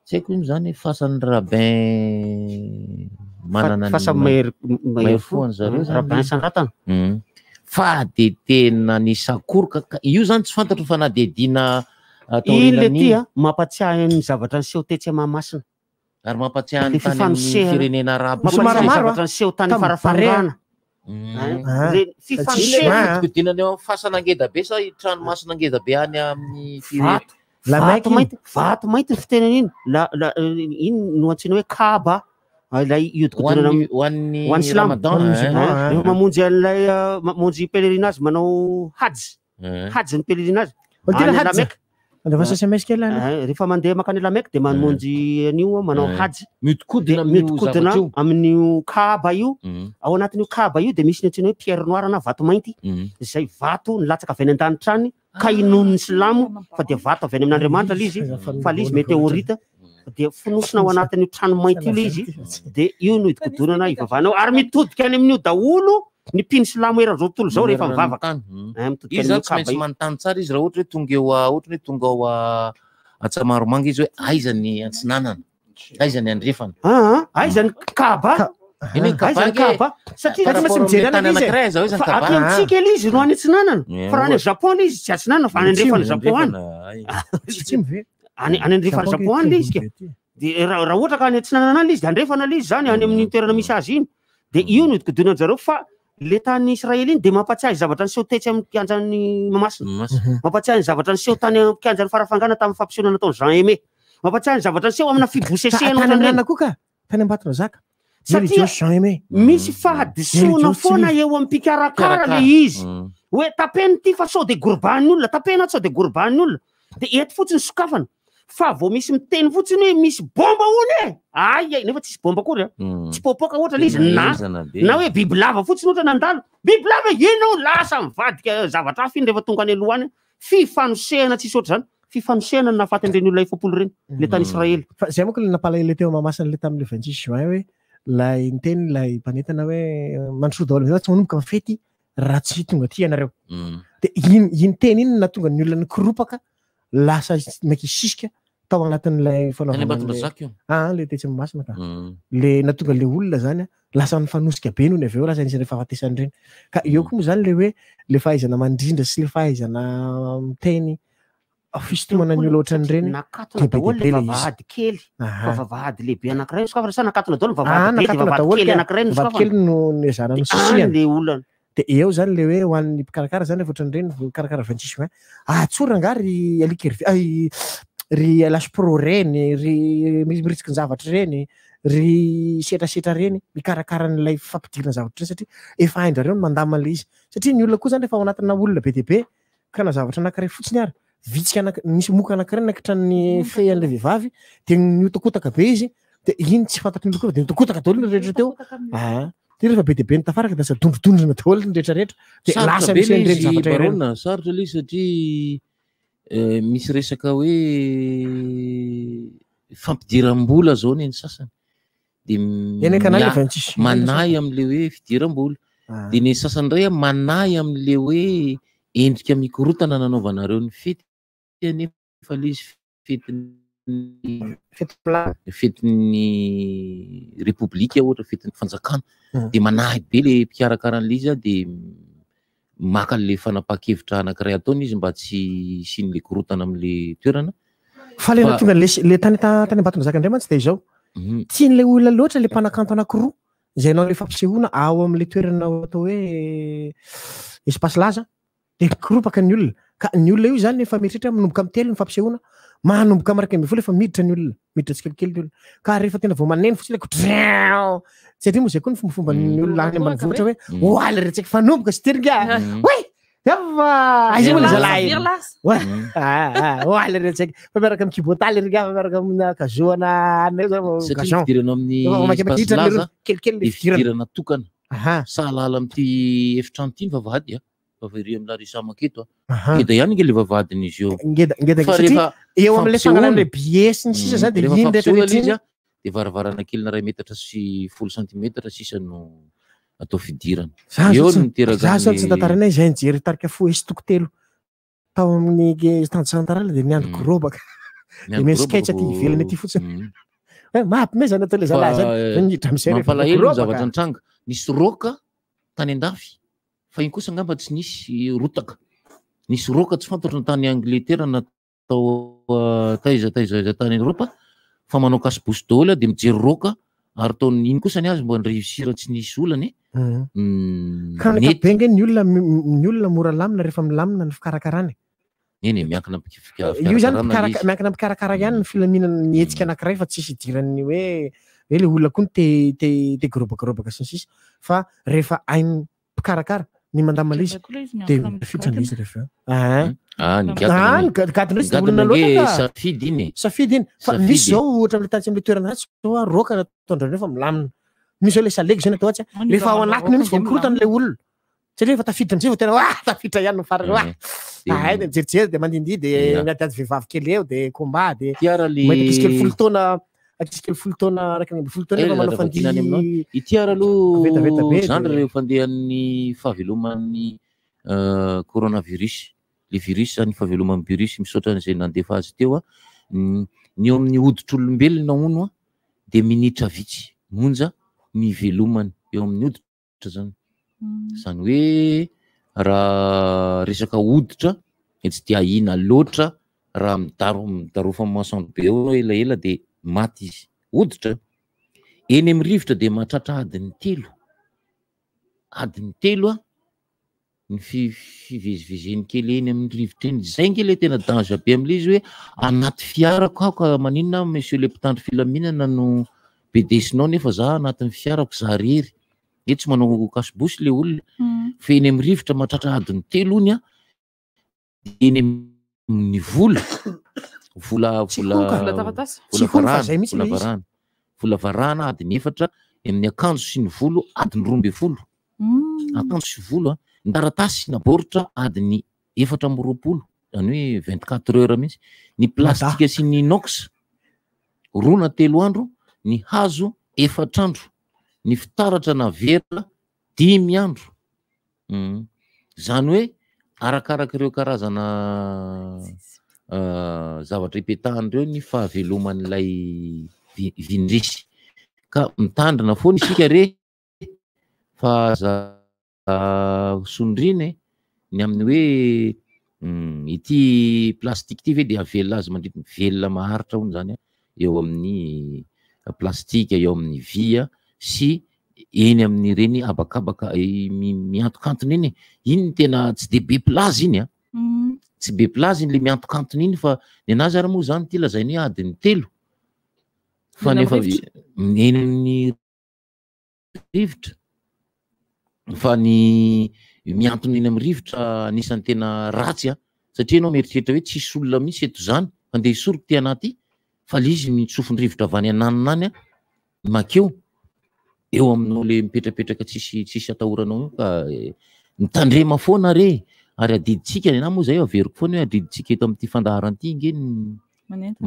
tsy haiko ino zany fasan'ny rabbin manana fasa mahery-foany zareo rabbin sanratana fa de tena nisy akory io zany tsy fantatro fa na dedina iny le ty mampatsiahy ny zavatra niseho tetsy Mahamasina ary mampatsiahy ny tany amin'ny firenena arabo zavatra niseho tany farafarana fifanosehana dinany eo amin'ny fasana ngeda be sa trano masina ngeda be any amin'ny vato mainty ny fitenany iny iny no antsoina hoe Kaaba ilay iodikodinana hoan'ny Ramadan mamonjy an'ilay mamonjy pelerinage manao hajy ny pelerinage Lameka rehefa mandeha makany Lameka dia mamonjy an'io manao hajy miodikodina amin'io Kaaba io ao anatin'io Kaaba io dia misy ny antsoina hoe pierre noire na vato mainty izay vato nilatsaka avy any an-danitra any ka inon'ny silamo fa dia vato avy any amin'Andriamanitra le izy fa le izy metéorite dia fonosina ao anatin'io trano mainty io le izy dia io no iodikodonana ivavahanao ary mitodika any amin'io daholo ny mpino silamo era zao tontolo zao rehefa mivavaka izy zany tsy maintsy manontany tsara izy raha ohatra hoe tonga eo ohatra hoe tonga ao Atsamaromanga izy hoe aiza ny antsinanana aiza ny andrefana aiza ny Kaaba aiza ny Kaaba satria tsy maintsy mijery anankiray izy fa aty amintsika ely izy no any antsinanana fa raha any Japon le izy tsy antsinanana fa any andrefana Japon any any andrefana Japon any le izy dia raha ohatra ka any antsinanana le izy dia andrefana le izy zany any amin'ny toerana misy azy iny dia io no iodikodinana zareo fa le tany Israely iny dia mampatsiahy zavatra niseho tetsy amin'ny kianjan'ny Mahamasina mampatsiahy zavatra niseho tany kianjan'ny farafangana tamin'ny fampisehoana nataony Jean Aimé mampatsiahy zavatra niseho amina fibosesehana koa ka tany Ambatona Zaka satria misy fahadisoana foana eo amin'ny mpikarakara le izy hoe tapeny ty fa sao dia gorban'ny olona tapena sao dia gorban'ny olona dia eto fotsiny sokafana fa vao misy miteny fotsiny hoe misy bomba hony ay nefa tsisy bomba kory tsy popoka ohatra le izy na hoe biby lava fotsiny ohatra nandalo biby lava inao lasa mivadika zavatra hafa iny rehefa tonga any aloha any fifanosehana tsisy ohatra zany fifanosehana nahafaty an'ireny olona 700 reny le tany Israely fa zay moa le napalahelo teo Mahamasina le tamin'le 26 juin hoe lay niteny lay mpanentana hoe mandroso daholo tsy manomboka mifety raha tsy tonga aty ianareo dia iny teny iny natonga ny olona nikoropaka lasa maiky sisika tao anatin'ilay fanaovana le tetsy Mahamasina ka le natonga le olona zany lasa nifanosika be noho ny avy eo lasa nisy fahafatesany reny ka eo koa moa zany le hoe le fahaizana mandrindra sy le fahaizana miteny fisotomana ny olo ohatrany reny nakatona daholo le vavahady kely fa vavahady lehibe anankiray nosokafana sa nakatona daholo vavahady kely anankiray nosokafana no ezana nosisiany le olana dia eo zany le hoe ho an'ny mpikarakara zany rehefa ohatrany reny karakara 26 juin atsora nga ry alika ry laspro reny ry miritsika ny zavatra reny ry setrasetra reny mikarakara n'ilay fampidirana zavatra reny satria efa haindrareo no mandamana le izy satria ny olona koa zany rehefa ao anatina olona be dia be ka na zavatra anankiray fotsiny ary vitsika misy moka anankiray nakitra ny fe an'ilay vehivavy de miotakotaka be izy de iny tsy fantatry ny lokona de mitokotaka daholo ny rehetra teo ty rehefa be deabe ny tafaraka de lasa dondrodondrona daholo ny rehetrarehetra de lasa misy an'ireny zavatra ireny. Sarotra le satria misy resaka hoe fampidiram-bola zao ny sasany de manahy am'le hoe fidiram-bola de ny sasany ray manahy am'le hoe endrika mikorotana nanaovanareo ny fety nefa le izy fetin'ny repoblika ohatra fetin'ny fanjakana de manahy be le mpikarakara an'le izy de maka le fanapaha-kevitra anankiray ataony izy mba tsy siny le korotana am'le toerana fa le tonga le tany ambatony zakandriamantsy de izao tian'le olona loatra le mpanakanto anankiroa zay anao le fampisehoana ao am'le toerana atao hoe espace laza de koropaka ny olona ka ny olona io zany efa mieritreritra manomboka amin'ny telo ny fampisehoana manomboka maraka ambin'ny folo efa miditra ny olona miditra tsikelikely ny olona ka rehefa tena vao maneno fotsiny satria moa zay koa ny fombafomba ny olona any ambanivohitra hoe oaly retsaka fanomboka sy teringa oe aiza moa le zalahy oaly retsaka fa miaraka amin'ny kibotaly ringa fa miaraka amina kazoana satria fidirana amin'ny kelikely fidirana tokana sahalala am'ty efitrano ty ny vavahady vavery am'la risamaketo ngeda ihany nge le vavahadin'izy eo satria eo am'le fangalana biesy ny sisa zany de liny rehetra de varavarana kely na 2 metatra sy 10 centimetatra sisa no atao fidirana eo no za zao tsy tantaranay zay nijery tarika fo esy toko telo tao amin'ny stande centrale de niandroko robaka de misy sketch aty ivelany aty fotsiny mampimezana atao le zalahy zany niditra am'zay mampalahelo ny zavatra antranga nisy roka tany andafy fa iny kosa ngamba tsy nisy rotaka nisy roka tsy fantatra ny tany Angleterre natao taiza tany Europa fa manao kasibosy daholo de mijery roka ary taony iny kosa ny azy mbo nyrehusira tsy nisy olany ka benga ny olona mora lamina rehefa milamina ny fikarakarany eny miankina io zany miankina mpikarakara ihany ny filaminana ny hetsika anankiray fa tsisy idiran'ny hoe le olona koa ny te gorobaka sy ny sisa fa rehefa ainy mpikarakara ny mandamana izy de fitran'izy rehefa safidy iny fa misy zao ohatra am'le tany am'le toerana ratsy zao roka nataondrareo fa milamina misy zao le salego zay natao atsy rehefa ao anatiny misy vao mikorotana le olona satria rehefa tafiditra am'zay vao tena tafiditra ihany no farany de mijerijery de mandindihy de miadiady vehivavy kely eo de combat de kely folo taona raiky amby folo taona manao fandihy ity ara aloha zany reo fandehan'ny fahaveloman'ny coronavirus le virus zany fahaveloman'ny virus misaotra an'izay nandefa azy teo ny eo amin'ny hoditr'olombelona ono de minitra vitsy monja mivelomany eo amin'ny hoditra zany zany hoe raha resaka hoditra tsy de ahina loatra raha midaro fa masoandro be eo elaela de maty izy hoditra eny amin'ny rivotra de mahatratra adiny telo ny fivezivezeny kely eny amin'ny rivotra eny zay nge le tena danger be am'le izy hoe anaty fiarako aho ka maninona monsieur le mpitandro filaminana no bedesinao nefa za anatin'ny fiarako za rery e tsy manao kasibosy le olona fa eny amin'ny rivotra mahatratra adiny telo ony eny amin'ny volavarana adiny 4 amin'ny akanjo sy ny volo adiny 12 akanjo sy volo ny taratasy naboritra adiny 420 zany hoe 24 heures mihitsy ny plastika sy ny inox rona 3 andro ny hazo 4 andro ny fitaratra na vera 5 andro zany hoe arakaraka ireo karazana zavatra ipetahan'ireo ny fahaveloman'ilay vindrisy ka mitandrina foana isika re fa sondriny ny amin'ny hoe ity plastika ity ve de avelona azy mandritry velona maharitra hono zany eo amin'ny plastika eo amin'ny vy sy eny amin'ny reny abakabaka miantokantony iny iny tena tsy de be plazy iny tsy be plazy iny le miantokantony iny fa ny anazy ary moa zany ty lazainy adiny 3 fa nefa eny amin'ny rivotra fa ny miantony iny amin'ny rivotra anisan'ny tena ratsy satria anao mieritreritra hoe tsisy olona misy eto zany andeha hisoroka ty anaty fa le izy mitsofony-rivotra avany ananinany makeo eo aminao le mipetrapetraka tsisy atahoranao ka mitandrema foana re ary adiditsika na moa zay averiko foana hoe adiditsika eto amin'ity fandaharanty nge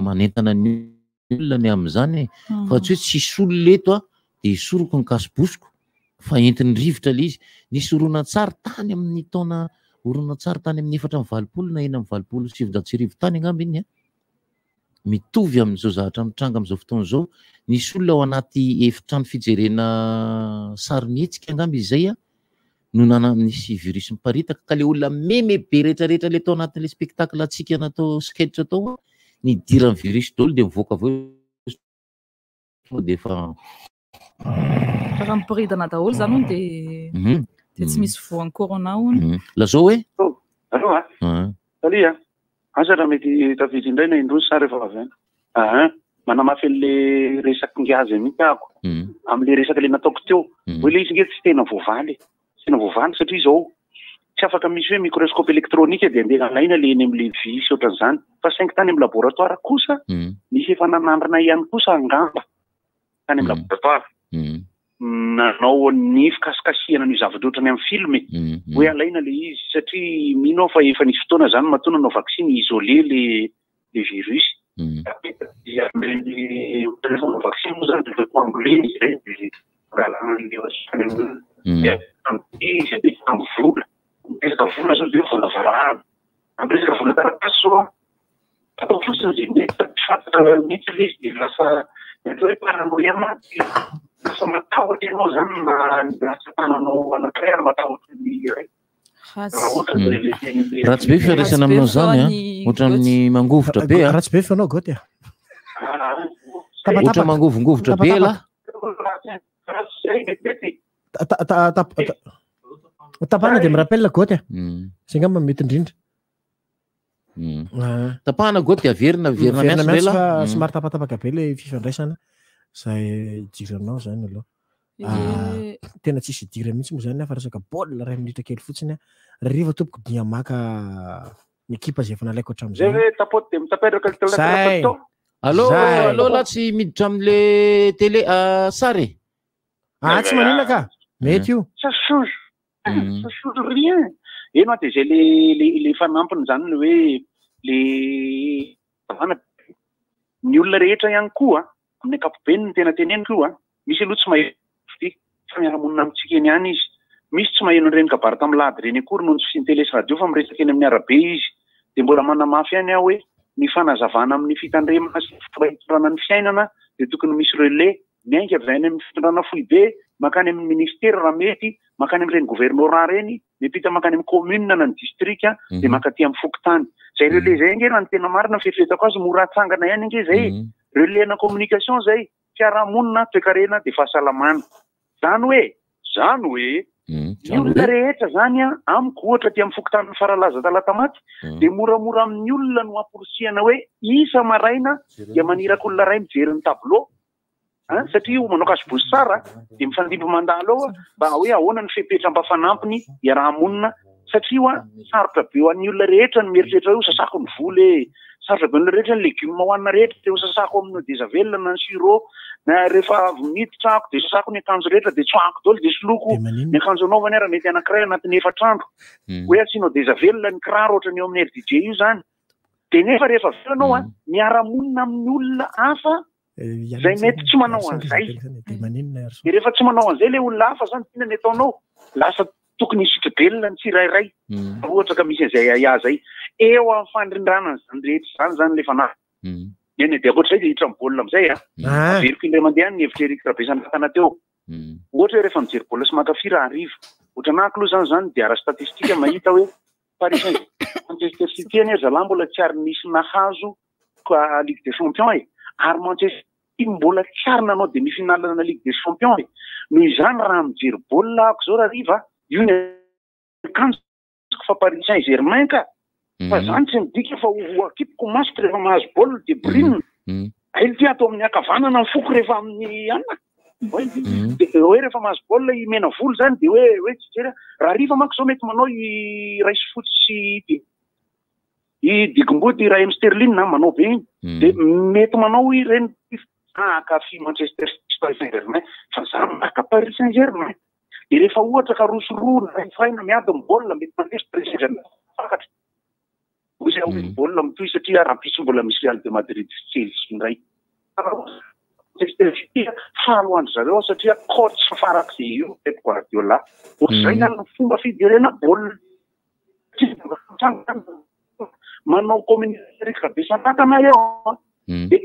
manentana ny olona ny am'izany fa tsy hoe tsisy olona eto de hisoroko ny kasibosiko fa entiny rivotra le izy nisy oronan-tsary tany amin'ny taona oronan-tsary tany amin'ny 4 na 7 tany angamba iny mitovy amin'izao zavatra mitranga amin'izao fotoana zao nisy olona ao anaty efitrano fijerena sary mihetsika angamba izay no nisy virus miparitaka ka le olona meme be rehetrarehetra le tao anatin'le spectacle atsika natao sketch tao nidiran'ny virus daholo de mivoaka avao de efa raha mipiridana daholo zany de tsy misy voan'ny corona hony lazao hoe salia asa raha mety tafiditra indray na indrozy sary efa avy manamafy an'le resaky ngiazy mitako am'le resaka le nataoko teo hoe le izy nge tsy tena voavaly satria zao tsy afaka misy hoe microscope électronique de andeha alaina le eny am'le visy ohatran'izany fa 5 tany amin'ny laboratoire kosa misy efa nanandrana ihany kosa angamba tany amin'ny laboratoire nanao ny fikasikasihana ny zavatra ohatrany amin'ny filme hoe alaina le izy satria mino fa efa nisy fotoana zany matona nao vaccine isolé le virus vaccine moa zany de coagulé izy vola zao de vola amresaka vola taratasy zao atao fotsiny mety le izy de lasa hoe paranoïa maty lasa matahotra ianao zany nasatananao anankiray ary matahotra ny iray ratsy be fifandraisana aminao zany ohatra amin'ny mangovotra be ratsy be fanao goty ohatra mangovongovotra be la tapahana de mirapelina goty zay ngamba mety indrindra tapahana goty averina miasa fa somary tapatapaka be le fifandraisana zay jiranao zany aloha tena tsisy idira mihitsy moa zany fa resaka baolina ray minitra kely fotsiny riva tompoko dia maka ekipa zay efa nalaiko hatram'izay allo la tsy miditra am'le télé sary tsy manina ka mety io ça change rien eno de zay le fanampiny zany le hoe le ny olona rehetra ihany koa amin'ny ankapobeny ny tena teneniko io misy aloha tsy maheno fa miara-monina amitsika eny ihany izy misy tsy maheno reny kabary tamilady reny akory noho ny tsy fisiany télé sy radio fa miresaka eny amin'ny arabe izy de mbola manamafy ihany aho hoe ny fanazavana amin'ny fitandremana sy fitondrana ny fiainana de tokony misy relais miainga avy any amin'ny fitondrana fohy be makany amin'ny ministère raha mety makany amin'ireny gouvernorat reny mepita makany amin'ny commune na ny district de makaty amin'ny fokotany zay relais zay nge raha ny tena marina fiefiretako azy moratsangana ihany nge zay relais na communication zay fiarahamonina toekarena de fahasalamana zany hoe ny olona rehetra zany amiko ohatra ty amin'ny fokotany faralaza talatamaty de moramora amin'ny olona no amporosiana hoe isa maraina dia maniraka olona ray mijery ny tableau satria io manao kasibosy tsara de mifandimby mandalo ao mba hoe ahoana ny fepetra mba fanampiny iarahamonina satria sarotra be ho an'ny olona rehetra ny mieritreritra hoe sasako ny voly sarotra be olona rehetra ny legioma hoanina rehetra de sasako amin'ny desavelina na ny sirop na rehefa miditra ako de sasako ny akanjo rehetra de tsoako daholo de soloko ny akanjo anaovany ara mety anankiray anatin'ny efatrandro hoe asianao desavelina ny kiraro ohatra ny eo amin'ny RDJ io zany de nefa rehefa velanao miara-monina amin'ny olona hafa zay mety tsy manao an'izay de rehefa tsy manao an'izay le olona hafa zany tena ny ataonao lasa tokony isitribelona ny tsirairay ohatra ka misy an'izay ia zay eo amin'ny fandrindrana zany rehetra zany le fanahy eny de akoatr'izay de hitra mibolina amizay averiko indray mandeha ny hevitra eriky rabesany ratana teo ohatra hoe rehefa mijery bolina sy makafy raha arivo ohatra anako aloha zany de ara statistika mahita hoe Paris Manchester City any zalahy mbola tsy ary nisy nahazo ka Ligue des Champions ary Manchester City mbola tsy ary nanao demi-finale na Ligue des Champions noho izany raha mijery bolina ako zao raha riva io ny akanjoko fa Paris Saint-Germain ka fa zany tsy midika fa ho akipoko masoko rehefa mahazo bolina de brune aily ty atao amin'ny akavanana ny foko rehefa amin'ny anna hoe rehefa mahazo bolina imena volo zany de hoe tsy jery raha riva manko zao mety manao i raisy fotsy I digomboty Raheem Sterling manao be igny. De mety manao ireny akafi Manchester City Paris Saint-Germain fa za maka Paris Saint-Germain. De rehefa ohatra ka rosorona faina miady bola mety mandeha Paris Saint-Germain. Fakatra. Ozy ao bola mitoy satria rampisy mbola misy Real de Madrid Chelsea ndray. Manchester City falo andro zareo satria coach farak'izay io Pep Guardiola. Ohatr'izay ny fomba fidirena bola. Manao communication be sanatana eo. De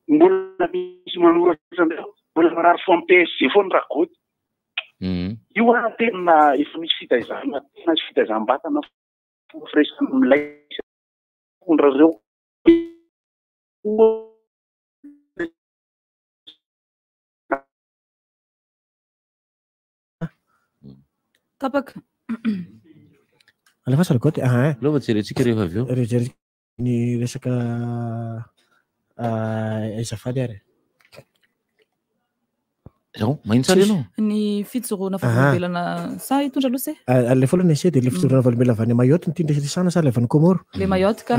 mbola misy manoratra mbola marary fo amin'ny PSG foana raha goty. Io tena efa misy fitaizana, tena misy fitaizam-batana fresque milay fondra reo. Tapaka. Alefa sarikoty lova jerentsika rehefa avy eo. Rejery ny resaka azafady ary. Zao magnino tsara ianao? Ny fitsoroana fahavelana sa hitondra aloha se? Le following ese de le fitsoroana valimela avy any Mayotte ny tindra risana sa le avy any Comore. Le Mayotte ka.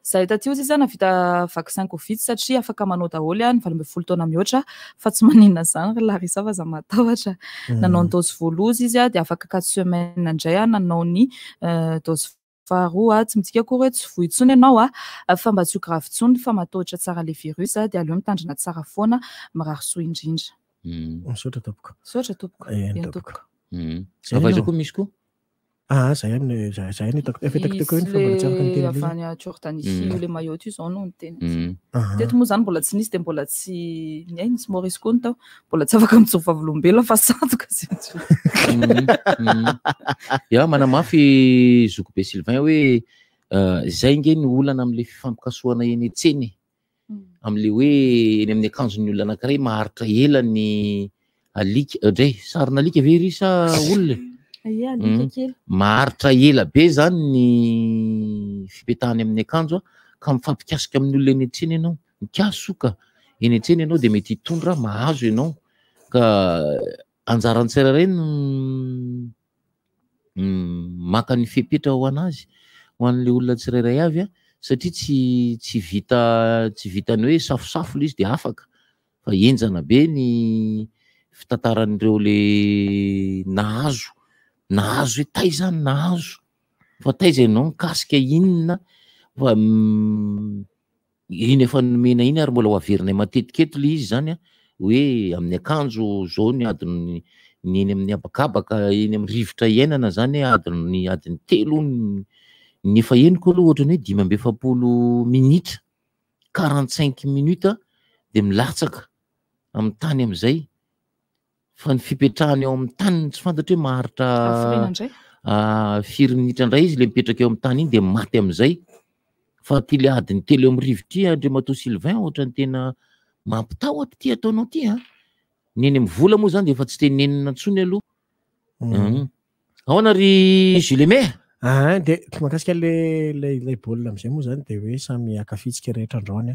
Zahay taty ozy izy navita vaccin Covid satria afaka manao daholo ny 12 taona mihoatra fa tsy maninona zany Larissa fa za matahotra. Nanao ny dose voaloha izy de afaka 4 semaines indray nanao ny dose faharoa tsy midika akory hoe tsy vohy intsony ianao fa mba tsy ho grave intsony fa matahotra tsara le virus de aleo mitandrina tsara foana mirary soa indrindra. Misaotra tompoko. Misaotra tompoko. Bien tompoko. Avy koa misy koa? Zahay amin'ny zahay ny takotako iny fa mbola tsy afaka ny teny. Avy any Jordanie le Mayotte io zao no ny teny. Teto moa zany mbola tsy nisy de mbola tsy nisy Maurice koa tao mbola tsy afaka mitsovo vavolombelona fa sandoka ya manamafy zoko be Sylvain hoe zay nge ny olana am'le fifampikasoana eny etseny am'le hoe eny amin'ny akanjon'ny olona anankiray maharitra ela ny alika dray sarina alika very sa olona maharitra ela be zany ny fipetahany amin'ny akanjo ka mifampikasika amin'ny olona eny etseny ianao mikasoka eny etseny ianao de mety hitondra mahazo ianao ka anjarany tsirairay maka ny fepetra ho anazy ho an'le olona tsirairay avy satria tsy vitany hoe safosafo le izy de afaka fa enjana be ny fitantaran'ireo le nahazo hoe tay zany nahazo fa tay zay ianao mikasika inona fa iny efa nomena iny ary mbola ho averinay matetikety le izy zany hoe amin'ny akanjo zao ny adiny ny eny amin'ny abakabaka eny amin'ny rivotra iainana zany adiny 3 nefa eniko aloha ohatrany hoe 17 minitra 45 minutes de milatsaka amin'ny tany am'izay fa ny fipetrahany eo amin'ny tany tsy fantatry hoe maharitra 4 minitra indray izy le mipetraka eo amin'ny tany iny de maty am'izay fa ty le adiny 3 eo amin'ny rivotra Andriamato Sylvain ohatrany tena mampitahotra ty ataonao ty ny eny amin'ny vola moa zany de efa tsy tenenina intsony aloha ahoana ry Jules de makasika le baolina am'izay moa zany de hoe samy akafitsika rehetra androany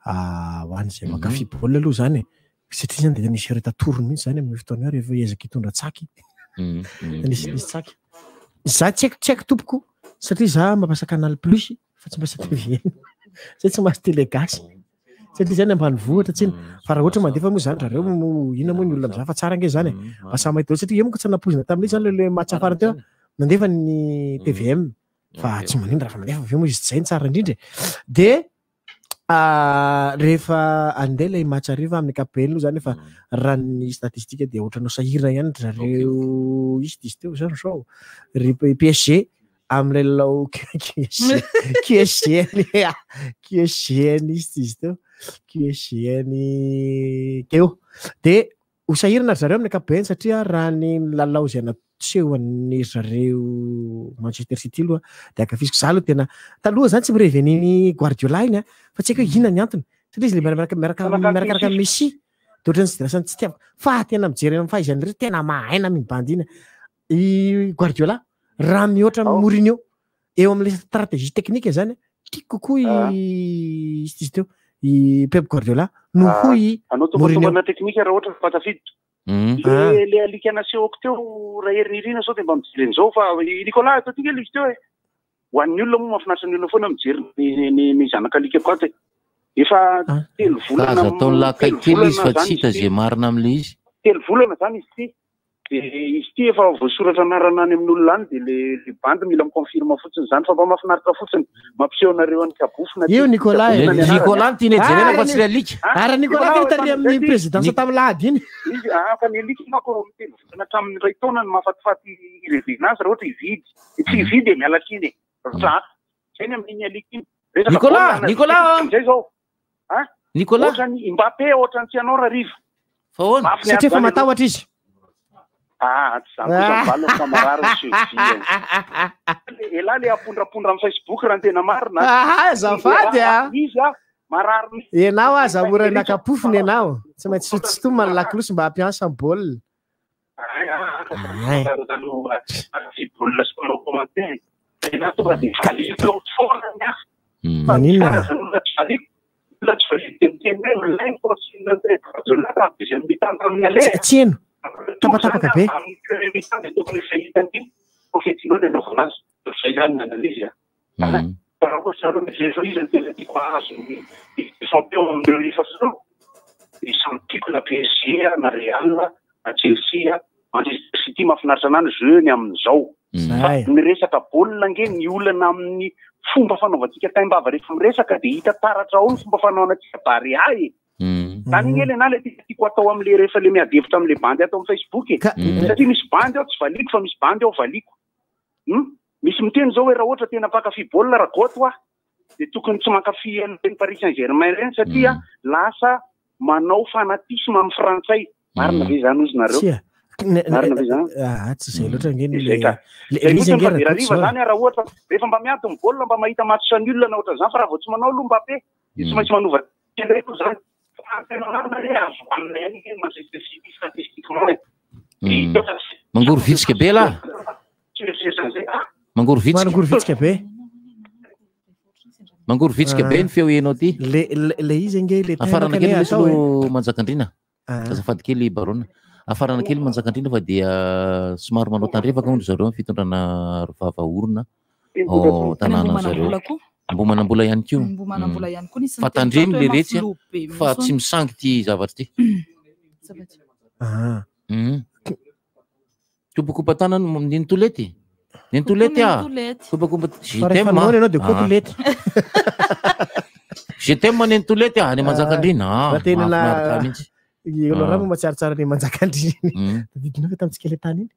ho an'izay makafy baolina aloha zany satria zany de nisy reta torony mihitsy zany amin'ny fotoana rehefa ezaka hitondra tsaky nisy tsaky za tsy haiko tompoko satria za mampiasa Canal Plus fa tsy mampiasa TV satria tsy mahazo télégasy satria zany ambany vohatra tsiny fa raha ohatra mandefa moa zany zareo ina moa ny olona am'za fa tsara nge zany masa mahita satria monko tsy napozina tamin'ilay zany le match afara teo nandefa ny TVM fa tsy manindra raha mandefa avy eo moa izy tsy zay ny tsara indrindra de rehefa andeha lay match ariva amin'ny KPL aloha zany fa raha ny statistika de ohatranao sahirana ihany zareo izy dizy teo zany zao ry PSG am'lay lao QSGN izy dizy teo QSGN keo de ho sahirana zareo amin'ny KPL satria raha ny lalao zay natsehoan'ny zareo Manchester City aloha de akafisiko za aloha tena taloha zany tsy mireveny Guardiola iny fa tsy haiko hoe inona ny antony satria izy le miarakaraka Messi de ohatrany tsy dirasany tsy tiavako fa tena mijery amin'ny fahaizany rery tena mahaina mibandy iny i Guardiola raha mihoatra Mourinho eo amin'le stratégie technique zany tiako kokoa izy teo i Pep Guardiola noho i Mourinho technique raha ohatra fatafiditra le alika nasehoako teo raha herinirina sao de mba mijery an'izao fa Nicolas atao tika izy teo ho an'ny olona moa mahafinaritra ny olona foana mijery ny zanaka alika koa efa 3 volana aza ataony lakaikely izy fa tsy hita zay marina am'le izy 3 volana zany izy ty de izy ty efa voasoratra anarana any amin'olona any de le bandy mila miconfirme fotsiny zany fa mba mahafinaritra fotsiny mampiseho anareo any kabofina io Nicolas Nicolas ty ne jerena fa tsy le alika ara Nicolas fa tali amin'ny présidence tamin'ny lahady iny izy fa ny alika mako miteny volana hatramin'ny ray taona ny mahafatifaty irevenance raha ohatra ividy tsy ividy mialakiny zany amin'iny alika iny Nicolas zay zao Nicolas ohatrany Mbappé ohatrany tsy anao raha rivo fa hoana satria fa matahotra izy tsy zany kosa mivalo fa marary ela le apondrapondra amin'ny Facebook raha tena marina azafady izy marary ianao aza mora nakapofiny ianao tsy maintsy sotosoto malakilosy mba hampiasa amin'ny baolina maninona tsy eno tapatapaka be isamtiko na PSG na Real na Chelsea Manchester City mahafinaritra anany jeune amin'izao miresaka baolina nge ny olana amin'ny fomba fanaovantsika taimbava rehefa miresaka de hita taratra ao ny fomba fanaovantsika barea zany igny ele na le tiako atao am'le rehefa le miadevitra am'le bandy atao amin'ny Facebook satria misy bandy ao tsy valiko fa misy bandy ao valiko misy miteny zao hoe raha ohatra tena mpakafy baolina raha goto de tokony tsy mankafy an'ireny Paris Saint-Germain reny satria lasa manao fanatisme amin'ny frantsay marina ve zany ozy nareo marina ve zany tsy zay loatra ngeny riva zany raha ohatra rehefa mba miady ny baolina mba mahita match ny olona na ohatra zany fa raha vao tsy manao aloha Mbappé tsy maintsy manova ndreko zany mangoro vitsika be la mangoro vitsika be mangoro vitsika be ny feo enao ty le izy nge le afarana kely misy lo manjakandrina azafady kely barona afarana kely manjakandrina fa dia somary manao tandrefaka ondry zareo fitondrana vava orona tanàna zareo mbo manambola ihany ko fa tandremy le retsy fa tsy misangy ty zavatra ty kopakopa tanany nintolety nintolety kopakopa jetem nintolety any manjakandrina olo raha matsaritsara ny manjakandrina didinao tamitsika le tany iny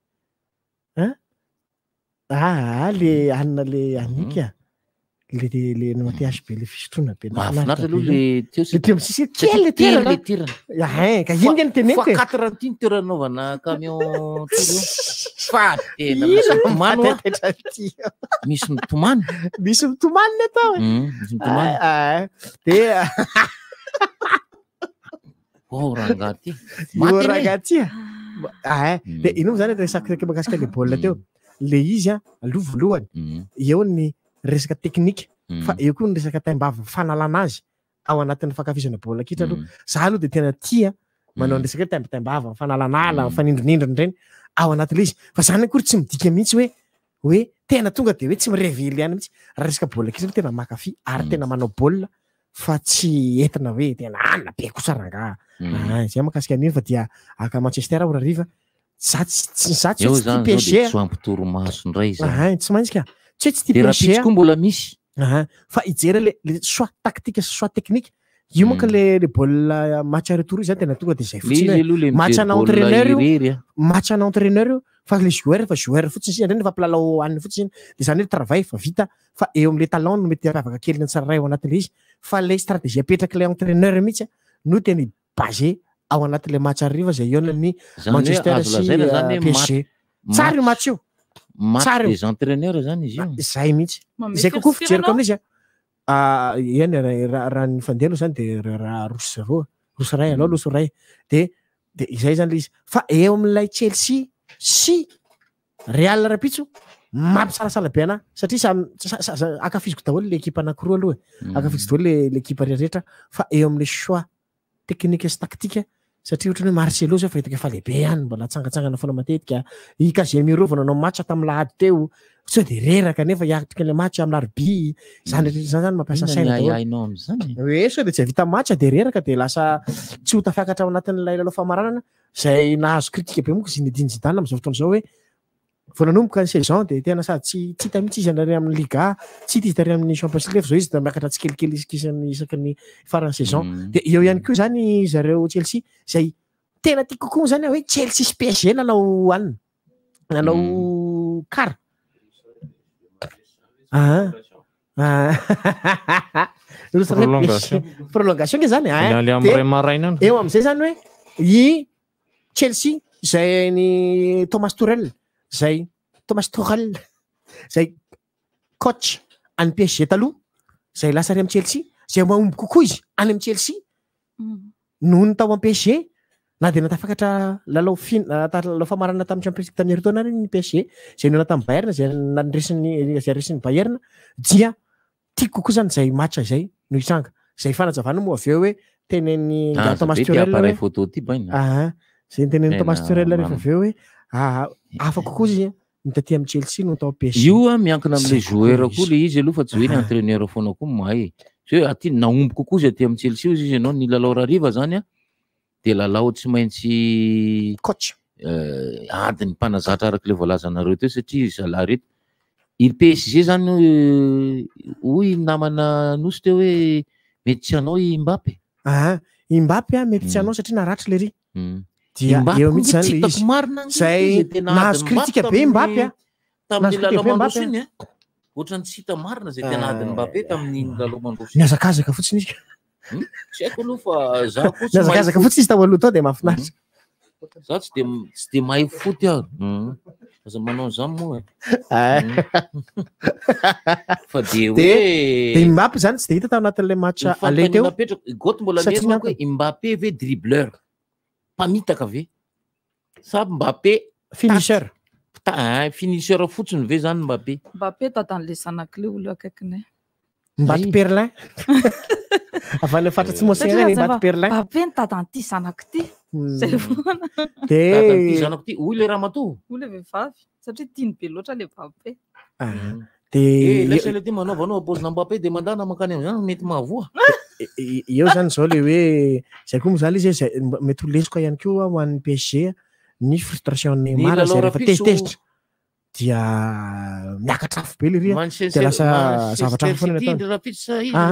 le anina le anika le namatiasy be le fisotrona be mahafinaritra aloha le teo misisy kely le toerana ka iny ny teneniko fa 4 ny toerana naovana camion fa tena mitomany misy mitomany misy mitomany ny atao misy mitomany de rangaty rangaty de ino zany resaka makasika le baolina teo le izy aloha voalohany eo ny resaka teknika fa eo koa ny resaka taimbava fanalana azy ao anatin'ny fankafizana baolina kitra aloha za aloha de tena tia manao ny resaka taimbava fanalanala fanindronindrony reny ao anatin'le izy fa zany akory tsy midika mihitsy hoe tena tonga de hoe tsy mirevely any mihitsy raha resaka baolina kitra tena makafy ary tena manao baolina fa tsy entina hoe tena anina be kosa ranga zay makasika an'iny fa dia aka Manchester ora riva za tsy PSG soampitoromaso ndray zany tsy maintsy ka tsy ty PSG koa mbola misy fa ijery le soit tactique soit technique io manko le baolina match retour zany tena tonga de zay fotsiny match ana entraîneur io match ana entraîneur io fa le joueur fa joueur fotsiny si andreny fa mpilalao aniny fotsiny de zany hoe travail fa vita fa eo am'le talent no mety avaka kely ny tsararay ao anatin'le izy fa le stratégie apetraky le entraîneur mihitsy no teny basé ao anatin'le match arriva zay eo ny Manchester sy PSG tsara io match io match des entraîneurs zany izy io zay mihitsy zay kokoa fijeriko amin'izy eny raha ny fandehalo zany de raha roso ray alao loso ray de izay zany le izy fa eo amin'ilay Chelsea sy Real rapitso mampisalasala be ana satria akafiziko daholo le ekipa anankiroa aloha akafiziko daholo le ekipa rehetra fa eo amin'le choix technique sy tactique satria ohatrany hoe Marcelo zao fa hitako efa lehibe ihany mbola tsangatsangana foana matetika i Casemiro vao nanao match tamin'ny lahady teo sao de reraka nefa hiatrika le match amin'ny larbi zany zany mampiasa saina ainao am'zany hoe sao de tsy vita match de reraka de lasa tsy ho tafiakatra ao anatin'ilay lalao famaranana zay nahazo kritika be monko Zinedine Zidane am'izao fotoana zao hoe vao nanomboka ny saison de tena sady tsy hita mihitsy izy andary amin'ny Liga tsy hita izy dary amin'ny Champions League zao izy da miakatra tsikelikely isaky ny farany saison de eo ihany koa zany zareo Chelsea zay tena tiako kokoa zany hoe Chelsea sy PSG nanao anina nanao kara prolongation ke zany eo am'izay zany hoe i Chelsea zay ny Thomas Tuchel zay coach any PSG taloha zay lasa ry amin'ny Chelsea zay mahomby kokoa izy any amin'ny Chelsea noho ny tao amin'ny PSG na de natafakatra lalao famarana tamin'ny Champions League tamin'ny heritaona ny PSG zay nona tamin'ny Bayern zay naresiny Bayern dia tiako kokoa zany zay match zay no hitranga zay fanazavana moa aveo hoe tenen'ny Thomas Tuchel zay tenen'ny Thomas Tuchel rehefa aveo hoe afaka kokoa izy mitaty amin'ny Chelsea no tao PSG io miankina am'le joueur koa le izy aloha fa tsy hoe ny entraîneur foana koa mahay hoe aty naomby kokoa izy aty amin'ny Chelsea izy ianao ny lalao rariva zany de lalao tsy maintsy coach adiny mpanazatra araka le voalazanareo teo satria zalahy reto i PSG zany hoy namana nosy teo hoe mety tsy anao i Mbappé Mbappé mety tsy anao satria naratra le ry dia eo mihitsy zany le izy zay nahazo kritika be Mbappé tamin'ny lalao mandroso iny ohatrany tsy hita marina zay tena adiny Mbappé tamin'ny lalao mandroso niazakazaka fotsiny izy tsy haiko aloha fa za koa niazakazaka fotsiny izy tao aloha tao de mahafinaritra za tsy de mahay foty aho aza manao an'izany moa fa de hoe Mbappé zany tsy de hita tao anatin'ilay match ale teo goto mbola mieriko hoe Mbappé ve dribbleur mpamitaka ve sa Mbappé finisseur finisseur fotsiny ve zany Mbappé tatan'le zanak'le olo akaikiny Mbappé Perlin avany fantatsy mosena ny Mbappé Perlin Mbappé ny tatan'ity zanaky ty zay foana de zanako ty hoy le ramatoa hoy le vehivavy satria tiany be loatra le Mbappé de laisa le ty manaovanao apozina Mbappé de mandana makany am'zany mety mahavoa eo zany zao le hoe zay koa moa zany izy zay mety ho lesiko ihany koa ho an'ny PSG ny frustration Neymar zay rehefa tezitezitra dia miakatra afo be le ry de lasa zavatra hafa foana natao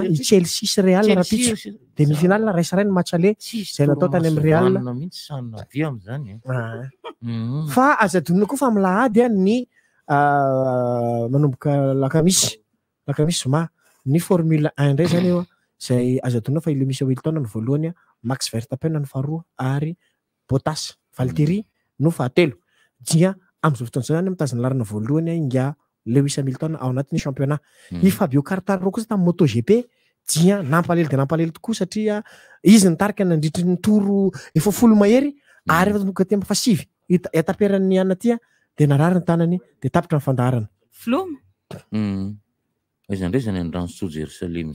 i Chelsea sy Real rapitso demi-finale raisa ray ny match ale zay natao tany amin'ny Real fa azadonina koa fa amin'ny lahady ny manomboka lakamisy zoma ny Formule 1 ndray zany eo zay azadonina fa Lewis Hamilton ny voalohany Max Verstappen ny faharoa ary Bottas Valtteri no fahatelo dia am'izao fotoana zany mitazona larina voalohany inga Lewis Hamilton ao anatin'ny championnat i Fabio Quartararo kosa tamin'ny MotoGP dia nampalahelo tokoa satria izy nitarika nandritry ny toro efa 10 mahery ary efa tonga tempo fasivy etaperan'ny anaty de narary ny tanany de tapitra ny fandaharana Flom izy ndray zany andrano Jerusalem